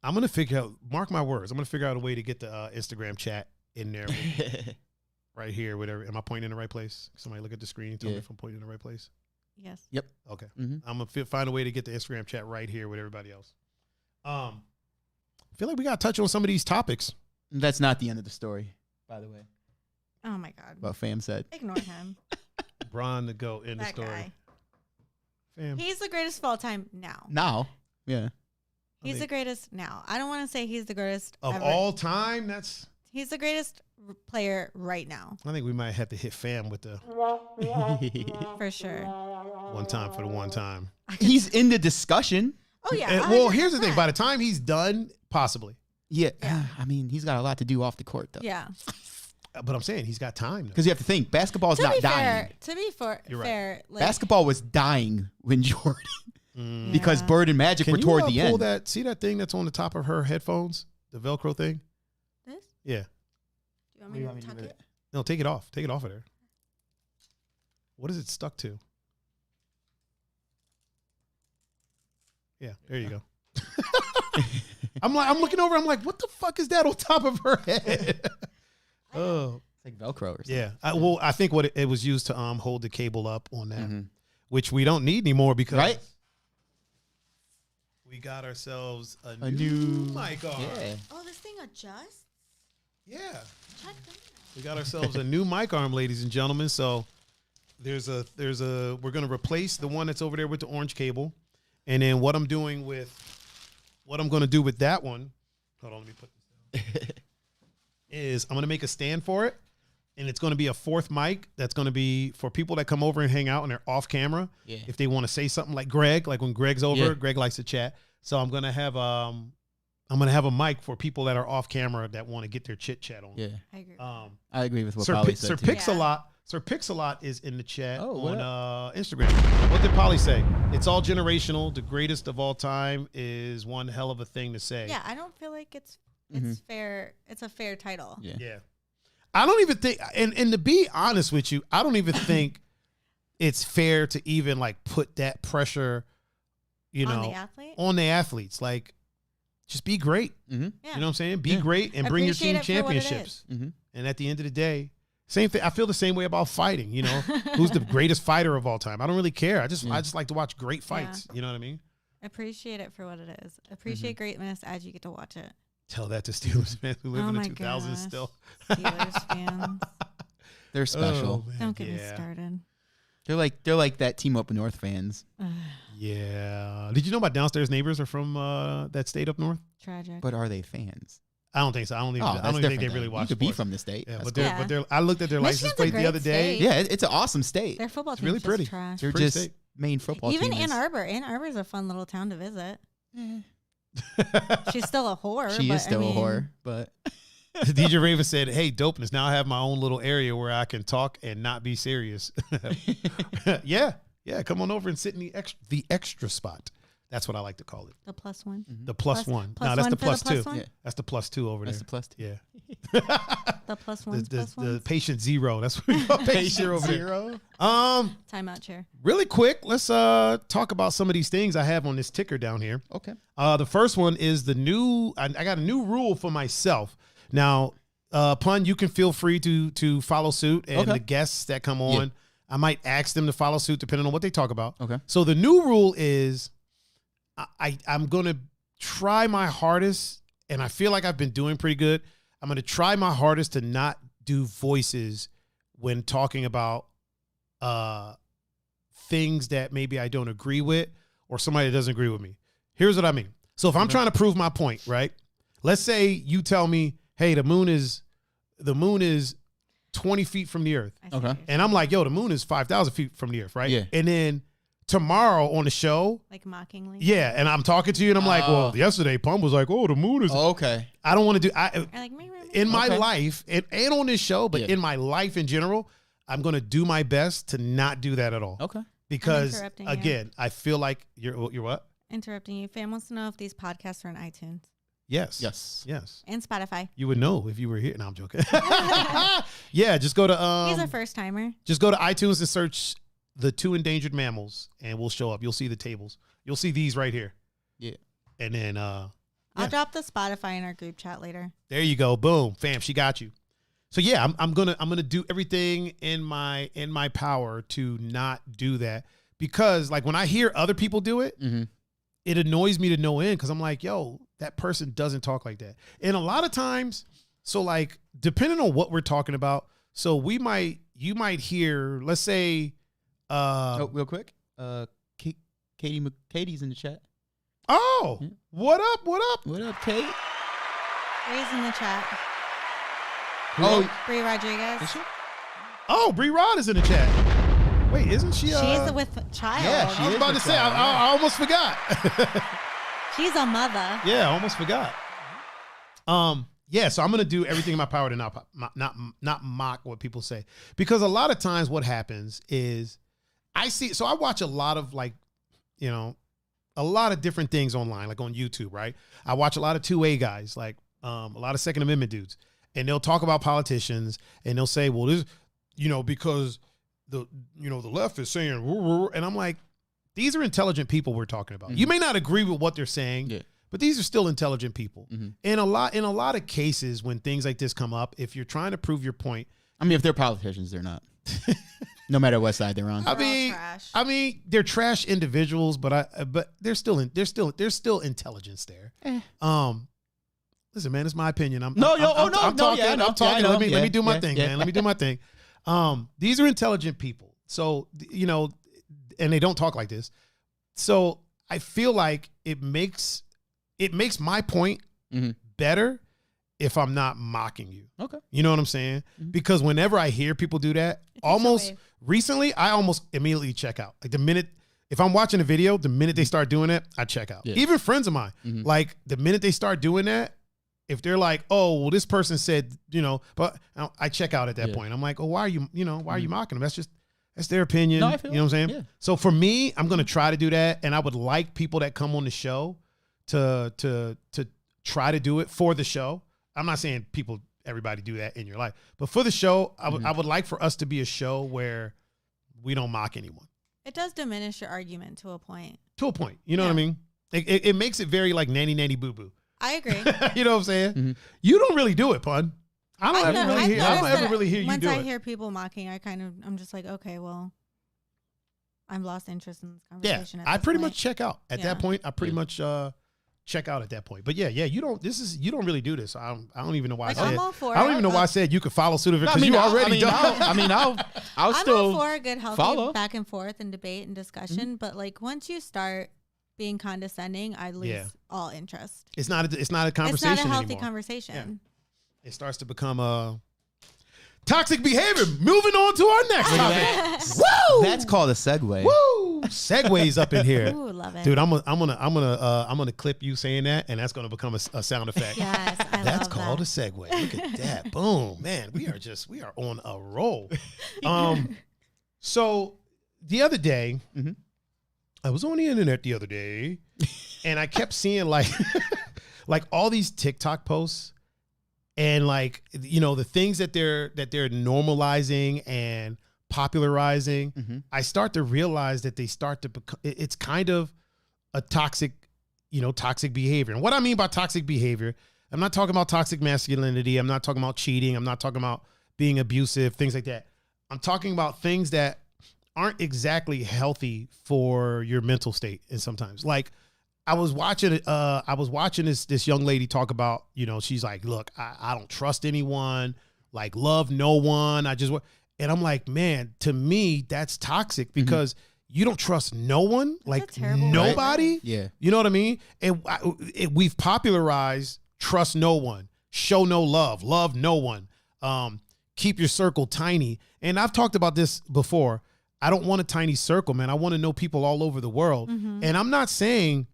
I'm gonna figure out. Mark my words. I'm gonna figure out a way to get the Instagram chat in there, right here. Whatever. Am I pointing in the right place? Somebody look at the screen and tell me if I'm pointing in the right place. Yes. Yep. Okay. I'm gonna find a way to get the Instagram chat right here with everybody else. I feel like we gotta touch on some of these topics. That's not the end of the story, by the way. Oh my God. What Fam said. Ignore him. Bron to go in the story. Guy. Fam. He's the greatest of all time now. Now, yeah. He's the greatest now. I don't want to say he's the greatest of ever. all time. He's the greatest player right now. I think we might have to hit Fam with the for sure. One time for the one time. He's in the discussion. Oh yeah. And, well, here's the thing. By the time he's done, possibly. Yeah. I mean, he's got a lot to do off the court, though. Yeah. But I'm saying he's got time. Because you have to think, basketball is not dying. To be fair, right. Basketball was dying when Jordan, because Bird and Magic were toward the end. See that thing that's on the top of her headphones, the Velcro thing. This? Yeah. Do you want me to tuck it? No, take it off. Take it off of there. What is it stuck to? Yeah, there you go. I'm looking over. I'm like, what the fuck is that on top of her head? Oh, it's like Velcro or something. Yeah. I think what it was used to hold the cable up on that, which we don't need anymore because we got ourselves a new mic arm. Yeah. Oh, this thing adjusts? Yeah. Check that. We got ourselves a new mic arm, ladies and gentlemen. So we're gonna replace the one that's over there with the orange cable. And then what I'm doing with what I'm going to do with that one, hold on, let me put this down, is I'm going to make a stand for it. And it's going to be a fourth mic that's going to be for people that come over and hang out and they're off camera. Yeah. If they want to say something like Greg, like when Greg's over, Greg likes to chat. So I'm going to have a mic for people that are off camera that want to get their chit chat on. Yeah. I agree. I agree with what Polly said. Sir Pix-a-Lot is in the chat on Instagram. What did Polly say? It's all generational. The greatest of all time is one hell of a thing to say. Yeah, I don't feel like it's fair. It's a fair title. Yeah. I don't even think, and to be honest with you, I don't even think it's fair to even like put that pressure, on the athletes. Like, just be great. Mm-hmm. Yeah. You know what I'm saying? Be great and bring your team championships. Mm-hmm. And at the end of the day, same thing. I feel the same way about fighting. Who's the greatest fighter of all time? I don't really care. I just like to watch great fights. Yeah. You know what I mean? Appreciate it for what it is. Appreciate greatness as you get to watch it. Tell that to Steelers fans who live in the 2000s still. Steelers fans. They're special. Don't get me started. They're like that Team Up North fans. Yeah. Did you know my downstairs neighbors are from that state up north? Tragic. But are they fans? I don't think so. I don't even think they really watch. You could be from the state. Yeah, but I looked at their license plate the other day. State. Yeah, it's an awesome state. Their football team really pretty. Trash. They're just state. Main football team. Even Ann Arbor. Ann Arbor's a fun little town to visit. She's still a whore. She is still a whore, but DJ Raven said, "Hey, dopeness. Now I have my own little area where I can talk and not be serious." Yeah. Come on over and sit in the extra spot. That's what I like to call it. The plus one. Mm-hmm. The plus one. No, that's the plus two. Yeah. That's the plus two over there. That's the plus two. Yeah. The plus one. The patient zero. That's what we call patient zero. Timeout chair. Really quick, let's talk about some of these things I have on this ticker down here. Okay. The first one is the new. I got a new rule for myself. Now, Pun, you can feel free to follow suit, and the guests that come on, I might ask them to follow suit depending on what they talk about. Okay. So the new rule is, I'm going to try my hardest, and I feel like I've been doing pretty good. I'm going to try my hardest to not do voices when talking about things that maybe I don't agree with or somebody that doesn't agree with me. Here's what I mean. So if I'm trying to prove my point, right? Let's say you tell me, hey, the moon is 20 feet from the earth. Okay. And I'm like, yo, the moon is 5,000 feet from the earth, right? Yeah. And then tomorrow on the show, like mockingly, and I'm talking to you, and I'm like, well, yesterday Pump was like, oh, the moon is okay. I don't want to do. In my okay. life and on this show, but in my life in general, I'm going to do my best to not do that at all. Okay. Because again, I feel like you're what? Interrupting you. Fam wants to know if these podcasts are on iTunes. Yes. And Spotify. You would know if you were here. No, I'm joking. Yeah, just go to he's a first timer. Just go to iTunes and search the 2 endangered mammals, and we'll show up. You'll see the tables. You'll see these right here. Yeah. And then I'll drop the Spotify in our group chat later. There you go. Boom. Fam, she got you. So yeah, I'm gonna do everything in my power to not do that, because like when I hear other people do it, it annoys me to no end, because I'm like, yo, that person doesn't talk like that. And a lot of times, so like depending on what we're talking about, so you might hear, let's say, real quick, Katie's in the chat. Oh, yeah. What up, Kate? Ray's in the chat. Bri Rodriguez. Is she? Oh, Bri Rod is in the chat. Wait, isn't she? She's with child. Yeah, I was about to say. I almost forgot. She's a mother. Yeah, I almost forgot. Yeah, so I'm gonna do everything in my power to not mock what people say, because a lot of times what happens is I watch a lot of a lot of different things online, like on YouTube, right? I watch a lot of 2A guys, like a lot of Second Amendment dudes, and they'll talk about politicians, and they'll say, well, this, because the left is saying, and I'm like, these are intelligent people we're talking about. You may not agree with what they're saying, but these are still intelligent people. And in a lot of cases, when things like this come up, if you're trying to prove your point, I mean, if they're politicians, they're not. No matter what side they're on. I mean, they're trash individuals, but there's still intelligence there. Listen, man, it's my opinion. I'm talking. Let me do my thing, man. Let me do my thing. These are intelligent people. So, and they don't talk like this. So I feel like it makes it makes my point better if I'm not mocking you. Okay. You know what I'm saying? Because whenever I hear people do that, almost recently, I almost immediately check out. Like the minute, if I'm watching a video, the minute they start doing it, I check out. Yeah. Even friends of mine, like the minute they start doing that, if they're like, oh, well, this person said, but I check out at that point. I'm like, oh, why are you mocking them? That's their opinion. No, I feel you know what I'm saying? Yeah. So for me, I'm going to try to do that. And I would like people that come on the show to try to do it for the show. I'm not saying everybody do that in your life, but for the show, I would like for us to be a show where we don't mock anyone. It does diminish your argument to a point. To a point. You know what I mean? It makes it very like nanny nanny boo boo. I agree. You know what I'm saying? You don't really do it, Pun. I don't ever really hear you do it. Once I hear people mocking, I'm just like, okay, well, I've lost interest in this conversation. Yeah, I pretty much check out at that point. I pretty much check out at that point. But yeah, you don't really do this. I don't even know why I said. I'm all for I don't even know why I said you could follow suit of it because you already don't. I'll still I'm all for a good, healthy back and forth and debate and discussion. But like once you start being condescending, I lose all interest. It's not a conversation. It's not a healthy anymore. conversation. Yeah. It starts to become toxic behavior. Moving on to our next topic. Woo! That's called a segue. Woo! Segues up in here. Ooh, love it. Dude, I'm gonna clip you saying that, and that's gonna become a sound effect. Yes, that's called a segue. Look at that. Boom, man. We are on a roll. So the other day, I was on the internet the other day, and I kept seeing like all these TikTok posts, and like the things that they're normalizing and popularizing. I start to realize that they start to become. It's kind of a toxic behavior. And what I mean by toxic behavior, I'm not talking about toxic masculinity. I'm not talking about cheating. I'm not talking about being abusive, things like that. I'm talking about things that aren't exactly healthy for your mental state. And sometimes, like, I was watching this young lady talk about, she's like, look, I don't trust anyone, like love no one. And I'm like, man, to me, that's toxic because you don't trust no one, like nobody. Right? Yeah. You know what I mean? And we've popularized trust no one, show no love, love no one, keep your circle tiny. And I've talked about this before. I don't want a tiny circle, man. I want to know people all over the world. And I'm not saying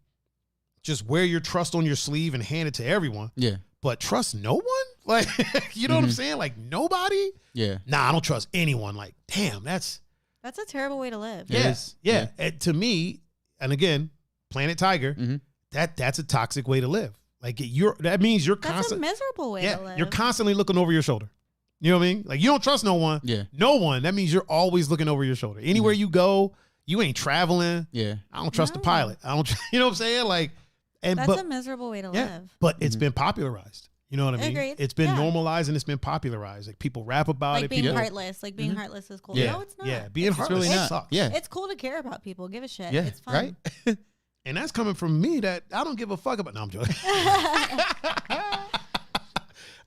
just wear your trust on your sleeve and hand it to everyone. Yeah. But trust no one? Like, you know what I'm saying? Like nobody? Yeah. Nah, I don't trust anyone. Like, damn, that's a terrible way to live. Yes. Yeah. And to me, and again, Planet Tiger, that's a toxic way to live. Like that means you're constantly. That's a miserable way to live. You're constantly looking over your shoulder. You know what I mean? Like you don't trust no one. Yeah. No one. That means you're always looking over your shoulder. Anywhere you go, you ain't traveling. Yeah. I don't trust the pilot. I don't. You know what I'm saying? Like, that's a miserable way to live. But it's been popularized. You know what I mean? Agreed. It's been normalized and it's been popularized. Like people rap about like it. Being heartless. Like being heartless is cool. Yeah. No, it's not. Yeah. Being heartless really sucks. Yeah. It's cool to care about people. Give a shit. Yeah. It's fun. Right? And that's coming from me that I don't give a fuck about. No, I'm joking.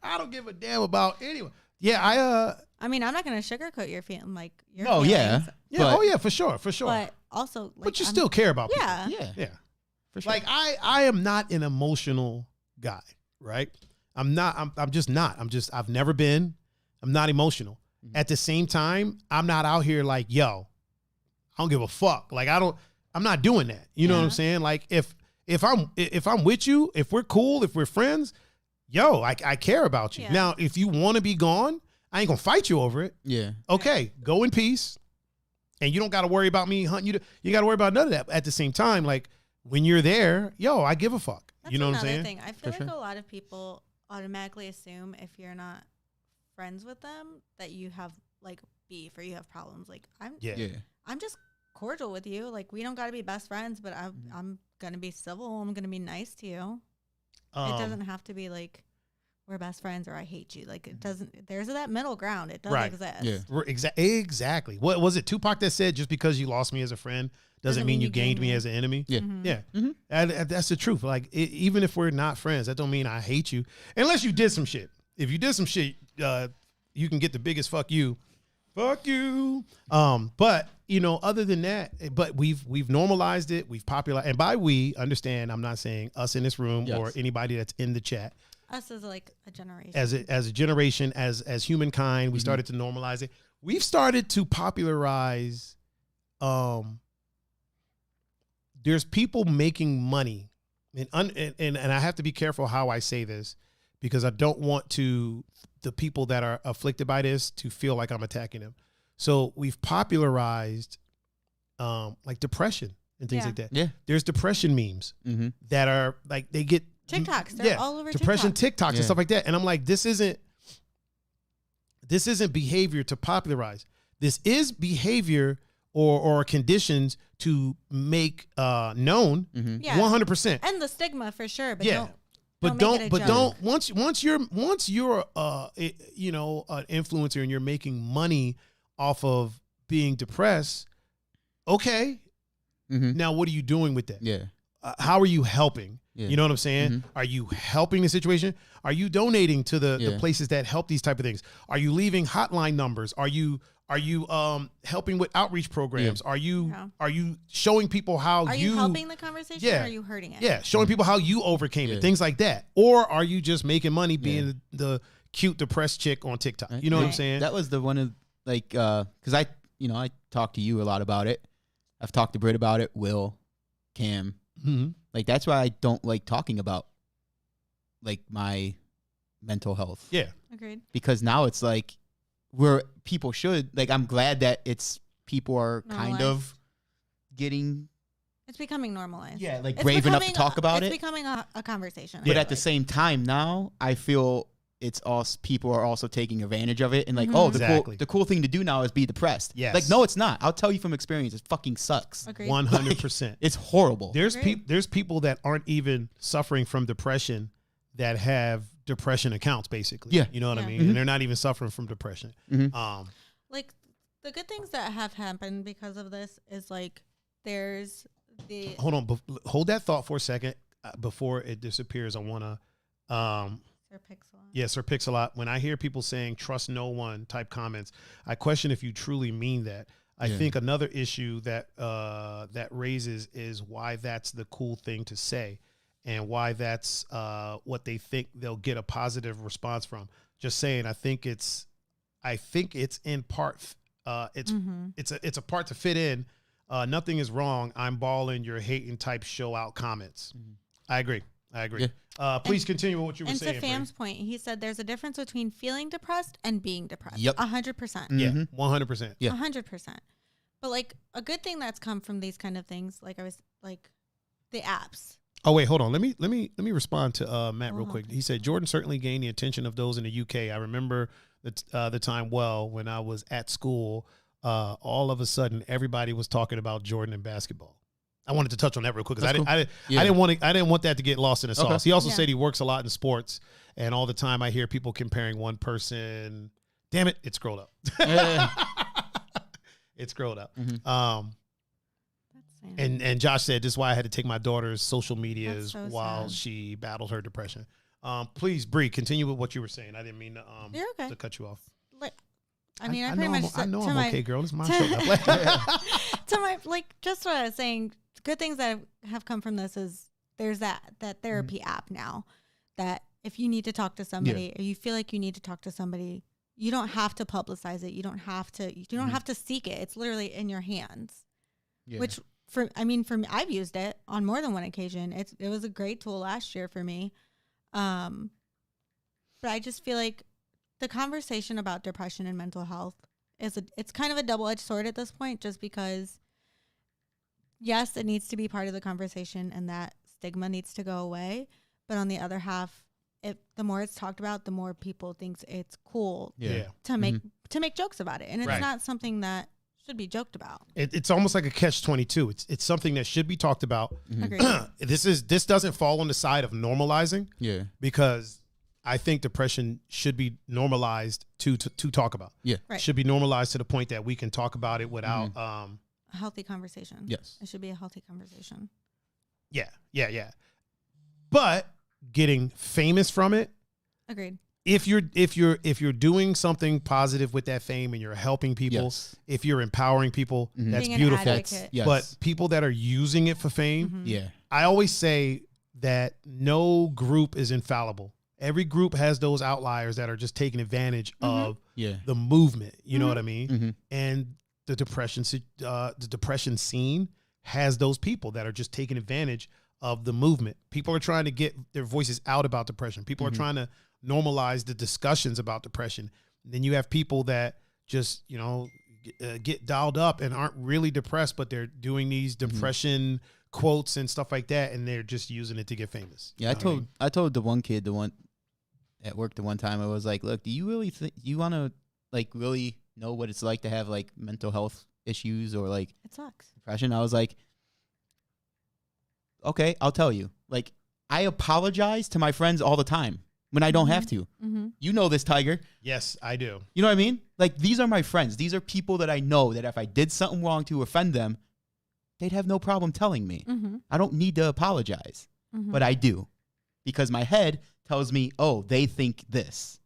I don't give a damn about anyone. Yeah, I mean, I'm not gonna sugarcoat your feeling. Like your feelings. Yeah. Oh yeah, for sure. But also, like, but you still care about people. Yeah. Yeah. For sure. Like I am not an emotional guy, right? I'm not. I'm just not. I've never been. I'm not emotional. At the same time, I'm not out here like, yo, I don't give a fuck. Like I'm not doing that. You know what I'm saying? Like if I'm with you, if we're cool, if we're friends, yo, I care about you. Yeah. Now, if you want to be gone, I ain't gonna fight you over it. Yeah. Okay, go in peace, and you don't got to worry about me hunting you. You got to worry about none of that. At the same time, like when you're there, yo, I give a fuck. That's you know what I'm saying? Thing. I feel like a lot of people automatically assume if you're not friends with them that you have like beef or you have problems. Like I'm just cordial with you. Like we don't got to be best friends, but I'm gonna be civil. I'm gonna be nice to you. It doesn't have to be like we're best friends or I hate you. Like it doesn't. There's that middle ground. It doesn't exist. Yeah. Exactly. What was it? Tupac that said, "Just because you lost me as a friend doesn't mean you gained me as an enemy." Yeah. Yeah. And that's the truth. Like even if we're not friends, that don't mean I hate you unless you did some shit. If you did some shit, you can get the biggest fuck you Fuck you. But you know, other than that, but we've normalized it. We've popularized, and by we, understand, I'm not saying us in this room or anybody that's in the chat. Us as like a generation. As a generation, as humankind, we started to normalize it. We've started to popularize. There's people making money, and I have to be careful how I say this, because I don't want the people that are afflicted by this to feel like I'm attacking them. So we've popularized like depression and things like that. Yeah. There's depression memes that are like, they get TikToks. They're all over depression TikTok. TikToks and stuff like that. And I'm like, this isn't behavior to popularize. This is behavior or conditions to make known 100%. And the stigma for sure. But don't once you're you know, an influencer and you're making money off of being depressed, okay. Now what are you doing with that? Yeah. How are you helping? Yeah. You know what I'm saying? Are you helping the situation? Are you donating to the places that help these type of things? Are you leaving hotline numbers? Are you helping with outreach programs? Are you showing people how are you helping the conversation or are you hurting it? Yeah, showing people how you overcame it, things like that. Or are you just making money being the cute depressed chick on TikTok? You know what I'm saying? That was the one of like because I talked to you a lot about it. I've talked to Britt about it, Will, Cam. Like that's why I don't like talking about like my mental health. Yeah. Agreed. Because now it's like where people should, like, I'm glad that people are kind of getting. It's becoming normalized. Yeah, like brave enough to talk about it. It's becoming a conversation. But at the same time now, I feel it's also, people are also taking advantage of it and like, the cool thing to do now is be depressed. Yes. Like, no, it's not. I'll tell you from experience, it fucking sucks. 100%. It's horrible. There's people that aren't even suffering from depression that have depression accounts, basically. Yeah. You know what I mean? And they're not even suffering from depression. Like the good things that have happened because of this is like there's the hold that thought for a second before it disappears. I want to Sir Pixelot. Yeah, Sir Pixelot. When I hear people saying trust no one type comments, I question if you truly mean that. I think another issue that that raises is why that's the cool thing to say and why that's what they think they'll get a positive response from. Just saying, I think it's in part it's a part to fit in. Nothing is wrong. I'm balling. You're hating type show out comments. I agree. Yeah. Please continue with what you were saying. And to Fam's point, he said there's a difference between feeling depressed and being depressed. Yep. 100%. Yeah. 100%. Yeah. 100%. But like a good thing that's come from these kind of things, like I was like the apps. Oh wait, hold on. Let me respond to Matt real quick. He said Jordan certainly gained the attention of those in the UK. I remember the time well when I was at school. All of a sudden, everybody was talking about Jordan and basketball. I wanted to touch on that real quick because I didn't want that to get lost in the sauce. He also said he works a lot in sports, and all the time I hear people comparing one person. Damn it, it scrolled up. It scrolled up. And Josh said this is why I had to take my daughter's social medias while she battled her depression. Please, Bri, continue with what you were saying. I didn't mean to cut you off. I mean, I know I'm okay, girl. It's my show. To my just what I was saying. Good things that have come from this is there's that therapy app now that if you need to talk to somebody or you feel like you need to talk to somebody, you don't have to publicize it. You don't have to seek it. It's literally in your hands. Yeah. Which for me, I've used it on more than one occasion. It was a great tool last year for me. But I just feel like the conversation about depression and mental health it's kind of a double-edged sword at this point, just because yes, it needs to be part of the conversation and that stigma needs to go away. But on the other half, the more it's talked about, the more people think it's cool to make jokes about it. And it's not something that should be joked about. It's almost like a catch-22. It's something that should be talked about. This doesn't fall on the side of normalizing. Yeah. Because I think depression should be normalized to talk about. Yeah. Right. Should be normalized to the point that we can talk about it without a healthy conversation. Yes. It should be a healthy conversation. Yeah. But getting famous from it. Agreed. if you're doing something positive with that fame and you're helping people, if you're empowering people, that's beautiful. But people that are using it for fame, I always say that no group is infallible. Every group has those outliers that are just taking advantage of the movement. You know what I mean? And the depression scene has those people that are just taking advantage of the movement. People are trying to get their voices out about depression. People are trying to normalize the discussions about depression. And then you have people that just, get dialed up and aren't really depressed, but they're doing these depression quotes and stuff like that, and they're just using it to get famous. Yeah, I told the one kid, the one at work, the one time, I was like, look, do you really think you want to like really know what it's like to have like mental health issues or like it sucks, depression? I was like, okay, I'll tell you. Like, I apologize to my friends all the time when I don't have to. You know this, Tiger. Yes, I do. You know what I mean? Like, these are my friends. These are people that I know that if I did something wrong to offend them, they'd have no problem telling me. I don't need to apologize, but I do, because my head tells me, oh, they think this.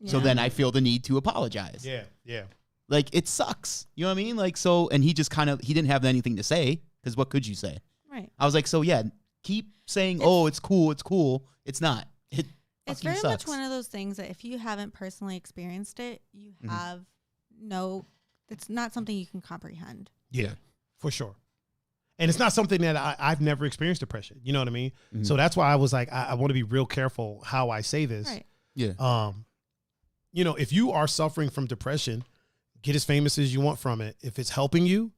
So then I feel the need to apologize. Yeah. Like, it sucks. You know what I mean? Like, so, and he just he didn't have anything to say, because what could you say? Right. I was like, so yeah, keep saying, oh, it's cool. It's not. It's very much one of those things that if you haven't personally experienced it, you have it's not something you can comprehend. Yeah, for sure. And it's not something that I've never experienced depression. You know what I mean? So that's why I was like, I want to be real careful how I say this. Right. Yeah. If you are suffering from depression, get as famous as you want from it. If it's helping you,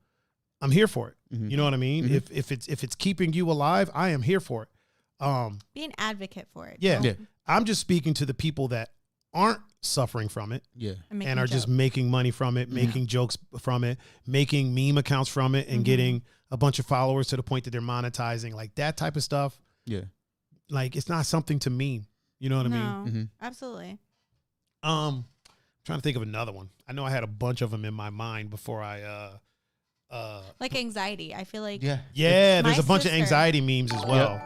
I'm here for it. You know what I mean? If it's keeping you alive, I am here for it. Be an advocate for it. Yeah. I'm just speaking to the people that aren't suffering from it. Yeah. And are just making money from it, making jokes from it, making meme accounts from it, and getting a bunch of followers to the point that they're monetizing, like that type of stuff. Yeah. Like, it's not something to meme. You know what I mean? Absolutely. Trying to think of another one. I know I had a bunch of them in my mind before I like anxiety. I feel like there's a bunch of anxiety memes as well.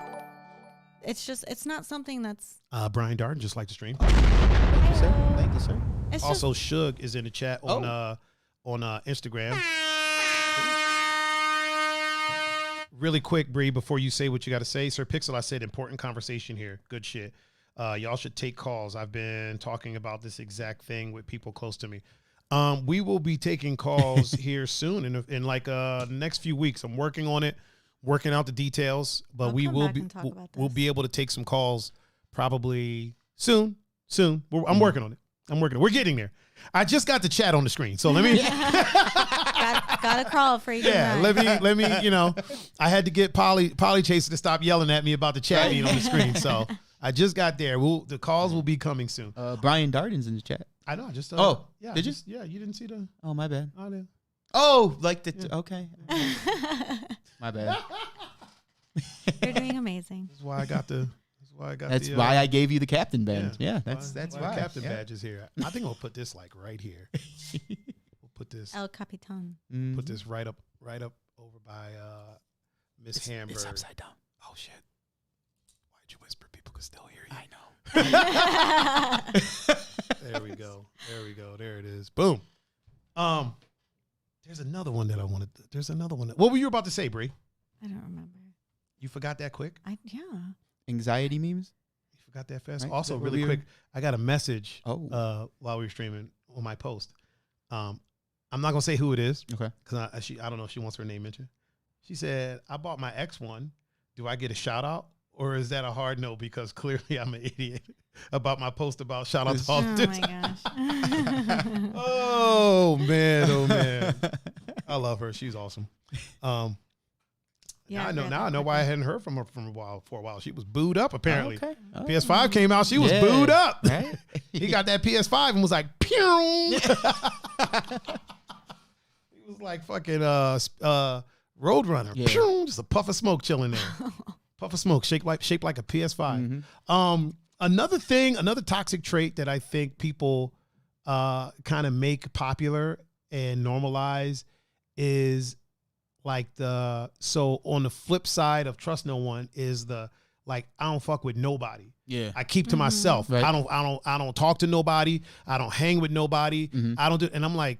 It's not something that's Brian Darden just like to stream. Thank you, sir. It's also, Shug is in the chat on Instagram. Really quick, Bree, before you say what you got to say, Sir Pixel, I said important conversation here. Good shit. Y'all should take calls. I've been talking about this exact thing with people close to me. We will be taking calls here soon in like next few weeks. I'm working on it, working out the details, but we'll be able to take some calls probably soon. I'm working on it. We're getting there. I just got the chat on the screen, so let me gotta crawl for you. Yeah, let me. I had to get Polly Chaser to stop yelling at me about the chat being on the screen. So I just got there. The calls will be coming soon. Brian Darden's in the chat. I know. I just yeah. Did you? Yeah, you didn't see the. Oh, my bad. I did. Oh, like the okay. My bad. You're doing amazing. That's why I got the. That's why I gave you the captain badge. Yeah, that's why. The captain badge is here. I think we'll put this like right here. We'll put this. El Capitan. Put this right up over by Miss Hamburg. It's upside down. Oh shit! Why'd you whisper? People could still hear you. I know. There we go. There it is. Boom. There's another one that I wanted. There's another one. What were you about to say, Bree? I don't remember. You forgot that quick? Yeah. Anxiety memes? You forgot that fast? Right. Also, really quick, I got a message while we were streaming on my post. I'm not going to say who it is. Okay. Because I don't know if she wants her name mentioned. She said, I bought my ex one. Do I get a shout out? Or is that a hard no? Because clearly I'm an idiot about my post about shout out to all the dudes. Oh my gosh. Oh man. I love her. She's awesome. Yeah, now I know why I hadn't heard from her for a while. She was booed up apparently. Okay. Oh. PS5 came out, she was booed up. Right? He got that PS5 and was like, pew. He was like fucking Roadrunner. Yeah. Pew, just a puff of smoke chilling there. Puff of smoke shaped like a PS5. Another toxic trait that I think people kind of make popular and normalize is like so on the flip side of trust no one is the like I don't fuck with nobody. Yeah. I keep to myself. Right. I don't talk to nobody. I don't hang with nobody. I don't do, and I'm like,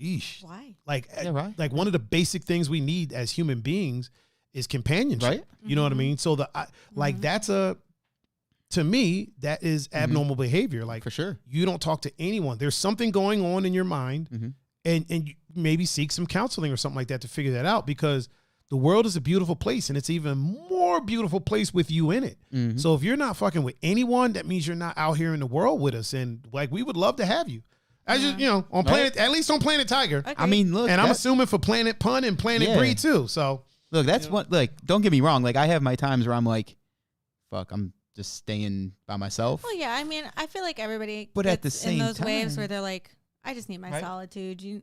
yeesh. Why? Like, right. like one of the basic things we need as human beings is companionship. Right. You know what I mean? So like that's to me, that is abnormal behavior. Like for sure. You don't talk to anyone. There's something going on in your mind and you maybe seek some counseling or something like that to figure that out, because the world is a beautiful place, and it's even more beautiful place with you in it. So if you're not fucking with anyone, that means you're not out here in the world with us. And like, we would love to have you. I just, on Planet, at least on Planet Tiger. Okay. I mean, look, and I'm assuming for Planet Pun and Planet Bri too. So look, that's what, like, don't get me wrong. Like, I have my times where I'm like, fuck, I'm just staying by myself. Well, yeah, I mean, I feel like everybody but gets at the same in those time, waves where they're like, I just need my solitude.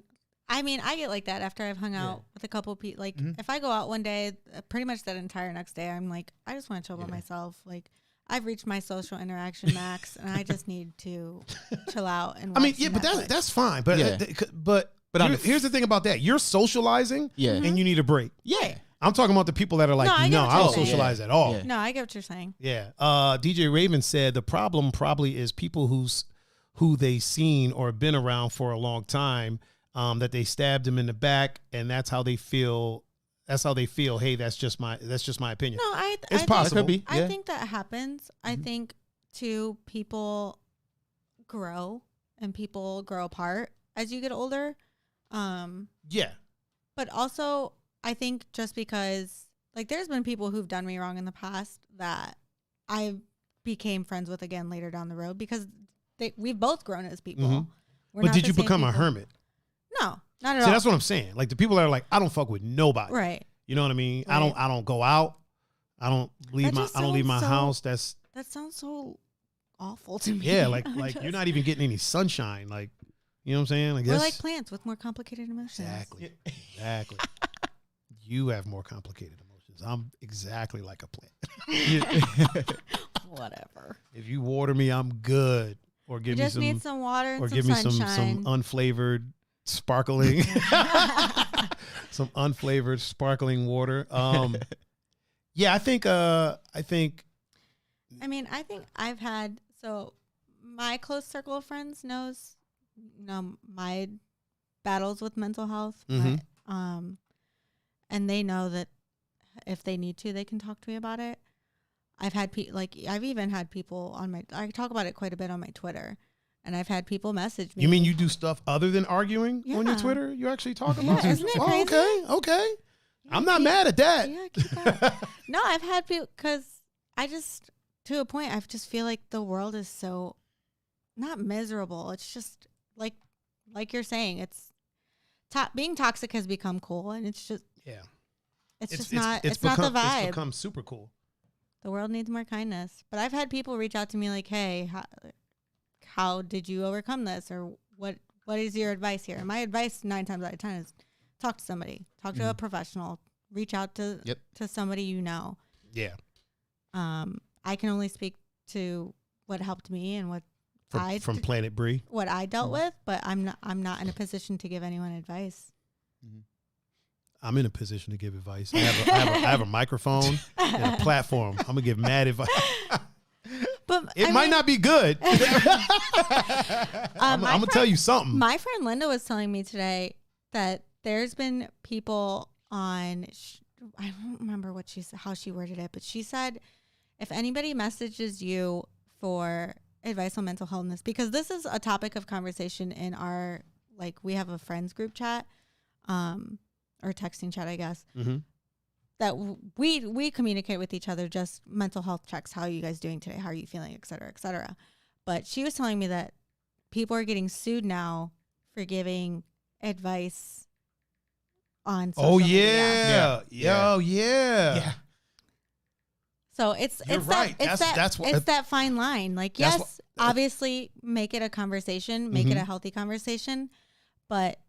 I mean, I get like that after I've hung out with a couple of people. Like, if I go out one day, pretty much that entire next day, I'm like, I just want to chill by myself. Like, I've reached my social interaction max, and I just need to chill out and watch but that's fine. But here's the thing about that: you're socializing, and you need a break. Yeah. I'm talking about the people that are like, I don't socialize at all. Yeah. No, I get what you're saying. Yeah. DJ Raven said the problem probably is people who they seen or been around for a long time, that they stabbed him in the back, and that's how they feel. That's how they feel. Hey, that's just my opinion. No, it's possible. I think that happens. I think too, people grow and people grow apart as you get older. Yeah. But also, I think just because, like, there's been people who've done me wrong in the past that I became friends with again later down the road, because we've both grown as people. But did you become a hermit? No, not at all. See, that's what I'm saying. Like, the people that are like, I don't fuck with nobody. Right. You know what I mean? Right. I don't go out. I don't leave my house. That sounds so awful to me. Yeah, like you're not even getting any sunshine. Like, you know what I'm saying? I guess. We're like plants with more complicated emotions. Exactly. You have more complicated emotions. I'm exactly like a plant. Whatever. If you water me, I'm good. Or give me just need some water and or some give me sunshine. some unflavored sparkling some unflavored sparkling water. Yeah, I think I've had, so my close circle of friends knows my battles with mental health. And they know that if they need to, they can talk to me about it. I've had I've even had people I talk about it quite a bit on my Twitter, and I've had people message me. You mean you do stuff other than arguing on your Twitter? You actually talk about it? Isn't it crazy? Okay. Yeah, I'm not mad at that. Yeah, keep going. No, I've had people, because I just, to a point, I just feel like the world is so not miserable. It's just like you're saying, it's being toxic has become cool, and it's just it's not the vibe. It's become super cool. The world needs more kindness. But I've had people reach out to me like, hey, how did you overcome this? Or what is your advice here? And my advice 9 times out of 10 is talk to somebody. Talk to a professional. Reach out to somebody you know. Yeah. I can only speak to what helped me and what from Planet Bri. What I dealt with, but I'm not in a position to give anyone advice. I'm in a position to give advice. I have a microphone and a platform. I'm gonna give mad advice. But it might not be good. I'm gonna tell you something. My friend Linda was telling me today that there's been people on. I don't remember how she worded it, but she said, if anybody messages you for advice on mental illness, because this is a topic of conversation in our, we have a friends group chat, or texting chat, I guess, that we communicate with each other, just mental health checks. How are you guys doing today? How are you feeling? Et cetera, et cetera. But she was telling me that people are getting sued now for giving advice on social media. Yeah. So it's that fine line. Obviously make it a conversation, make it a healthy conversation, but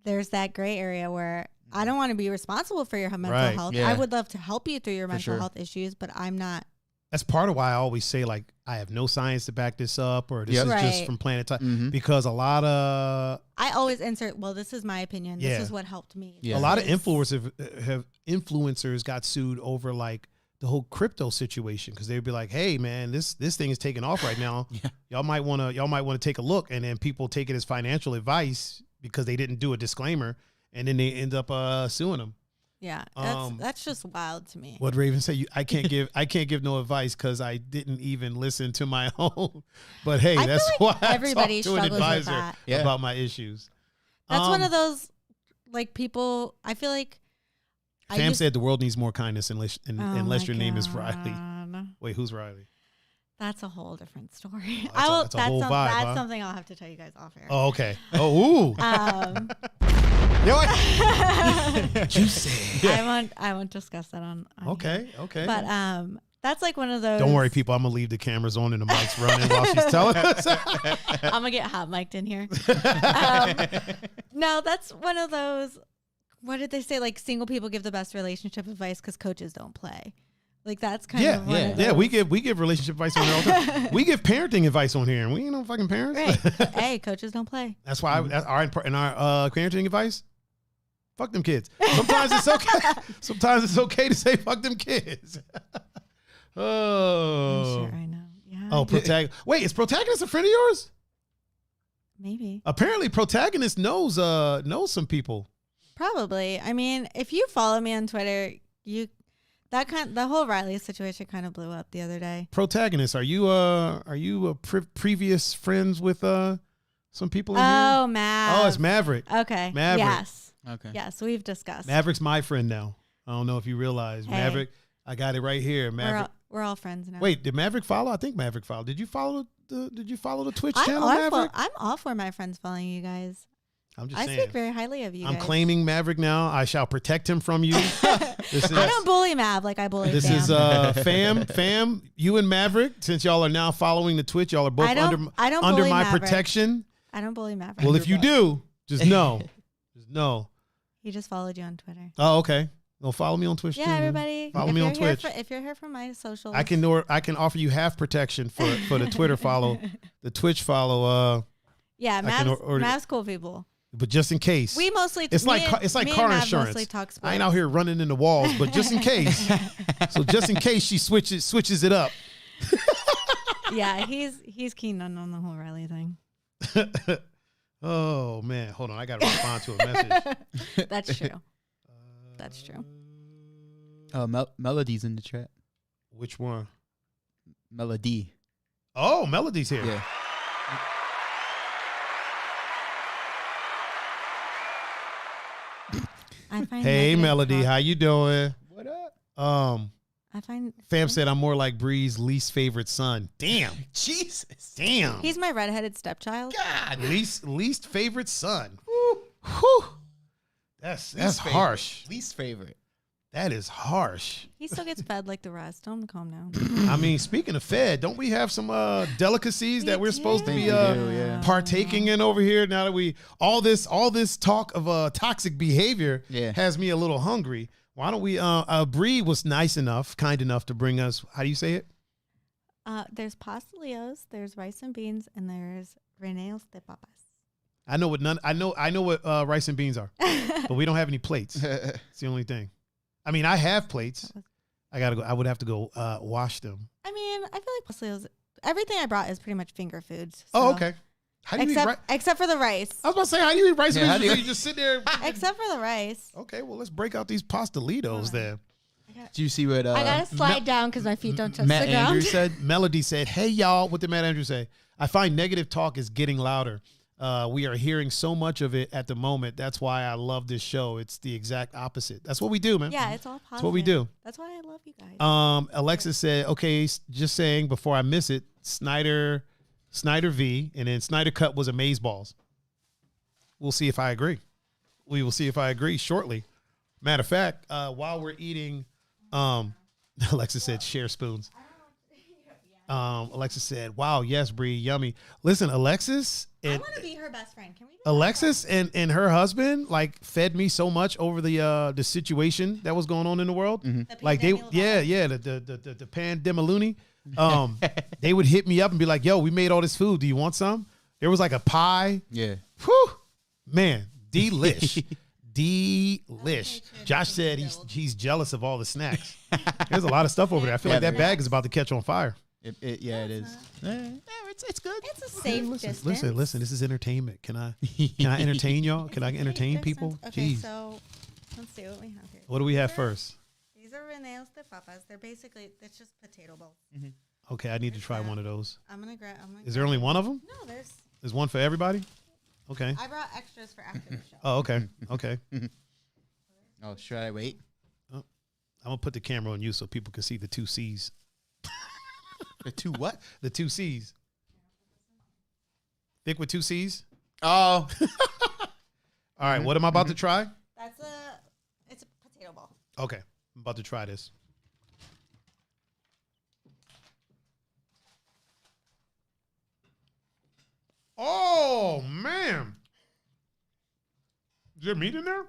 there's that gray area where I don't want to be responsible for your mental health. Yeah. I would love to help you through your mental health issues, but I'm not. That's part of why I always say, I have no science to back this up, or this is just from Planet Time, because a lot of... I always insert, well, this is my opinion. This is what helped me. Yeah. A lot of influencers got sued over, the whole crypto situation, because they'd be like, hey man, this thing is taking off right now. Y'all might want to take a look. And then people take it as financial advice because they didn't do a disclaimer, and then they end up suing them. Yeah, that's just wild to me. What Raven said, I can't give no advice because I didn't even listen to my own. But hey, that's why everybody I talk to an advisor about my issues. That's one of those like people. I feel like Fam said the world needs more kindness unless your name is Riley. Wait, who's Riley? That's a whole different story. That's a whole vibe. That's something I'll have to tell you guys off air. Oh, okay. Oh, ooh. Juicy. I won't discuss that on okay. here. Okay. But that's like one of those. Don't worry, people. I'm gonna leave the cameras on and the mics running while she's telling us. I'm gonna get hot mic'd in here. No, that's one of those. What did they say? Like single people give the best relationship advice because coaches don't play. Like that's kind of one of those. Yeah. We give relationship advice on here all the time. We give parenting advice on here, and we ain't no fucking parents. Right. Hey, coaches don't play. That's why in our parenting advice. Fuck them kids. Sometimes it's okay. Sometimes it's okay to say fuck them kids. Oh, I'm sure I know. Yeah. Oh, wait, is Protagonist a friend of yours? Maybe. Apparently, Protagonist knows some people. Probably. I mean, if you follow me on Twitter, the whole Riley situation kind of blew up the other day. Protagonist, are you previous friends with some people in here? Oh, Mav. Oh, it's Maverick. Okay. Maverick. Yes. Okay. Yes, we've discussed. Maverick's my friend now. I don't know if you realize. Hey. Maverick, I got it right here. Maverick. We're all friends now. Wait, did Maverick follow? I think Maverick followed. Did you follow the Twitch channel, Maverick? I'm all for my friends following you guys. I'm just saying. I speak very highly of you guys. I'm claiming Maverick now. I shall protect him from you. I don't bully Mav like I bully This Fam. is Fam, you and Maverick, since y'all are now following the Twitch, y'all are both under my Maverick. protection. I don't bully Maverick. Well, if you do, just know. Just know. He just followed you on Twitter. Oh, okay. Well, follow me on Twitch too. Yeah, everybody. Follow me on Twitch. If you're here from my socials, I can offer you half protection for the Twitter follow, the Twitch follow. Yeah, Mav's cool people. But just in case, it's like car insurance. I ain't out here running into walls, but just in case. So just in case she switches it up. Yeah, he's keen on the whole Riley thing. Oh man, hold on, I gotta respond to a message. That's true. That's true. Melody's in the chat. Which one? Melody. Oh, Melody's here. Yeah. Hey, Melody, how you doing? What up? Fam said I'm more like Bri's least favorite son. Damn. Jesus. Damn. He's my redheaded stepchild. God, least favorite son. Whew. That's harsh. Least favorite. That is harsh. He still gets fed like the rest. Tell him to calm down. I mean, speaking of fed, don't we have some delicacies that we're supposed to be partaking in over here? Now that all this talk of toxic behavior has me a little hungry. Why don't we? Bri was kind enough to bring us. How do you say it? There's pastelillos, there's rice and beans, and there's reneos de papas. I know what rice and beans are, but we don't have any plates. It's the only thing. I mean, I have plates. I would have to go wash them. I mean, I feel like pastelillos. Everything I brought is pretty much finger foods. So. Oh, okay. How do you eat rice? Except for the rice. I was about to say, how do you eat rice and beans? You just sit there. Except for the rice. Okay, well, let's break out these pastelillos then. Do you see what? I gotta slide down because my feet don't touch Matt the ground. Andrews said. Melody said, "Hey y'all, what did Matt Andrews say? I find negative talk is getting louder. We are hearing so much of it at the moment. That's why I love this show. It's the exact opposite. That's what we do, man. Yeah, it's all positive. That's what we do. That's why I love you guys. Alexis said, okay, just saying before I miss it, Snyder V, and then Snyder Cut was Amazeballs. We'll see if I agree. We will see if I agree shortly. Matter of fact, while we're eating, Alexis said share spoons. Alexis said, wow, yes, Bri, yummy. Listen, Alexis. I want to be her best friend. Can we be Alexis and her husband fed me so much over the situation that was going on in the world. Mm-hmm. The pandemaloony. They would hit me up and be like, yo, we made all this food. Do you want some? There was like a pie. Yeah. Whew. Man, delish. Delish. Josh said he's jealous of all the snacks. There's a lot of stuff over there. I feel like that bag is about to catch on fire. It is. It's good. It's a safe distance. Listen. This is entertainment. Can I entertain y'all? Can I entertain people? Okay, Jeez. so let's see what we have here. What do we have first? These are Reneos de Papas. They're basically, it's just potato bowls. Okay, I need to try one of those. I'm gonna grab. Is there only one of them? No, there's one for everybody. Okay. I brought extras for after the show. Oh, okay. Okay. Oh, should I wait? I'm gonna put the camera on you so people can see the 2 C's. The 2 what? The 2 C's. Thick with 2 C's. Oh. All right. What am I about to try? It's a potato ball. Okay. I'm about to try this. Oh, man. Is there meat in there?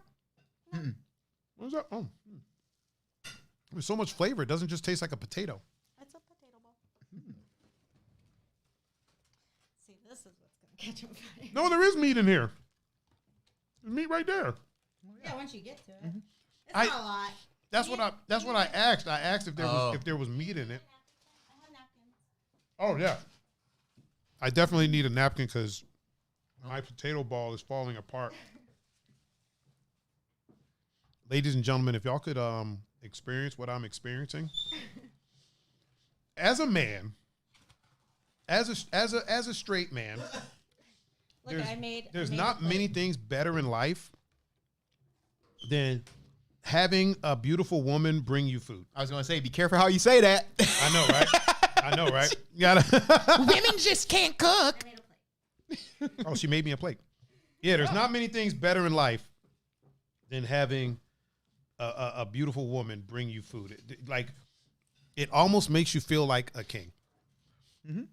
What is that? Oh. There's so much flavor. It doesn't just taste like a potato. It's a potato ball. See, this is what's going to catch on fire. No, there is meat in here. There's meat right there. Yeah, once you get to it. It's not a lot. That's what I asked. I asked if there was meat in it. I have napkins. Oh, yeah. I definitely need a napkin because my potato ball is falling apart. Ladies and gentlemen, if y'all could experience what I'm experiencing. As a man, as a straight man, Look, there's not many things better in life than having a beautiful woman bring you food. I was going to say, be careful how you say that. I know, right? I know, right? You gotta. Women just can't cook. I made a plate. Oh, she made me a plate. Yeah, there's not many things better in life than having a beautiful woman bring you food. It almost makes you feel like a king. Mm-hmm.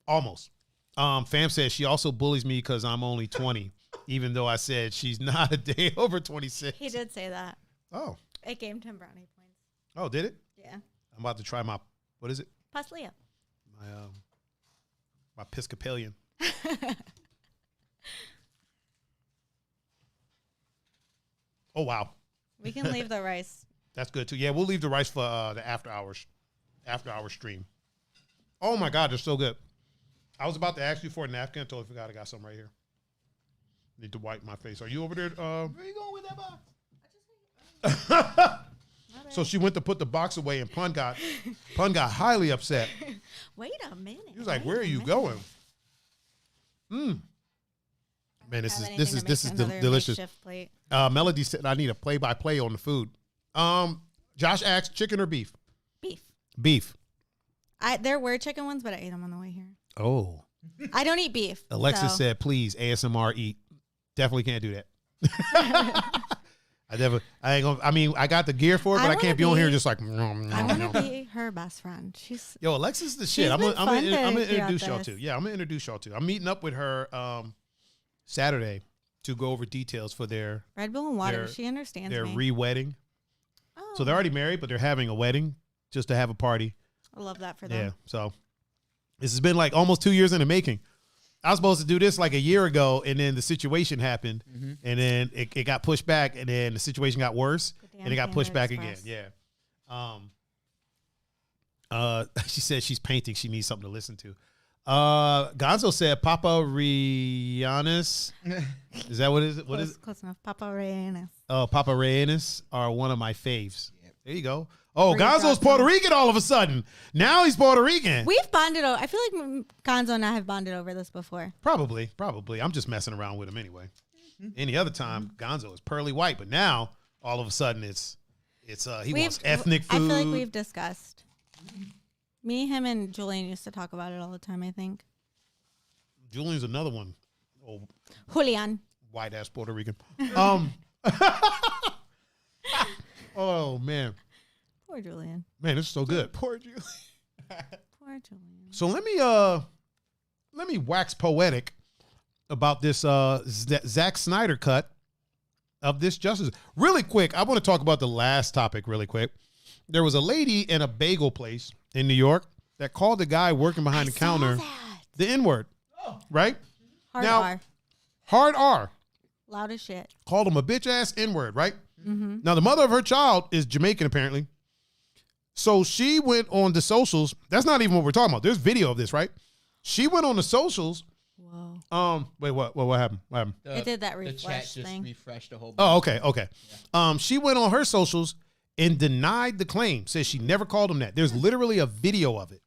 Almost. Fam says she also bullies me because I'm only 20, even though I said she's not a day over 26. He did say that. Oh. It gave him brownie points. Oh, did it? Yeah. I'm about to try my, what is it? Paslia. My Episcopalian. Oh, wow. We can leave the rice. That's good too. Yeah, we'll leave the rice for the after hours stream. Oh my God, they're so good. I was about to ask you for a napkin. I totally forgot I got some right here. Need to wipe my face. Are you over there? Where are you going with that box? So she went to put the box away, and Pun got highly upset. Wait a minute. He was like, "Where are you going?" Man, this is delicious. Melody said, "I need a play-by-play on the food." Josh asked, "Chicken or beef?" Beef. There were chicken ones, but I ate them on the way here. Oh. I don't eat beef. Alexis said, "Please ASMR eat." Definitely can't do that. I got the gear for it, but I can't be on here just like. I want to be her best friend. Yo, Alexis is the shit. I'm gonna introduce y'all to. Yeah, I'm gonna introduce y'all to. I'm meeting up with her Saturday to go over details for their Red Bull and water. She understands their me. re-wedding. Oh. So they're already married, but they're having a wedding just to have a party. I love that for them. Yeah. So this has been like almost 2 years in the making. I was supposed to do this like a year ago, and then the situation happened, and then it got pushed back, and then the situation got worse, and it got pushed back again. Yeah. She said she's painting. She needs something to listen to. Gonzo said Popularizing. Is that what is it? What is it? Close enough. Popularizing. Oh, Popularizing are one of my faves. Yep. There you go. Oh, Gonzo's Puerto Rican all of a sudden. Now he's Puerto Rican. We've bonded over. I feel like Gonzo and I have bonded over this before. Probably. I'm just messing around with him anyway. Any other time, Gonzo is pearly white, but now all of a sudden he wants ethnic food. I feel like we've discussed. Me, him, and Julian used to talk about it all the time, I think. Julian's another one. Oh, Julian. White ass Puerto Rican. Oh man. Poor Julian. Man, this is so good. Poor Julian. Poor Julian. So let me wax poetic about this Zack Snyder cut of this Justice. Really quick, I want to talk about the last topic really quick. There was a lady in a bagel place in New York that called the guy working behind the counter the N-word. Oh. Right? Hard R. Hard R. Loud as shit. Called him a bitch ass N-word, right? Mm-hmm. Now, the mother of her child is Jamaican, apparently. So she went on the socials. That's not even what we're talking about. There's video of this, right? She went on the socials. Whoa. Wait, what happened? What happened? It did that refresh the chat just thing. refreshed the whole. Oh, okay. Yeah. She went on her socials and denied the claim. Says she never called him that. There's literally a video of it.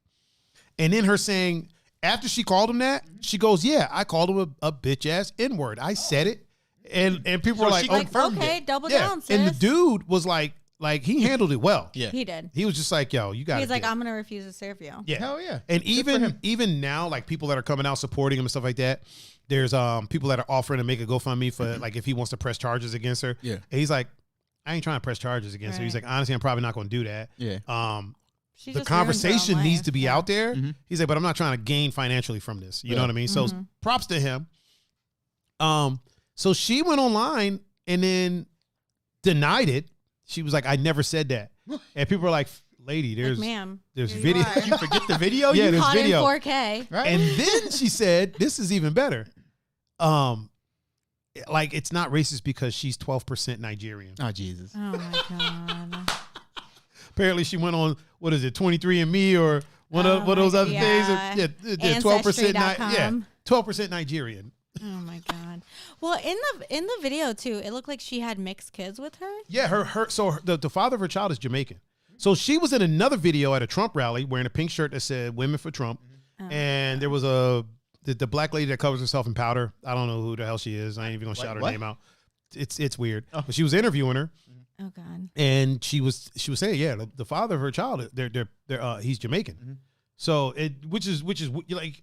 And then her saying, after she called him that, she goes, "Yeah, I called him a bitch ass N-word. I said it." And people were like, okay, double down, sis. And the dude was like he handled it well. Yeah. He did. He was just like, yo, you got it. He's like, I'm going to refuse to serve you. Yeah. Hell yeah. And even now, like people that are coming out supporting him and stuff like that, there's people that are offering to make a GoFundMe for like if he wants to press charges against her. Yeah. And he's like, I ain't trying to press charges against her. He's like, honestly, I'm probably not going to do that. Yeah. The conversation needs to be out there. Mm-hmm. He's like, but I'm not trying to gain financially from this. You know what I mean? So props to him. So she went online and then denied it. She was like, I never said that. And people were like, lady, there's video. Did you forget the video? Yeah, there's caught video. In 4K. Right? And then she said, this is even better. Like it's not racist because she's 12% Nigerian. Oh, Jesus. Oh, my God. Apparently she went on, 23andMe or one of those other things. Yeah, 12%. 12% Nigerian. Oh my God. Well, in the video too, it looked like she had mixed kids with her. Yeah, the father of her child is Jamaican. So she was in another video at a Trump rally wearing a pink shirt that said "Women for Trump," and there was the black lady that covers herself in powder. I don't know who the hell she is. I ain't even gonna shout her name out. It's weird. But she was interviewing her. Oh God. And she was saying, yeah, the father of her child, he's Jamaican. So which is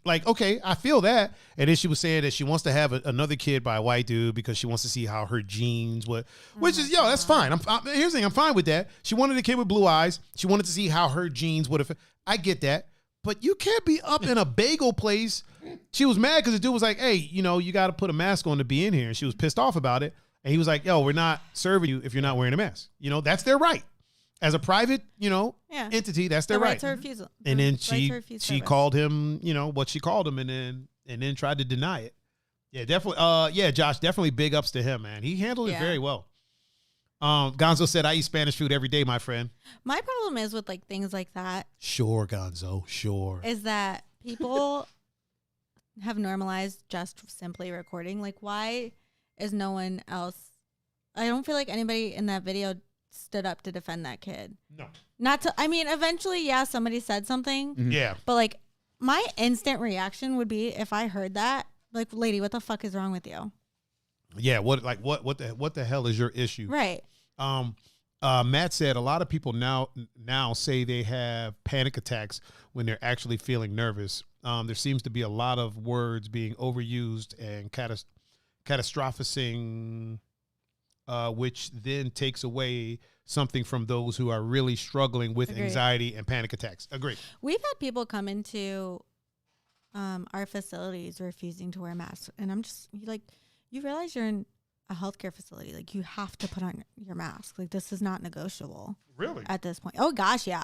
like okay, I feel that. And then she was saying that she wants to have another kid by a white dude because she wants to see how her genes would, which is that's fine. Here's the thing, I'm fine with that. She wanted a kid with blue eyes. She wanted to see how her genes would have. I get that, but you can't be up in a bagel place. She was mad because the dude was like, hey, you got to put a mask on to be in here, and she was pissed off about it. And he was like, yo, we're not serving you if you're not wearing a mask. That's their right. As a private, entity, that's their right. To refusal. And then she called him, what she called him, and then tried to deny it. Yeah, definitely. Josh, definitely big ups to him, man. He handled it very well. Gonzo said, I eat Spanish food every day, my friend. My problem is with like things like that. Sure, Gonzo, sure. Is that people have normalized just simply recording. Like, why is no one else? I don't feel like anybody in that video stood up to defend that kid. No. Eventually, somebody said something. Mm-hmm. Yeah. But like my instant reaction would be if I heard that, like, lady, what the fuck is wrong with you? Yeah, what the hell is your issue? Right. Matt said a lot of people now say they have panic attacks when they're actually feeling nervous. There seems to be a lot of words being overused and catastrophizing, which then takes away something from those who are really struggling with anxiety and panic attacks. Agree. We've had people come into our facilities refusing to wear masks, and I'm just like, you realize you're in a healthcare facility, like you have to put on your mask. Like this is not negotiable. Really? At this point. Oh gosh, yeah.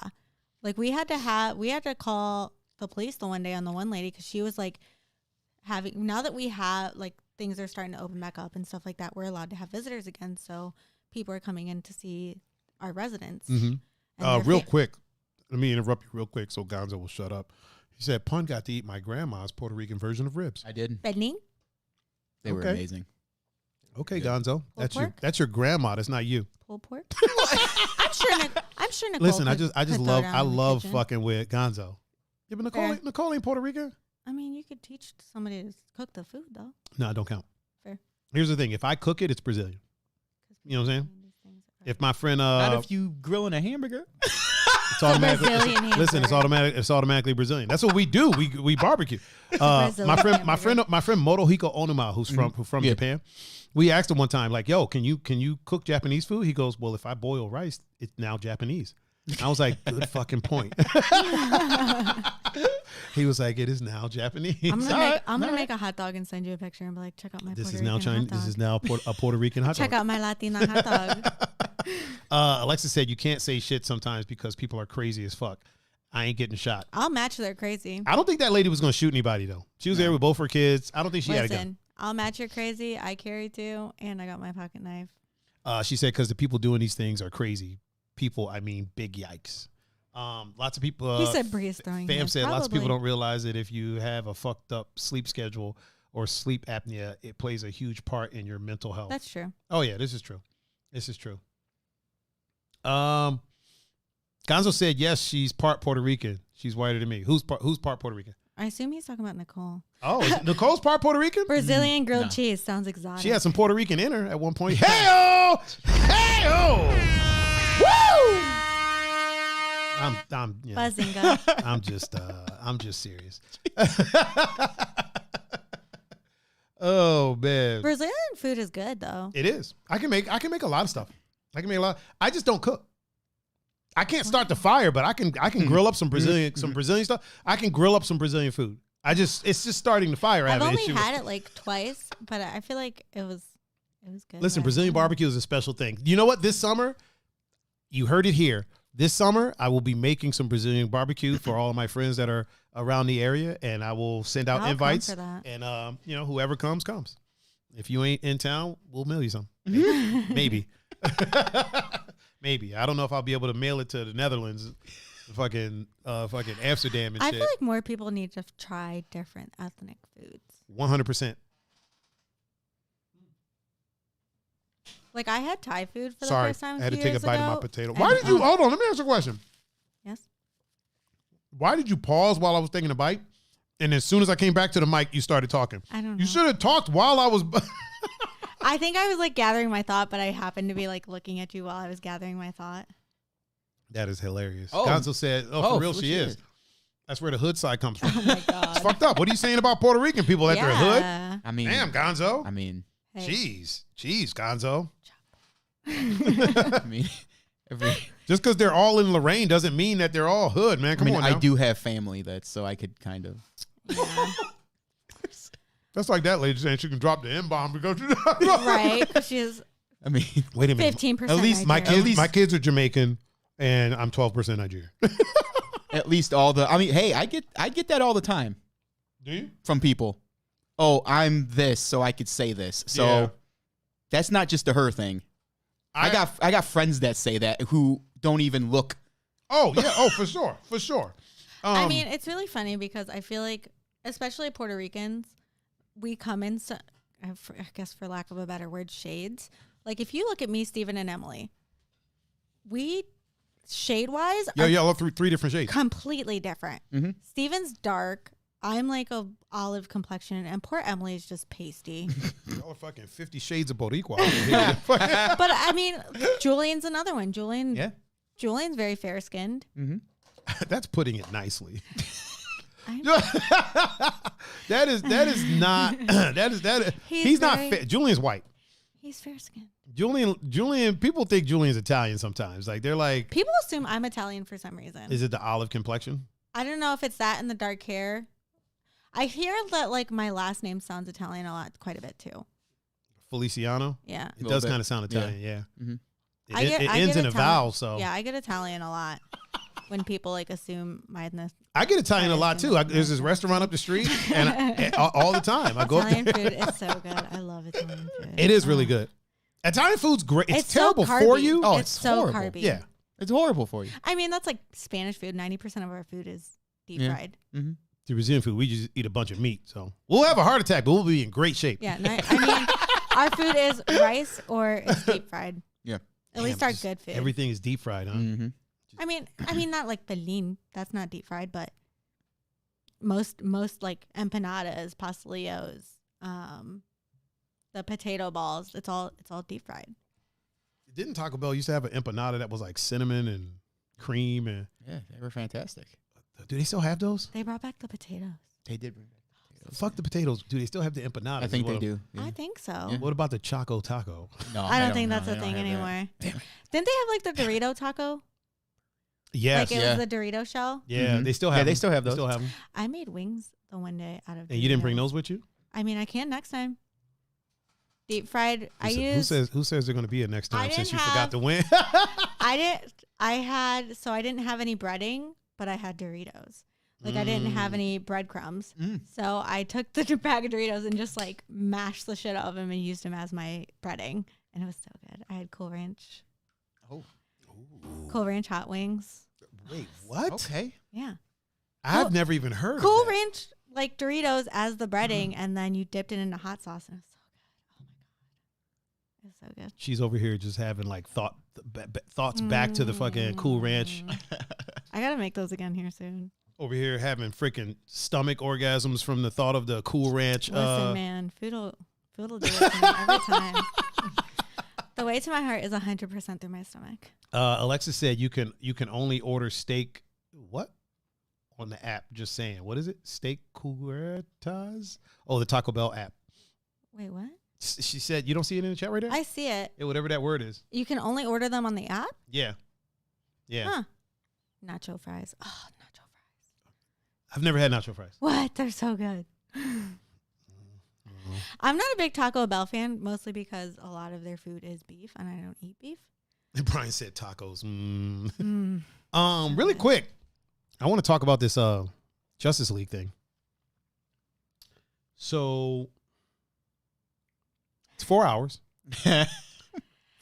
Like we had to call the police the one day on the one lady because she was like now that we have like things are starting to open back up and stuff like that, we're allowed to have visitors again. So people are coming in to see our residents. Mm-hmm. Real quick, let me interrupt you real quick so Gonzo will shut up. He said, Pun got to eat my grandma's Puerto Rican version of ribs. I did. Bedning? They were amazing. Okay, Gonzo. That's your grandma. That's not you. Pulled pork? I'm sure Nicole. Listen, I love fucking with Gonzo. Yeah, but Nicole ain't Puerto Rican. I mean, you could teach somebody to cook the food, though. No, it don't count. Fair. Here's the thing: if I cook it, it's Brazilian. You know what I'm saying? If my friend, not if you grilling a hamburger. It's automatically. Listen, it's automatic. It's automatically Brazilian. That's what we do. We barbecue. My friend Motohiko Onuma, who's from Japan. We asked him one time, like, "Yo, can you cook Japanese food?" He goes, "Well, if I boil rice, it's now Japanese." I was like, "Good fucking point." He was like, "It is now Japanese." I'm gonna make a hot dog and send you a picture and be like, "Check out my Puerto Rican hot dog." This is now a Puerto Rican hot dog. Check out my Latina hot dog. Alexa said you can't say shit sometimes because people are crazy as fuck. I ain't getting shot. I'll match their crazy. I don't think that lady was going to shoot anybody though. She was there with both her kids. I don't think she had a gun. I'll match your crazy. I carry 2, and I got my pocket knife. She said because the people doing these things are crazy. People, I mean, big yikes. Lots of people. He said Bri is throwing. Fam said probably. lots of people don't realize that if you have a fucked up sleep schedule or sleep apnea, it plays a huge part in your mental health. That's true. Oh yeah, this is true. This is true. Gonzo said yes, she's part Puerto Rican. She's whiter than me. Who's part Puerto Rican? I assume he's talking about Nicole. Oh, is Nicole's part Puerto Rican? Brazilian grilled cheese sounds exotic. She had some Puerto Rican in her at one point. Hey-o! Hey-o! Woo! I'm yeah. Buzzinga. I'm just serious. Oh man. Brazilian food is good though. It is. I can make a lot of stuff. I can make a lot. I just don't cook. I can't start the fire, but I can grill up some Brazilian stuff. I can grill up some Brazilian food. It's just starting the fire. I've only had it like twice, but I feel like it was good. Listen, Brazilian barbecue is a special thing. You know what? This summer, you heard it here. This summer, I will be making some Brazilian barbecue for all of my friends that are around the area, and I will send out invites. Come for that. And whoever comes. If you ain't in town, we'll mail you some. Maybe. Maybe. I don't know if I'll be able to mail it to the Netherlands, fucking Amsterdam and I shit. feel like more people need to try different ethnic foods. 100%. Like I had Thai food for the Sorry, first time. I had to take a bite of my ago, potato. Why did you? Hold on, let me ask you a question. Yes. Why did you pause while I was taking a bite, and as soon as I came back to the mic, you started talking? I don't know. You should have talked while I was. I think I was like gathering my thought, but I happened to be like looking at you while I was gathering my thought. That is hilarious. Oh. Gonzo said, for real, she is. That's where the hood side comes from. Oh my god, It's fucked up. What are you saying about Puerto Rican people that they're hood? I mean, Damn, Gonzo. I mean, hey. Jeez, Gonzo. I mean, Just because they're all in Lorraine doesn't mean that they're all hood, man. Come on now. I do have family so I could kind of. Yeah. That's like that lady saying she can drop the M-bomb because Right, because she's. I mean, wait a minute. 15%. At least my kids are Jamaican, and I'm 12% Nigerian. at least all the. I mean, hey, I get that all the time. Do you? From people. Oh, I'm this, so I could say this. So Yeah. that's not just a her thing. I got friends that say that who don't even look. Oh yeah. Oh, for sure. I mean, it's really funny because I feel like, especially Puerto Ricans, we come in, I guess for lack of a better word, shades. Like if you look at me, Steven, and Emily, we shade-wise yeah, three different shades. completely different. Mm-hmm. Steven's dark. I'm like a olive complexion, and poor Emily is just pasty. Y'all are fucking 50 shades of Boricua. But I mean, Julian's another one. Julian's very fair-skinned. Mm-hmm. That's putting it nicely. That is he's not fair. Julian's white. He's fair-skinned. Julian, people think Julian's Italian sometimes. Like they're like, People assume I'm Italian for some reason. is it the olive complexion? I don't know if it's that and the dark hair. I hear that like my last name sounds Italian quite a bit too. Feliciano? Yeah. It does kind of sound Italian, yeah. Mm-hmm. It ends in a vowel, so. Yeah, I get Italian a lot when people like assume my ethnicity. I get Italian a lot too. There's this restaurant up the street, and all the time I go. Italian food is so good. I love Italian food. It is really good. Italian food's great. It's terrible so for you. Oh, it's so horrible. carby. Yeah, it's horrible for you. I mean, that's like Spanish food. 90% of our food is deep fried. Mm-hmm. The Brazilian food, we just eat a bunch of meat, so we'll have a heart attack, but we'll be in great shape. Yeah, I mean, our food is rice or it's deep fried. Yeah, at least our good food. Everything is deep fried, huh? Mm-hmm. I mean, not like pelín. That's not deep fried, but most like empanadas, pastelillos, the potato balls. It's all deep fried. Didn't Taco Bell used to have an empanada that was like cinnamon and cream and yeah, they were fantastic. Do they still have those? They brought back the potatoes. They did bring back the potatoes. Fuck the potatoes. Do they still have the empanadas? I think they do. Yeah. I think so. Yeah. What about the Choco Taco? No, I don't think that's no, a they thing don't have that. anymore. Damn it. Didn't they have like the Dorito taco? Yes. Like it was the Dorito shell? Yeah, Mhm. they still have. Yeah, they them. still have those. They still have them. I made wings the one day out of Doritos. And you didn't bring those with you? I mean, I can next time. Deep fried. Who says they're going to be a next I time since you didn't forgot to win? I didn't have any breading, but I had Doritos. Like I didn't have any breadcrumbs. So I took the bag of Doritos and just like mashed the shit out of them and used them as my breading. And it was so good. I had Cool Ranch. Oh. Cool Ranch hot wings. Wait, what? Okay. Yeah. I've never even heard of Cool that. Ranch, like Doritos as the breading, and then you dipped it into hot sauce, and it was so good. Oh my god, it was so good. She's over here just having like thoughts back to the fucking Cool Ranch. I gotta make those again here soon. Over here having freaking stomach orgasms from the thought of the Cool Ranch. Listen, man, food'll do it to me every time. The way to my heart is 100% through my stomach. Alexa said you can only order steak. What? On the app, just saying. What is it? Steak cubiertas? Oh, the Taco Bell app. Wait, what? She said you don't see it in the chat right there? I see it. Yeah, whatever that word is. You can only order them on the app? Yeah. Huh. Nacho fries. Oh, nacho fries. I've never had nacho fries. What? They're so good. I'm not a big Taco Bell fan, mostly because a lot of their food is beef, and I don't eat beef. And Brian said tacos. Really quick, I want to talk about this Justice League thing. So it's 4 hours.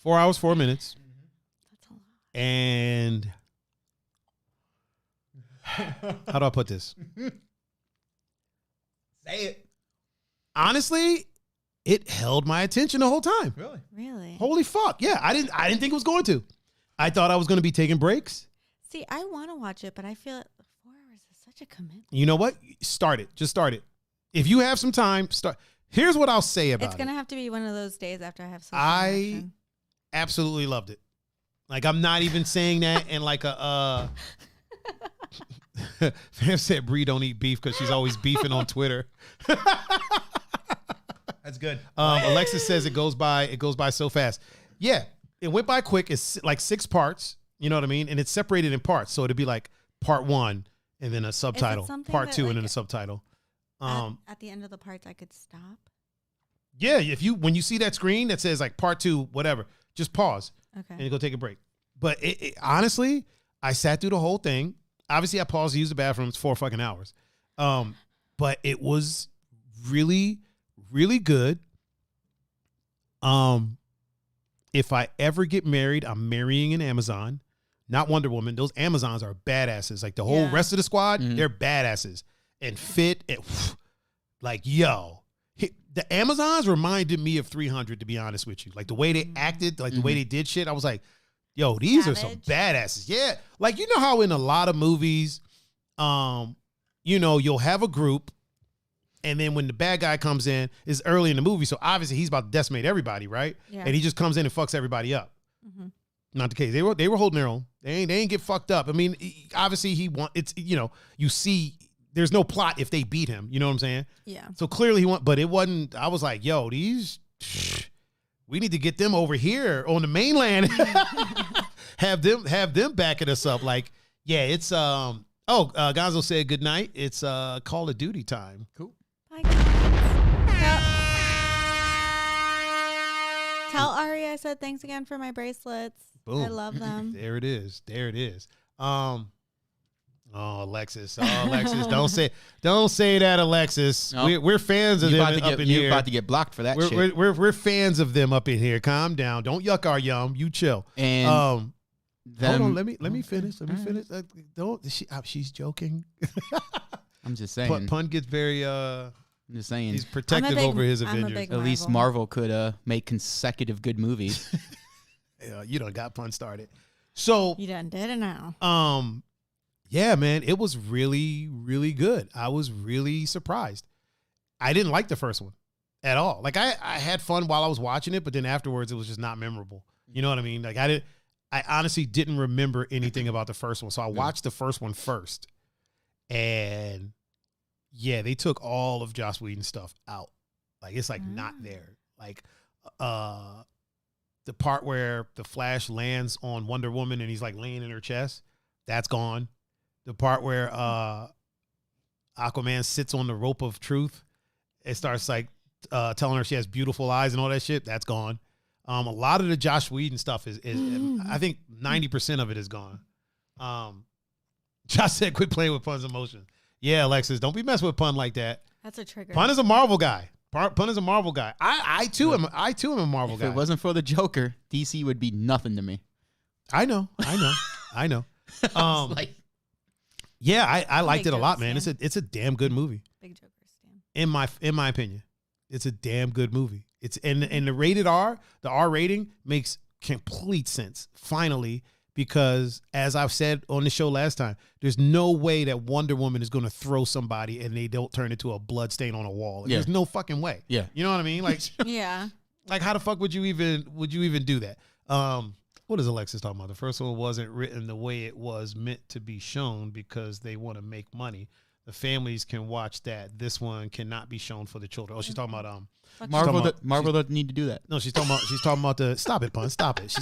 4 hours, 4 minutes. That's a lot. And how do I put this? Say it. Honestly, it held my attention the whole time. Really? Really? Holy fuck. Yeah, I didn't think it was going to. I thought I was going to be taking breaks. See, I want to watch it, but I feel 4 hours is such a commitment. You know what? Start it. Just start it. If you have some time, start. Here's what I'll say about it. It's going to have to be one of those days after I have social I interaction. absolutely loved it. Like, I'm not even saying that in like a Fam said Bri don't eat beef because she's always beefing on Twitter. That's good. Alexis says it goes by so fast. Yeah, it went by quick. It's like 6 parts. You know what I mean? And it's separated in parts. So it'd be like part 1 and then a subtitle, part 2 and then a subtitle. At the end of the parts, I could stop. Yeah, when you see that screen that says like part 2, whatever, just pause. Okay. And you go take a break. But it honestly, I sat through the whole thing. Obviously, I paused to use the bathroom. It's 4 fucking hours. But it was really, really good. If I ever get married, I'm marrying an Amazon, not Wonder Woman. Those Amazons are badasses. Like the whole rest of the squad, they're badasses and fit. And like, yo, the Amazons reminded me of 300, to be honest with you. Like the way they acted, like the way they did shit. I was like, yo, these are some badasses. Yeah. Like, you know how in a lot of movies, you'll have a group, and then when the bad guy comes in, it's early in the movie, so obviously he's about to decimate everybody, right? Yeah. And he just comes in and fucks everybody up. Mm-hmm. Not the case. They were holding their own. They ain't get fucked up. I mean, obviously you see there's no plot if they beat him. You know what I'm saying? Yeah. So clearly he won, but it wasn't. I was like, yo, we need to get them over here on the mainland. have them backing us up. Like, yeah, it's Gonzo said good night. It's Call of Duty time. Cool. Bye, guys. Tell Ari I said thanks again for my bracelets. Boom. I love them. There it is. Oh, Alexis. Don't say that, Alexis. Nope. We're fans of them up in here. You're about to get blocked for that shit. We're fans of them up in here. Calm down. Don't yuck our yum. You chill. And hold on. Let me finish. She's joking. I'm just saying. Pun gets very. I'm just saying. He's protective over his Avengers. At least Marvel could make consecutive good movies. You done got pun started. So you done did it now. Yeah, man, it was really, really good. I was really surprised. I didn't like the first one at all. Like I had fun while I was watching it, but then afterwards it was just not memorable. You know what I mean? Like I honestly didn't remember anything about the first one. So I watched the first one first. And yeah, they took all of Joss Whedon's stuff out. Like it's like not there. Like the part where the Flash lands on Wonder Woman and he's like laying in her chest, that's gone. The part where Aquaman sits on the rope of truth, it starts like telling her she has beautiful eyes and all that shit, that's gone. A lot of the Joss Whedon stuff is I think 90% of it is gone. Josh said, quit playing with puns and motion. Yeah, Alexis, don't be messing with Pun like that. That's a trigger. Pun is a Marvel guy. Pun is a Marvel guy. I too am a Marvel guy. If it wasn't for the Joker, DC would be nothing to me. I know. Like, yeah, I liked it a lot, Joker man. stan. It's a damn good movie. Big Joker stan. In my opinion, it's a damn good movie. It's and the rated R, the R rating makes complete sense finally, because as I've said on the show last time, there's no way that Wonder Woman is going to throw somebody and they don't turn into a blood stain on a wall. Like, there's no fucking way. Yeah, you know what I mean? Like, yeah, like how the fuck would you even do that? What is Alexis talking about? The first one wasn't written the way it was meant to be shown because they want to make money. The families can watch that. This one cannot be shown for the children. Oh, she's talking about Marvel doesn't need to do that. No, she's talking about the stop it, Pun. Stop it.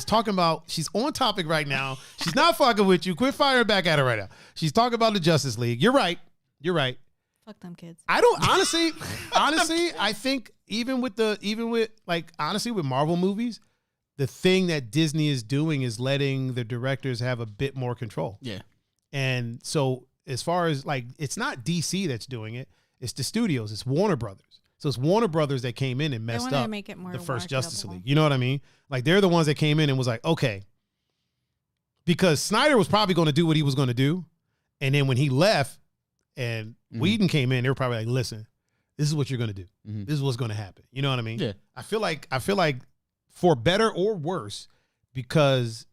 She's on topic right now. She's not fucking with you. Quit firing back at her right now. She's talking about the Justice League. You're right. Fuck them kids. I don't honestly, I think even with Marvel movies, the thing that Disney is doing is letting the directors have a bit more control. Yeah. And so as far as like, it's not DC that's doing it. It's the studios. It's Warner Brothers. So it's Warner Brothers that came in and messed up to make it more the first Justice marketable. League. You know what I mean? Like, they're the ones that came in and was like, okay, because Snyder was probably going to do what he was going to do. And then when he left and Whedon came in, they were probably like, listen, this is what you're going to do. This is what's going to happen. You know what I mean? Yeah. I feel like for better or worse, because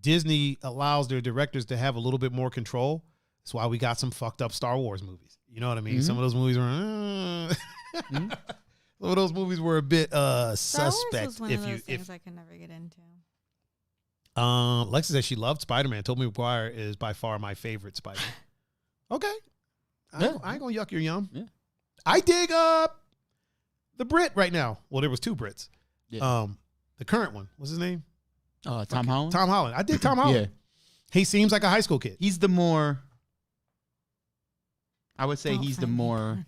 Disney allows their directors to have a little bit more control. That's why we got some fucked up Star Wars movies. You know what I mean? Some of those movies were some of those movies were a bit suspect. Star Wars was one of those things I can never get into. Lexi says she loved Spider-Man. Tobey Maguire is by far my favorite Spider-Man. Okay. I ain't gonna yuck your yum. Yeah. I dig the Brit right now. Well, there was two Brits. Yeah. The current one. What's his name? Tom Holland. Tom Holland. I dig Tom Holland. Yeah. He seems like a high school kid. He's the more, I would say he's the more,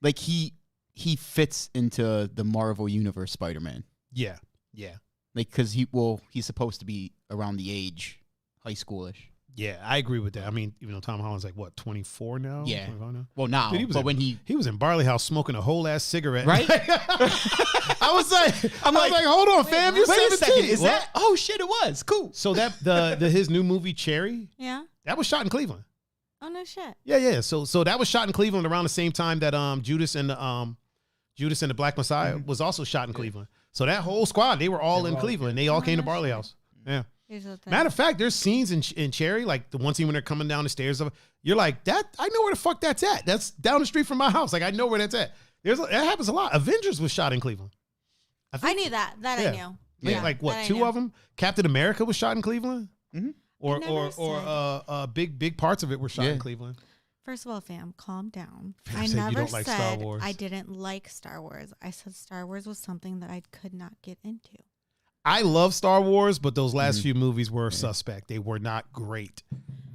like he fits into the Marvel Universe Spider-Man. Yeah. Yeah. Like, because he's supposed to be around the age, high schoolish. Yeah, I agree with that. I mean, even though Tom Holland's like, what, 24 now? Yeah. 25 now? Well, now, Dude, when he was in Barley House smoking a whole ass cigarette. Right? I was like, hold on, fam, you're 17. Wait a second, is that? Oh shit, it was cool. So that his new movie Cherry, Yeah. that was shot in Cleveland. Oh no shit. Yeah. So that was shot in Cleveland around the same time that Judas and the Black Messiah was also shot in Cleveland. So that whole squad, they were all in Cleveland. They all came to Barley House. Yeah. Matter of fact, there's scenes in Cherry, like the one scene when they're coming down the stairs. You're like, that, I know where the fuck that's at. That's down the street from my house. Like, I know where that's at. That happens a lot. Avengers was shot in Cleveland. I knew that. I knew. Yeah. Like what, two of them? Captain America was shot in Cleveland? Mm-hmm. Or big parts of it were shot in Cleveland. First of all, fam, calm down. Fam I said you never don't like said Star Wars. I didn't like Star Wars. I said Star Wars was something that I could not get into. I love Star Wars, but those last few movies were suspect. They were not great.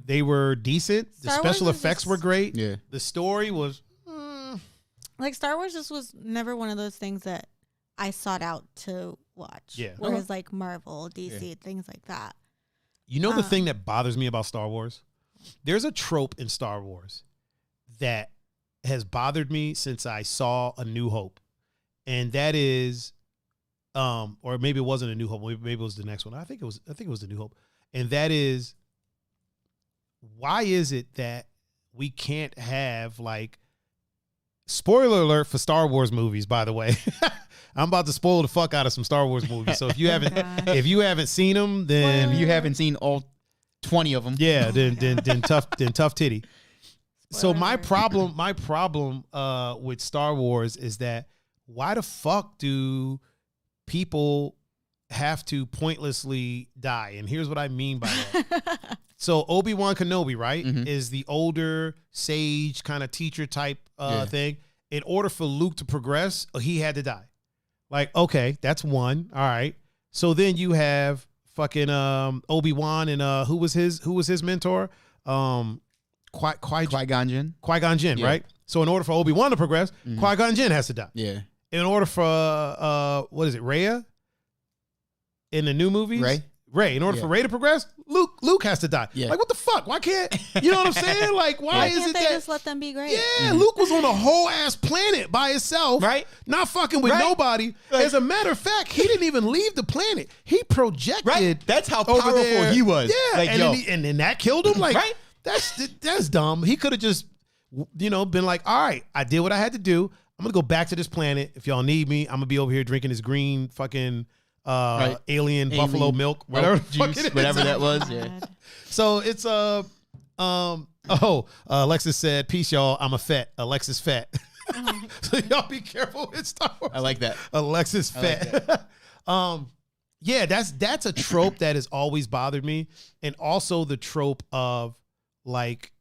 They were decent. The special effects were great. Yeah. The story was... Like, Star Wars just was never one of those things that I sought out to watch. Yeah. Whereas, like, Marvel, DC, things like that. You know the thing that bothers me about Star Wars? There's a trope in Star Wars that has bothered me since I saw A New Hope. And that is... or maybe it wasn't A New Hope. Maybe it was the next one. I think it was The New Hope. And that is, why is it that we can't have, like, spoiler alert for Star Wars movies, by the way. I'm about to spoil the fuck out of some Star Wars movies. So if you haven't seen them, then if you haven't seen all 20 of them. Yeah, then tough titty. So my problem with Star Wars is that why the fuck do people have to pointlessly die? And here's what I mean by that. So Obi-Wan Kenobi, right, is the older sage kind of teacher type thing. In order for Luke to progress, he had to die. Like, okay, that's one. All right. So then you have fucking Obi-Wan and who was his mentor? Qui-Gon Jinn. Qui-Gon Jinn, right? So in order for Obi-Wan to progress, Qui-Gon Jinn has to die. Yeah. In order for what is it, Rhea? In the new movies, Ray. In order for Ray to progress, Luke has to die. Yeah. Like, what the fuck? Why can't, you know what I'm saying? Like, why is it they that just let them be great? Yeah, Luke was on a whole ass planet by himself, right? Not fucking with nobody. Like, as a matter of fact, he didn't even leave the planet. He projected. Right. That's how powerful he was. Yeah, like, and then that killed him. Like, that's dumb. He could have just, been like, all right, I did what I had to do. I'm gonna go back to this planet. If y'all need me, I'm gonna be over here drinking this green fucking alien buffalo milk, whatever juice, whatever that was. Yeah. So it's Alexis said, "Peace, y'all. I'm a fet. Alexis fat." So y'all be careful with Star Wars. I like that. Alexis fat. Yeah, that's a trope that has always bothered me, and also the trope of like,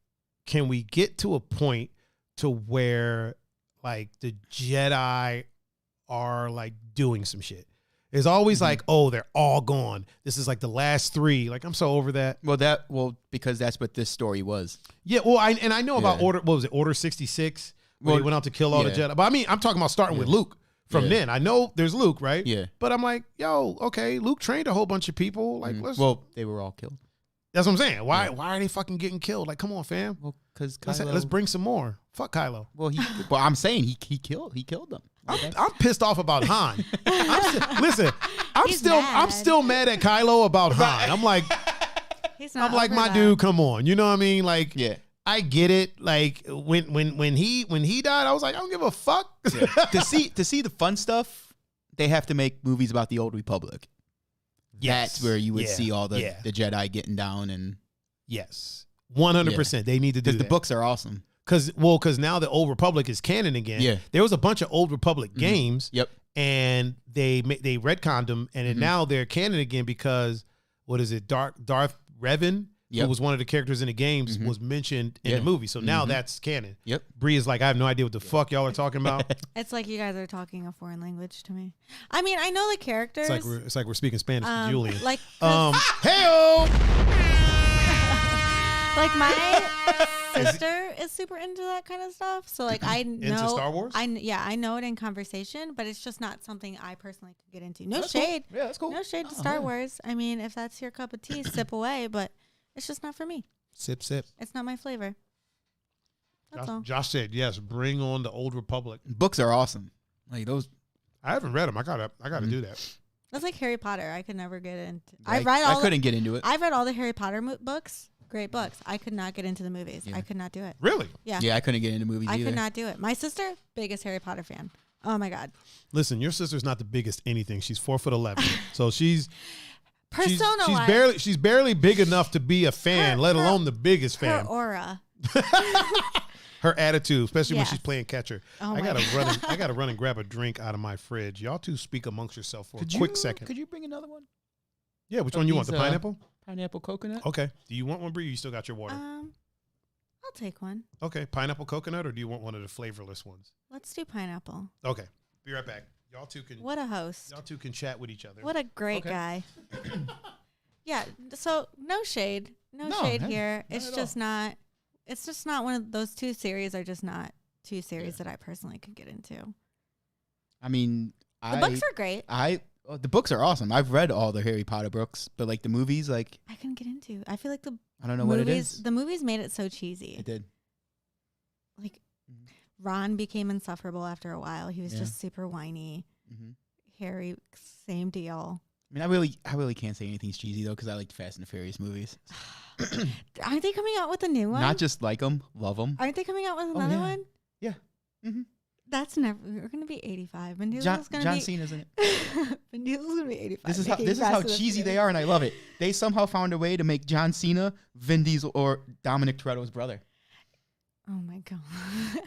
can we get to a point to where like the Jedi are like doing some shit? It's always like, oh, they're all gone. This is like the last 3. Like, I'm so over that. Well, because that's what this story was. Yeah, well, I know about Order. What was it? Order 66. Where he went out to kill all the Jedi. But I mean, I'm talking about starting with Luke. From then, I know there's Luke, right? Yeah. But I'm like, yo, okay, Luke trained a whole bunch of people. Like, they were all killed. That's what I'm saying. Why are they fucking getting killed? Like, come on, fam. Well, because let's bring some more. Fuck Kylo. Well, I'm saying he killed them. I'm pissed off about Han. I'm still mad at Kylo about Han. I'm like, my dude, come on. You know what I mean? Like, I get it. Like when he died, I was like, I don't give a fuck. Yeah. to see the fun stuff, they have to make movies about the Old Republic. Yes. That's where you would see all the Jedi getting down and 100%. They need to do that. Because the books are awesome. Because now the Old Republic is canon again. Yeah. There was a bunch of Old Republic games. Yep. And they retconned them, and now they're canon again because what is it? Darth Revan, who was one of the characters in the games, was mentioned in the movie. So now that's canon. Yep. Bri is like, I have no idea what the fuck y'all are talking about. It's like you guys are talking a foreign language to me. I mean, I know the characters. It's like we're speaking Spanish to Julian. Like, hey-o! Like my sister is super into that kind of stuff. So like I know into Star Wars? I know it in conversation, but it's just not something I personally could get into. No that's shade. Cool. Yeah, that's cool. No shade to Star Wars. I mean, if that's your cup of tea, sip away, but it's just not for me. Sip. It's not my flavor. That's all. Josh said, yes, bring on the Old Republic. Books are awesome. Like those. I haven't read them. I gotta do that. That's like Harry Potter. I could never get into. I couldn't get into it. I've read all the Harry Potter books. Great books. I could not get into the movies. I could not do it. Really? Yeah. Yeah, I couldn't get into movies either. I could not do it. My sister, biggest Harry Potter fan. Oh my God. Listen, your sister's not the biggest anything. She's 4'11", so she's persona-wise, she's barely big enough to be a fan, let alone the biggest fan. Her aura. Her attitude, especially when she's playing catcher. Oh I gotta run and grab a drink out of my fridge. Y'all two speak amongst yourself for a quick second. Could you bring another one? Yeah, which one you want? The pineapple? Pineapple coconut. Okay. Do you want one, Bri? Or you still got your water? I'll take one. Okay. Pineapple coconut, or do you want one of the flavorless ones? Let's do pineapple. Okay. Be right back. Y'all two can. What a host. Y'all two can chat with each other. What a great guy. Yeah. So no shade. No shade here. It's just not. It's just not one of those two series. Are just not two series that I personally could get into. I mean, the books are great. The books are awesome. I've read all the Harry Potter books, but like the movies, like I couldn't get into. I feel like I don't know what it is. The movies made it so cheesy. It did. Like Ron became insufferable after a while. He was just super whiny. Harry, same deal. I mean, I really can't say anything's cheesy though, because I like the Fast and the Furious movies. Aren't they coming out with a new one? Not just like them, love them. Aren't they coming out with another one? Yeah. That's never. We're gonna be 85. Vin Diesel's gonna John be. Cena's in it. Vin Diesel's gonna be 85. This is how cheesy they are, and I love it. They somehow found a way to make John Cena, Vin Diesel, or Dominic Toretto's brother. Oh my God!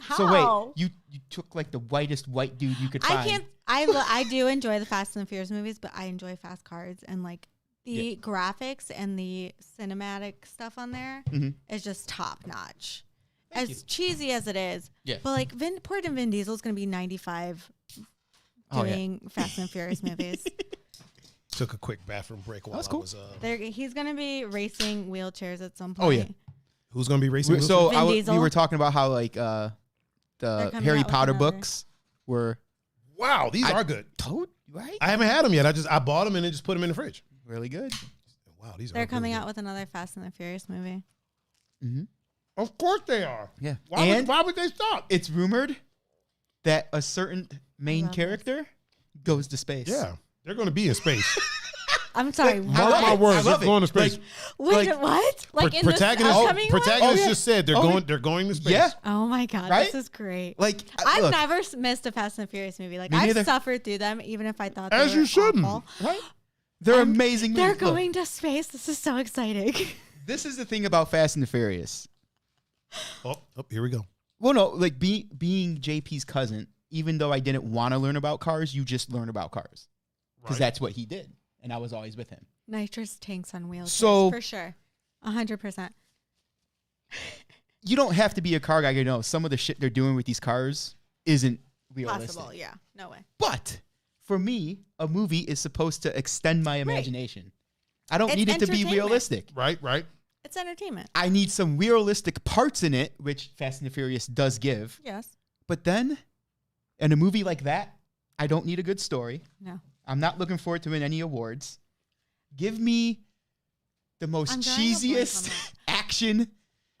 How? So wait, you took like the whitest white dude you could find. I can't. I do enjoy the Fast and the Furious movies, but I enjoy fast cars and like the graphics and the cinematic stuff on there is just top notch. As cheesy as it is, but like poor Vin Diesel's gonna be 95 doing Fast and Furious movies. Took a quick bathroom break while I was. He's gonna be racing wheelchairs at some point. Oh yeah, who's gonna be racing? So we were talking about how like the Harry Potter books were. Wow, these are good. Right? I haven't had them yet. I bought them and then just put them in the fridge. Really good. wow, these They're coming out with another Fast and the Furious movie. Mm-hmm. Of course they are. Yeah. Why would they stop? It's rumored that a certain main character goes to space. Yeah, they're going to be in space. I'm sorry. Mark my words, they're going to space. Wait, what? Like in protagonist, this upcoming protagonist just said they're going to space. Yeah. Oh my God, Right? this is great. Like I've never missed a Fast and Furious movie. Like I've suffered through them, even if I thought they were shouldn't. awful. Right? They're amazing movies. They're going to space. This is so exciting. This is the thing about Fast and the Furious. Oh, here we go. Well, no, like being JP's cousin, even though I didn't want to learn about cars, you just learn about cars. Because that's what he did. And I was always with him. Nitrous tanks on wheels. So, for sure. 100%. You don't have to be a car guy to know some of the shit they're doing with these cars isn't realistic. Possible, yeah. No way. But for me, a movie is supposed to extend my imagination. I don't need it to be realistic. Right. It's entertainment. I need some realistic parts in it, which Fast and the Furious does give. Yes. But then, in a movie like that, I don't need a good story. No. I'm not looking forward to win any awards. Give me the most cheesiest action you could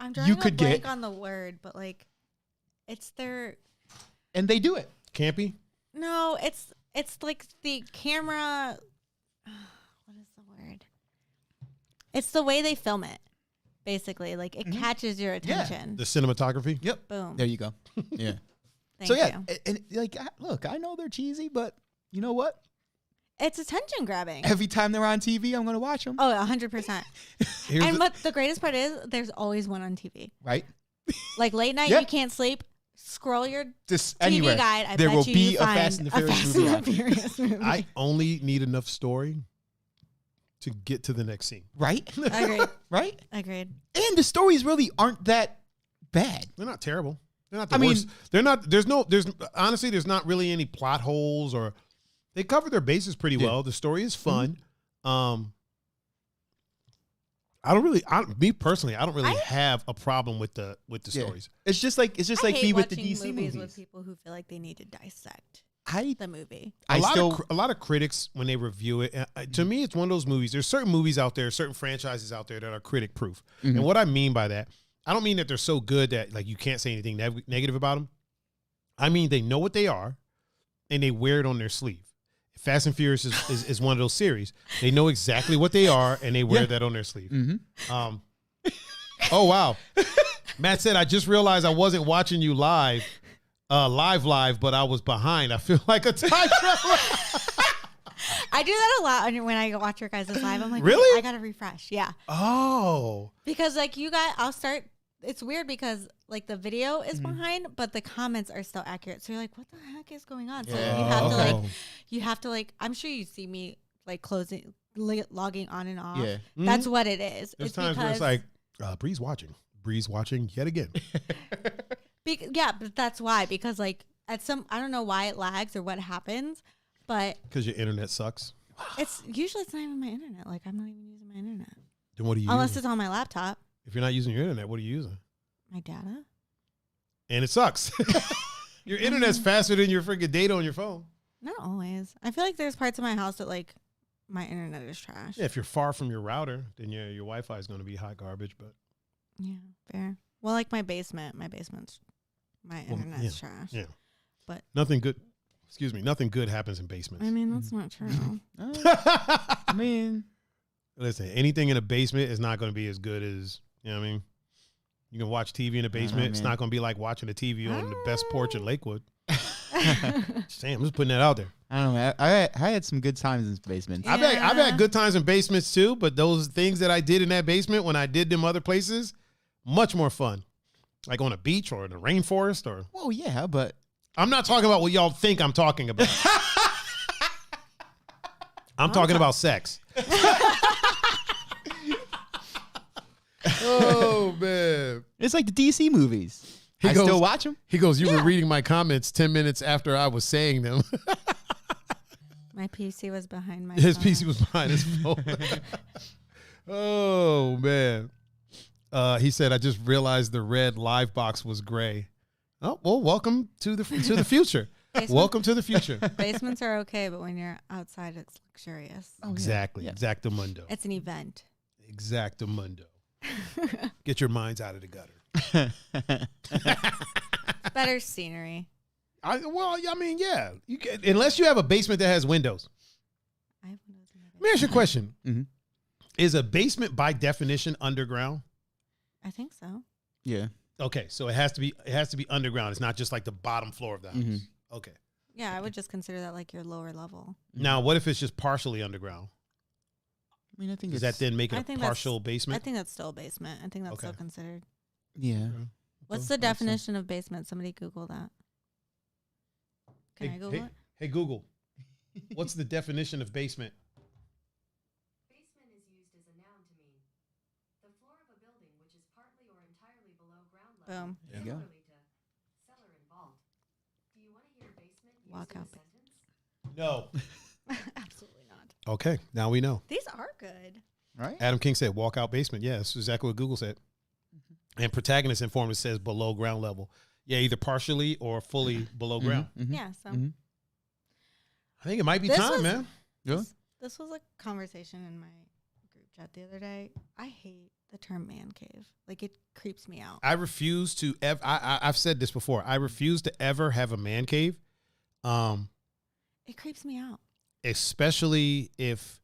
get. I'm drawing a blank on the word, but like, it's their... And they do it. Campy? No, it's like the camera... What is the word? It's the way they film it, basically. Like, it catches your attention. Yeah. The cinematography? Yep. Boom. There you go. Yeah. Thank you. And like, look, I know they're cheesy, but you know what? It's attention grabbing. Every time they're on TV, I'm going to watch them. Oh, 100%. And what the greatest part is, there's always one on TV. Right? Like late night, you can't sleep. Scroll your Just TV anywhere. guide. I there bet will you be a find Fast and the Furious movie. I only need enough story to get to the next scene. Right? Agreed. Right? Agreed. And the stories really aren't that bad. They're not terrible. They're not the worst. They're not. Honestly, there's not really any plot holes or. They cover their bases pretty well. The story is fun. Me personally, I don't really have a problem with the stories. It's just like me with the DC movies. With people who feel like they need to dissect the movie. A lot of critics when they review it. To me, it's one of those movies. There's certain movies out there, certain franchises out there that are critic proof. Mm-hmm. And what I mean by that, I don't mean that they're so good that like you can't say anything negative about them. I mean they know what they are, and they wear it on their sleeve. Fast and Furious is one of those series. They know exactly what they are, and they wear that on their sleeve. Mm-hmm. Oh, wow. Matt said, I just realized I wasn't watching you live, but I was behind. I feel like a time traveler. I do that a lot when I watch your guys' live. I'm like, really? I got to refresh. Yeah. Oh. Because like I'll start. It's weird because like the video is behind, but the comments are still accurate. So you're like, what the heck is going on? So you have to like, I'm sure you see me like logging on and off. Yeah. Mm-hmm. That's what it is. There's times where it's like, Bri's watching yet again. Yeah, but that's why, because like I don't know why it lags or what happens, but. Because your internet sucks. It's not even my internet. Like I'm not even using my internet. Then what do you Unless it's on my laptop. If you're not using your internet, what are you using? My data. And it sucks. Your internet's faster than your freaking data on your phone. Not always. I feel like there's parts of my house that like my internet is trash. Yeah, if you're far from your router, then your Wi-Fi is going to be hot garbage. But yeah, fair. Well, like my internet's trash. Yeah, but nothing good. Excuse me, nothing good happens in basements. I mean, that's not true. I mean, listen, anything in a basement is not going to be as good as, you know what I mean? You can watch TV in a basement. It's not going to be like watching a TV on the best porch in Lakewood. Damn, I'm just putting that out there. I don't know. I had some good times in basements. Yeah. I've had good times in basements too, but those things that I did in that basement when I did them other places, much more fun. Like on a beach or in a rainforest or. Well, yeah, but. I'm not talking about what y'all think I'm talking about. I'm talking about sex. Oh, man. It's like the DC movies. I still watch them. He goes, you were reading my comments 10 minutes after I was saying them. My PC was behind my His phone. PC was behind his phone. Oh, man. He said, I just realized the red live box was gray. Oh, well, welcome to the future. Welcome to the future. Basements are okay, but when you're outside, it's luxurious. Oh, exactly. Yeah. Exactamundo. It's an event. Exactamundo. Get your minds out of the gutter. Better scenery. Yeah. You can, unless you have a basement that has windows. I have windows in my Let me ask you a question. Mm-hmm. Is a basement by definition underground? I think so. Yeah. Okay, so it has to be underground. It's not just like the bottom floor of the house. Mm-hmm. Okay. Yeah, I would just consider that like your lower level. Now, what if it's just partially underground? I mean, I think does that then make it a partial I basement? think that's still a basement. I think that's still considered. Yeah. Okay. What's the definition of basement? Somebody Google that. Can I Google it? Hey, Google. What's the definition of basement? Basement is used as a noun to mean the floor of a building which is partly or entirely below ground level. Boom. There you go. Similarly to cellar and vault. Do you want to hear basement used Walk in out. a sentence? No. Absolutely not. Okay, now we know. These are good. Right. Adam King said walk out basement. Yeah, that's exactly what Google said. And Protagonist Informant says below ground level. Yeah, either partially or fully below ground. Mm-hmm. Yeah. So I think it might be This time, was- man. Yeah. this was a conversation in my group chat the other day. I hate the term man cave. Like it creeps me out. I refuse to ever. I've said this before. I refuse to ever have a man cave, It creeps me out. especially if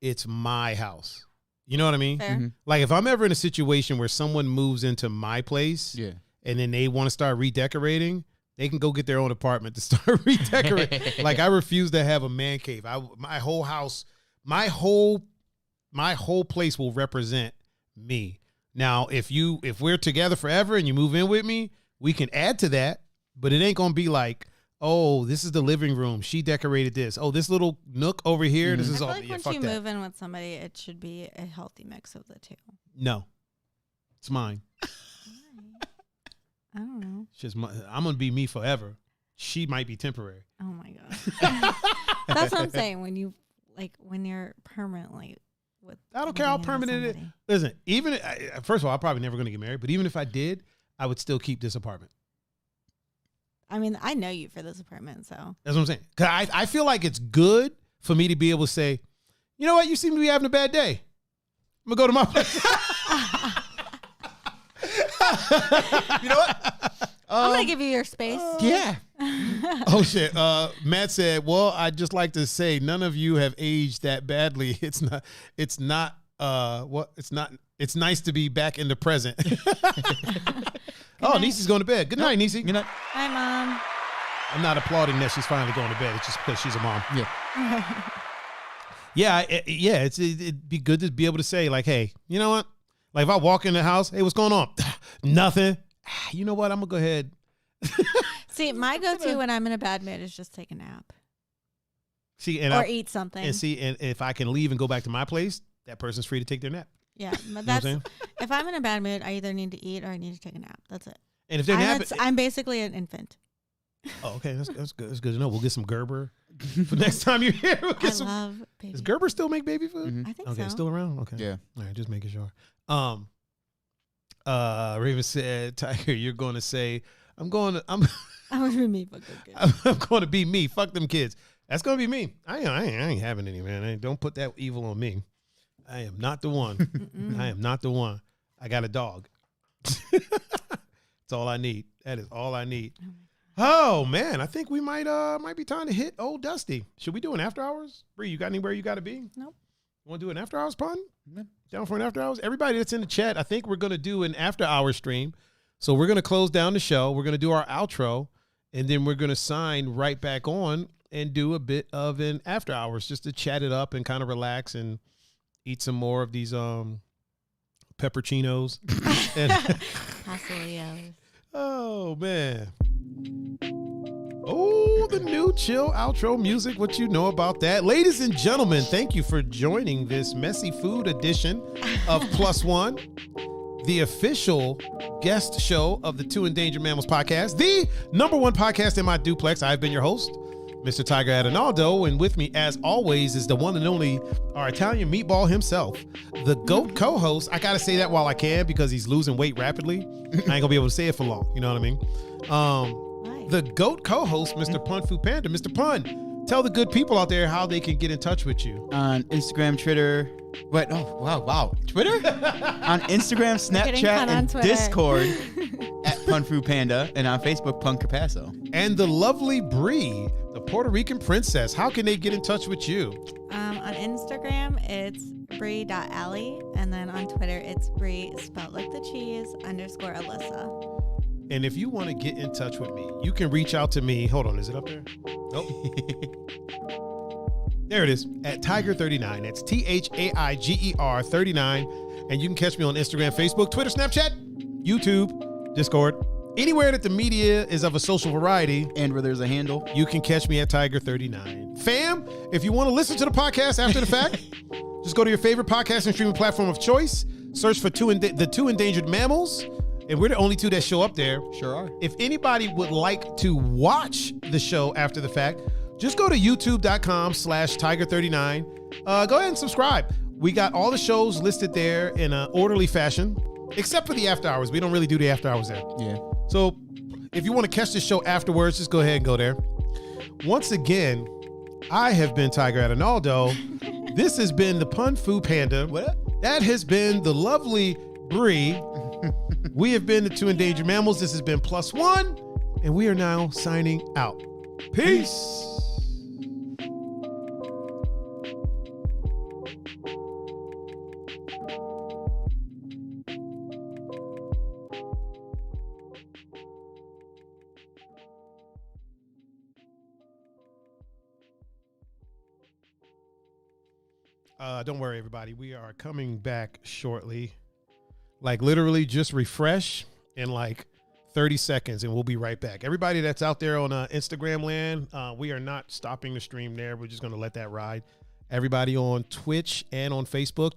it's my house. You know what I mean? Fair. Mm-hmm. Like if I'm ever in a situation where someone moves into my place, Yeah. and then they want to start redecorating, they can go get their own apartment to start redecorating. Like I refuse to have a man cave. My whole house, my whole place will represent me. Now, if we're together forever and you move in with me, we can add to that, but it ain't gonna be like, oh, this is the living room. She decorated this. Oh, this little nook over here. This I is feel all. like Yeah, once fuck you that. move in with somebody, it should be a healthy mix of the two. No, it's mine. I don't know. It's just I'm gonna be me forever. She might be temporary. Oh my god. That's what I'm saying. When you're permanently with. I don't care how living in with permanent it is. somebody. Listen, even first of all, I'm probably never going to get married. But even if I did, I would still keep this apartment. I mean, I know you for this apartment, so. That's what I'm saying. Cause I feel like it's good for me to be able to say, you know what, you seem to be having a bad day. I'm gonna go to my place. You know what? I'm gonna give you your space. Yeah. Oh shit. Matt said, well, I'd just like to say none of you have aged that badly. It's nice to be back in the present. Oh, Niecy's going to bed. Good night, Niecy. Good night. Hi, Mom. I'm not applauding that she's finally going to bed. It's just because she's a mom. Yeah. It'd be good to be able to say, like, hey, you know what? Like, if I walk in the house, hey, what's going on? Nothing. You know what? I'm going to go ahead. See, my go-to when I'm in a bad mood is just take a nap See, and or eat something. and if I can leave and go back to my place, that person's free to take their nap. Yeah, but You know what I'm that's saying? if I'm in a bad mood, I either need to eat or I need to take a nap. That's it. And if they're napping, I'm basically an infant. oh, okay, that's good. That's good to know. We'll get some Gerber for next time you're here. We'll I get some. love baby. Does Gerber still make baby food? Mhm. I think Okay, so. still around. Okay, Yeah. All right, just making sure. Raven said, Tiger, you're going to say, I'm going to me, but good. I'm going to be me. Fuck them kids. That's going to be me. I ain't having any, man. Don't put that evil on me. I am not the one. I am not the one. I got a dog. That's all I need. That is all I need. Oh man, I think we might be time to hit old Dusty. Should we do an after hours? Bree, you got anywhere you got to be? Nope. You want to do an after hours pun? Yeah. Down for an after hours? Everybody that's in the chat, I think we're going to do an after hours stream. So we're going to close down the show. We're going to do our outro, and then we're going to sign right back on and do a bit of an after hours just to chat it up and kind of relax and eat some more of these pepperoncinos. Pastelillos. Oh man. Oh, the new chill outro music. What you know about that? Ladies and gentlemen, thank you for joining this messy food edition of Plus One, the official guest show of the Two Endangered Mammals podcast, the #1 podcast in my duplex. I've been your host, Mr. Tiger Adinaldo, and with me, as always, is the one and only, our Italian meatball himself, the GOAT co-host. I gotta say that while I can because he's losing weight rapidly. I ain't gonna be able to say it for long. You know what I mean? The GOAT co-host, Mr. Pun Fu Panda. Mr. Pun, tell the good people out there how they can get in touch with you. On Instagram, Twitter, But wow. Twitter? On Instagram, Snapchat, and Twitter. Discord at Pun Fu Panda, and on Facebook, Pun Capasso. And the lovely Bri, the Puerto Rican princess. How can they get in touch with you? On Instagram, it's Bri.Alley, and then on Twitter, it's Bri, spelled like the cheese, _Alyssa. And if you want to get in touch with me, you can reach out to me. Hold on, is it up there? Nope. There it is, at Tiger39. That's THAIGER 39. And you can catch me on Instagram, Facebook, Twitter, Snapchat, YouTube, Discord. Anywhere that the media is of a social variety. And where there's a handle. You can catch me at Tiger39. Fam, if you want to listen to the podcast after the fact, just go to your favorite podcast and streaming platform of choice. Search for the Two Endangered Mammals. And we're the only two that show up there. Sure are. If anybody would like to watch the show after the fact, just go to youtube.com/Tiger39. Go ahead and subscribe. We got all the shows listed there in an orderly fashion, except for the after hours. We don't really do the after hours there. Yeah. So if you want to catch the show afterwards, just go ahead and go there. Once again, I have been Tiger Adinaldo. This has been the Pun Fu Panda. What? That has been the lovely Bri. We have been the Two Endangered Mammals. This has been +1, and we are now signing out. Peace. Don't worry, everybody. We are coming back shortly. Like literally just refresh in like 30 seconds and we'll be right back. Everybody that's out there on Instagram land, we are not stopping the stream there. We're just going to let that ride. Everybody on Twitch and on Facebook,